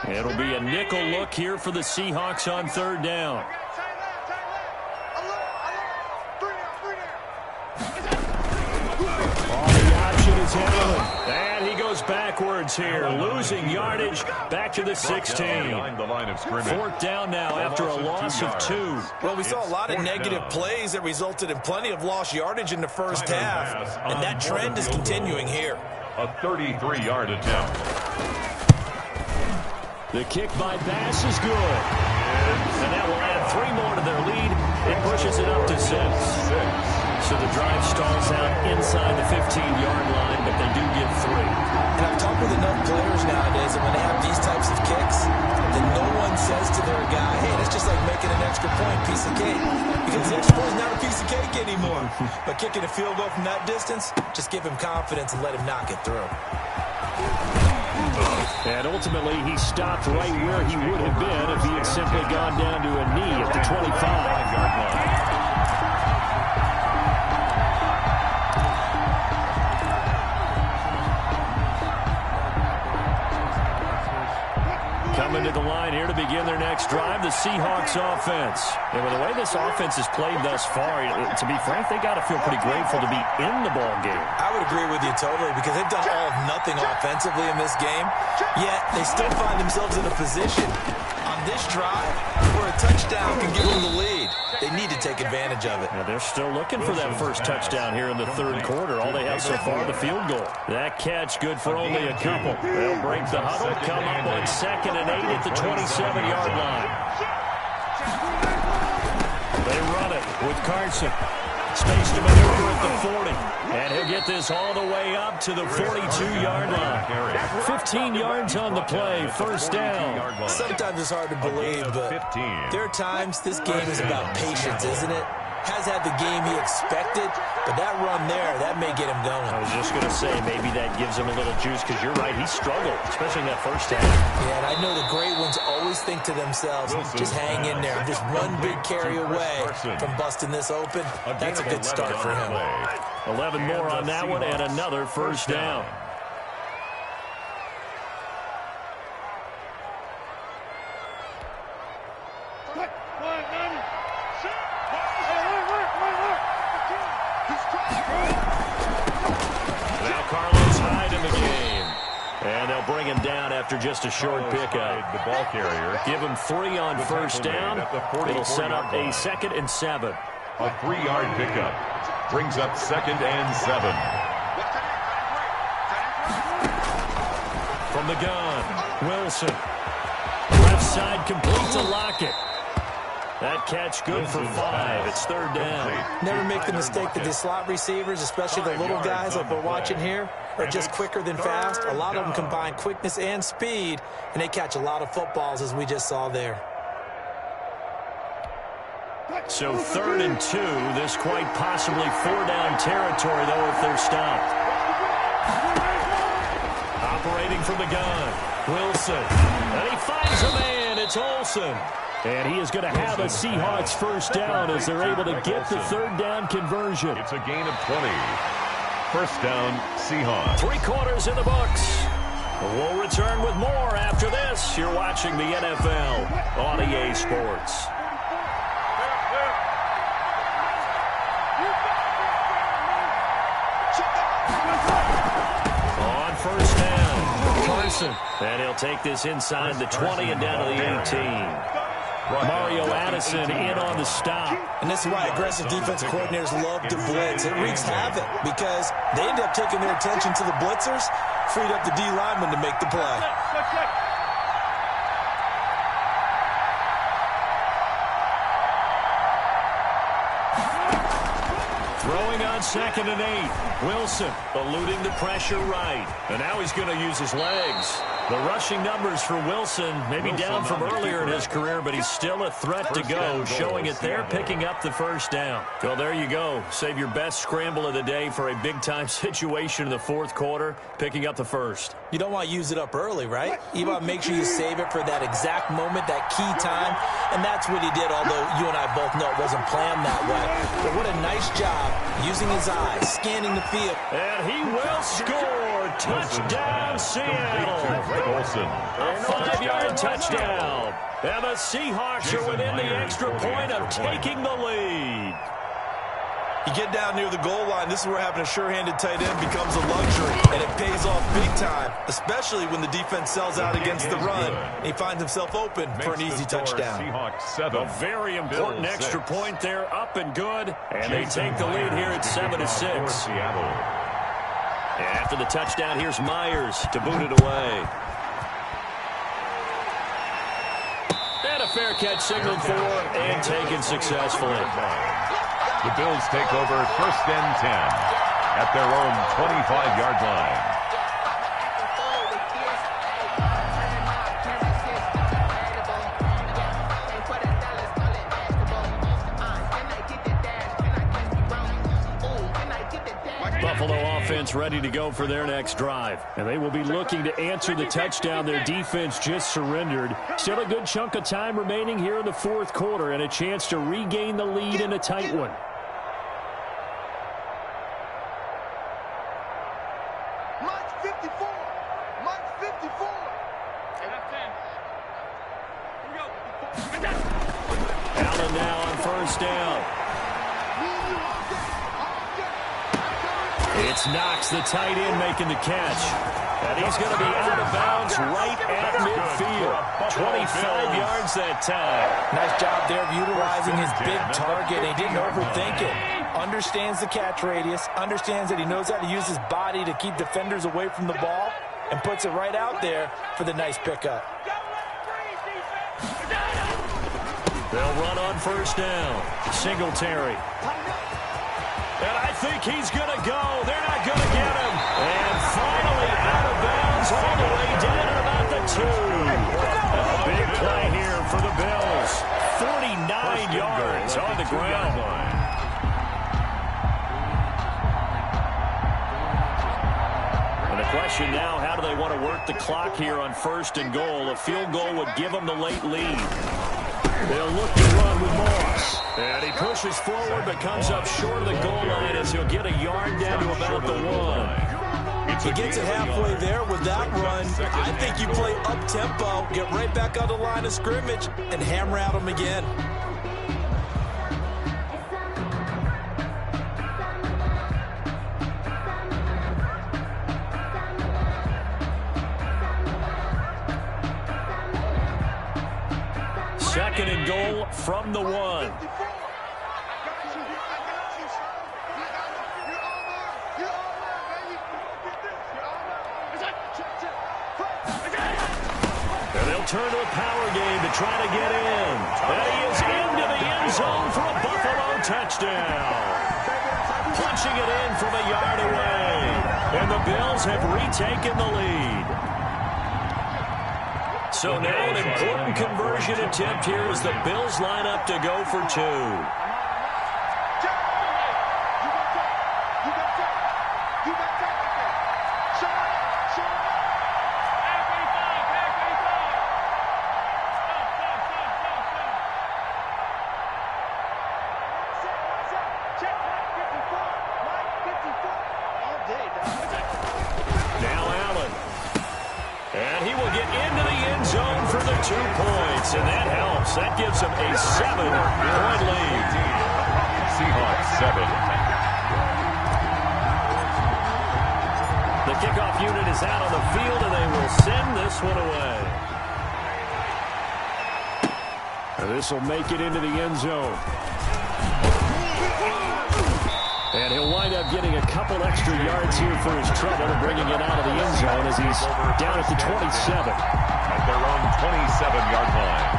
It'll be a nickel look here for the Seahawks on third down. The option is Allen. And he goes backwards here, losing yardage back to the 16. Fourth down now after a loss of 2. Well, we saw a lot of negative plays that resulted in plenty of lost yardage in the first half, and that trend is continuing here. A 33-yard attempt. The kick by Bass is good. And that will add 3 more to their lead. It pushes it up to 6. So the drive stalls out inside the 15-yard line, but they do get 3. And I've talked with enough players nowadays that when they have these types of kicks, then no one says to their guy, hey, that's just like making an extra point, piece of cake. Because the extra point is not a piece of cake anymore. But kicking a field goal from that distance, just give him confidence and let him knock it through. And ultimately, he stopped right where he would have been if he had simply gone down to a knee at the 25-yard line. Coming to the line here to begin their next drive, the Seahawks offense. And with the way this offense has played thus far, to be frank, they got to feel pretty grateful to be in the ball game. I would agree with you totally, because they've done all of nothing offensively in this game, yet they still find themselves in a position on this drive where a touchdown can give them the lead. They need to take advantage of it. Now they're still looking for that first touchdown here in the third quarter. All they have so far, the field goal. That catch good for only a couple. They'll break the huddle, come up on 2nd and 8 at the 27-yard line. They run it with Carson. Space to maneuver at the 40. And he'll get this all the way up to the 42-yard line. 15 yards on the play, first down. Sometimes it's hard to believe, but there are times this game is about patience, isn't it? Has had the game he expected, but that run there, that may get him going. I was just going to say, maybe that gives him a little juice, because you're right, he struggled, especially in that first half. Yeah, and I know the great ones always think to themselves, just hang in there, just one big carry away from busting this open. That's a good start for him. 11 more on that one, and another first down. Bring him down after just a short pickup. The ball carrier. Give him 3 on first down. It'll set up a 2nd and 7. A 3-yard pickup brings up 2nd and 7. From the gun, Wilson. Left side complete to Lockett. That catch good for 5. It's third down. Never make the mistake that the slot receivers, especially the little guys like we're watching here, are just quicker than fast. A lot of them combine quickness and speed, and they catch a lot of footballs, as we just saw there. So 3rd and 2. This quite possibly 4-down territory, though, if they're stopped. Operating from the gun, Wilson. And he finds a man. It's Olsen. And he is going to have a Seahawks first down as they're able to get the third down conversion. It's a gain of 20. First down, Seahawks. 3 quarters in the books. We'll return with more after this. You're watching the NFL on EA Sports. On first down, Carson. And he'll take this inside the 20 and down to the 18. Mario Addison in on the stop. And this is why aggressive defense coordinators love to blitz. It wreaks havoc because they end up taking their attention to the blitzers, freed up the D lineman to make the play. on 2nd and 8. Wilson eluding the pressure right. And now he's going to use his legs. The rushing numbers for Wilson, maybe down from earlier in his career, but he's still a threat to go, showing it there, picking up the first down. Well, there you go. Save your best scramble of the day for a big-time situation in the fourth quarter, picking up the first. You don't want to use it up early, right? You want to make sure you save it for that exact moment, that key time, and that's what he did, although you and I both know it wasn't planned that way. But what a nice job using his eyes, scanning the field. And he will score. Touchdown, Seattle. A 5-yard touchdown. And the Seahawks are within the extra point of taking the lead. You get down near the goal line, this is where having a sure-handed tight end becomes a luxury, and it pays off big time, especially when the defense sells out against the run. He finds himself open for an easy touchdown. A very important extra point there, up and good, and they take the lead here at 7-6. And after the touchdown, here's Myers to boot it away. And a fair catch signaled for and taken successfully. The Bills take over 1st and 10 at their own 25-yard line. Buffalo offense ready to go for their next drive. And they will be looking to answer the touchdown their defense just surrendered. Still a good chunk of time remaining here in the fourth quarter and a chance to regain the lead in a tight one. Mike 54. Mike 54. Allen now on 1st down. It's Knox, the tight end, making the catch. And he's going to be out of bounds right at midfield. 25 yards that time. Nice job there of utilizing his big target. He didn't overthink it. Understands the catch radius. Understands that he knows how to use his body to keep defenders away from the ball. And puts it right out there for the nice pickup. They'll run on 1st down. Singletary. And I think he's going to go. They're not going to get him. And finally out of bounds all the way down at about the 2. A big play here for the Bills. 49 yards on the ground. And the question now, how do they want to work the clock here on 1st and goal? A field goal would give them the late lead. They'll look to run with Moss. And he pushes forward but comes up short of the goal line as he'll get a yard down to about the 1. He gets it halfway there with that run. I think you play up-tempo, get right back on the line of scrimmage, and hammer at him again. Second and goal from the 1. And they'll turn to a power game to try to get in. And he is into the end zone for a Buffalo touchdown. Punching it in from a yard away. And the Bills have retaken the lead. So now an important conversion attempt here as the Bills line up to go for 2. Now Allen. And he will get into the end zone for the 2 points, and that helps. That gives them a 7-point lead. Seahawks 7. The kickoff unit is out on the field, and they will send this one away. And this will make it into the end zone. And he'll wind up getting a couple extra yards here for his trouble and bringing it out of the end zone as he's down at the 27. At their own 27-yard line.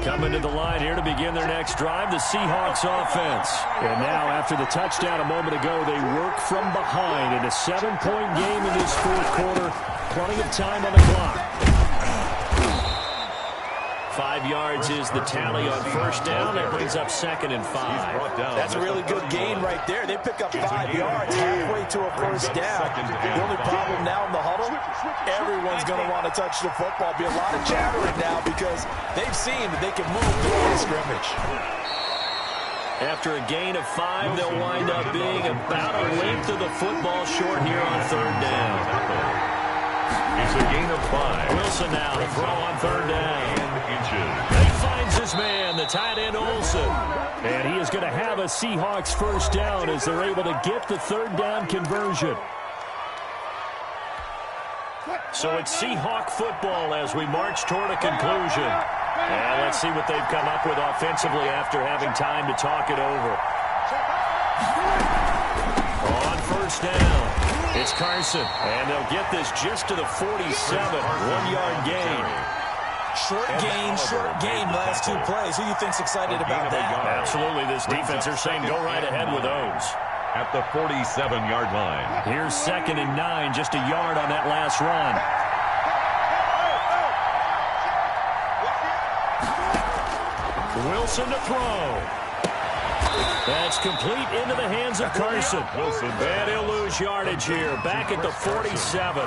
Coming to the line here to begin their next drive, the Seahawks offense. And now, after the touchdown a moment ago, they work from behind in a 7-point game in this fourth quarter. Plenty of time on the clock. 5 yards is the tally on first down. That brings up 2nd and 5. That's a really good gain right there. They pick up 5 yards halfway to a first down. The only problem now in the huddle, everyone's going to want to touch the football. Be a lot of chattering now because they've seen that they can move the line of scrimmage. After a gain of 5, they'll wind up being about a length of the football short here on third down. It's a gain of 5. Wilson now to throw on third down. He finds his man, the tight end Olsen. And he is going to have a Seahawks first down as they're able to get the third down conversion. So it's Seahawk football as we march toward a conclusion. And let's see what they've come up with offensively after having time to talk it over. On first down, it's Carson. And they'll get this just to the 47, 1-yard gain. Short game, last 2 plays. Who do you think's excited about that? Absolutely. This defense are saying go right ahead with those. At the 47-yard line. Here's 2nd and 9, just a yard on that last run. Wilson to throw. That's complete into the hands of Carson. And he'll lose yardage here. Back at the 47.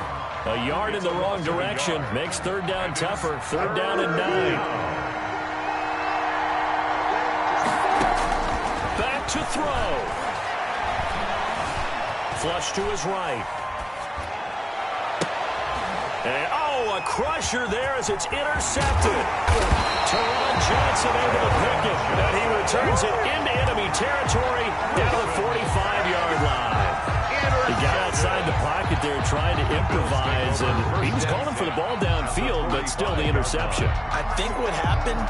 A yard in the wrong direction. Makes third down tougher. 3rd down and 9. Back to throw. Flush to his right. And, a crusher there as it's intercepted. Teron Johnson able to pick it. And he returns it into enemy territory down to the 45-yard line. He got outside the pocket there trying to improvise, and he was calling for the ball downfield, but still the interception. I think what happened,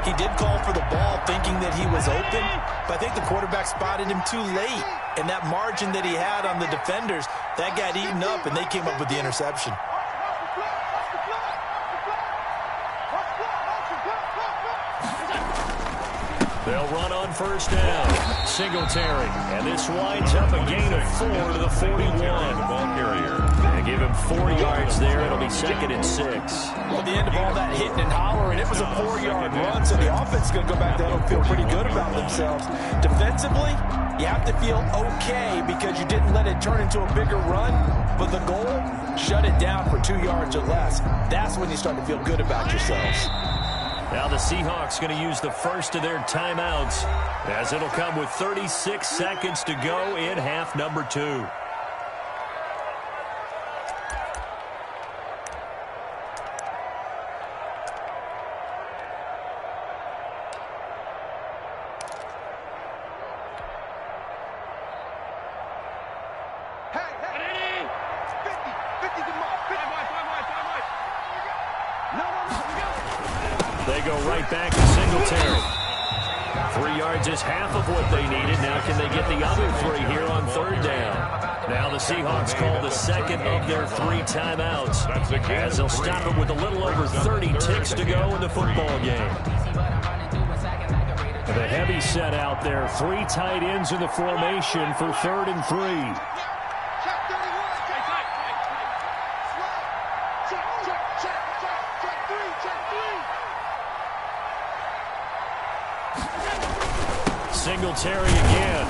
he did call for the ball thinking that he was open, but I think the quarterback spotted him too late. And that margin that he had on the defenders, that got eaten up, and they came up with the interception. They'll run on first down. Singletary. And this winds up a gain of 4 to the 41. Ball carrier. And give him 4 yards there. It'll be 2nd and 6. Well, at the end of all that hitting and hollering, it was a 4-yard run, so the offense is going to go back there and feel pretty good about themselves. Defensively, you have to feel okay because you didn't let it turn into a bigger run, but the goal, shut it down for 2 yards or less. That's when you start to feel good about yourselves. Now the Seahawks going to use the first of their timeouts as it'll come with 36 seconds to go in half number 2. They go right back to Singletary. 3 yards is half of what they needed. Now can they get the other 3 here on third down? Now the Seahawks call the second of their 3 timeouts as they'll stop it with a little over 30 ticks to go in the football game. The heavy set out there. 3 tight ends in the formation for 3rd and 3. Singletary again.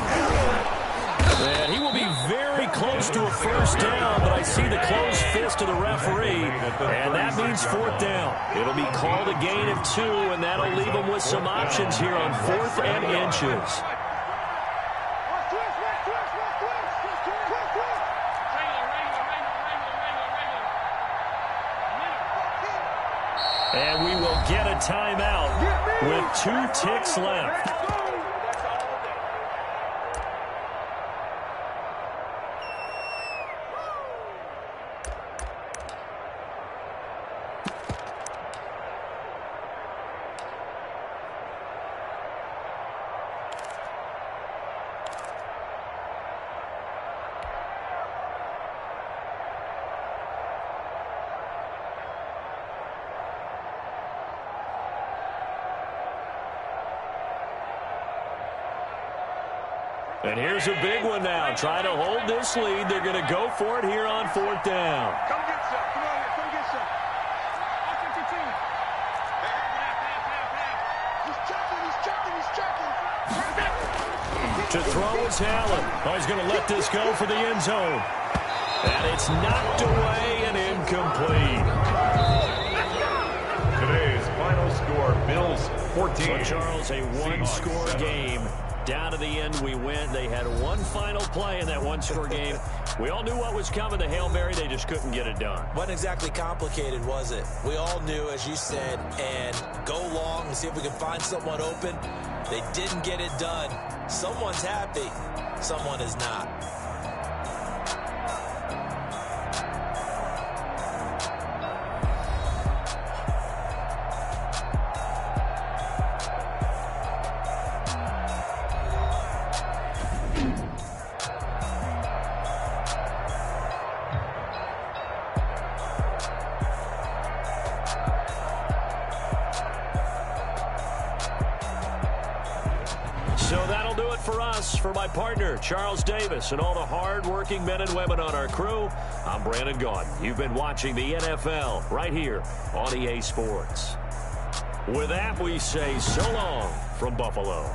And he will be very close to a first down, but I see the closed fist of the referee, and that means 4th down. It'll be called a gain of 2, and that'll leave them with some options here on 4th and inches. And we will get a timeout with 2 ticks left. And here's a big one now. Trying to hold this lead. They're going to go for it here on 4th down. Come get some. Come on here. Come get some. To throw is Allen. Oh, he's going to let this go for the end zone. And it's knocked away and incomplete. Today's final score, Bills 14. So, Charles, a one-score game. Down to the end, we win. They had one final play in that one-score game. We all knew what was coming. The Hail Mary, they just couldn't get it done. Wasn't exactly complicated, was it? We all knew, as you said, and go long and see if we can find someone open. They didn't get it done. Someone's happy. Someone is not. So that'll do it for us. For my partner, Charles Davis, and all the hard-working men and women on our crew, I'm Brandon Gaudin. You've been watching the NFL right here on EA Sports. With that, we say so long from Buffalo.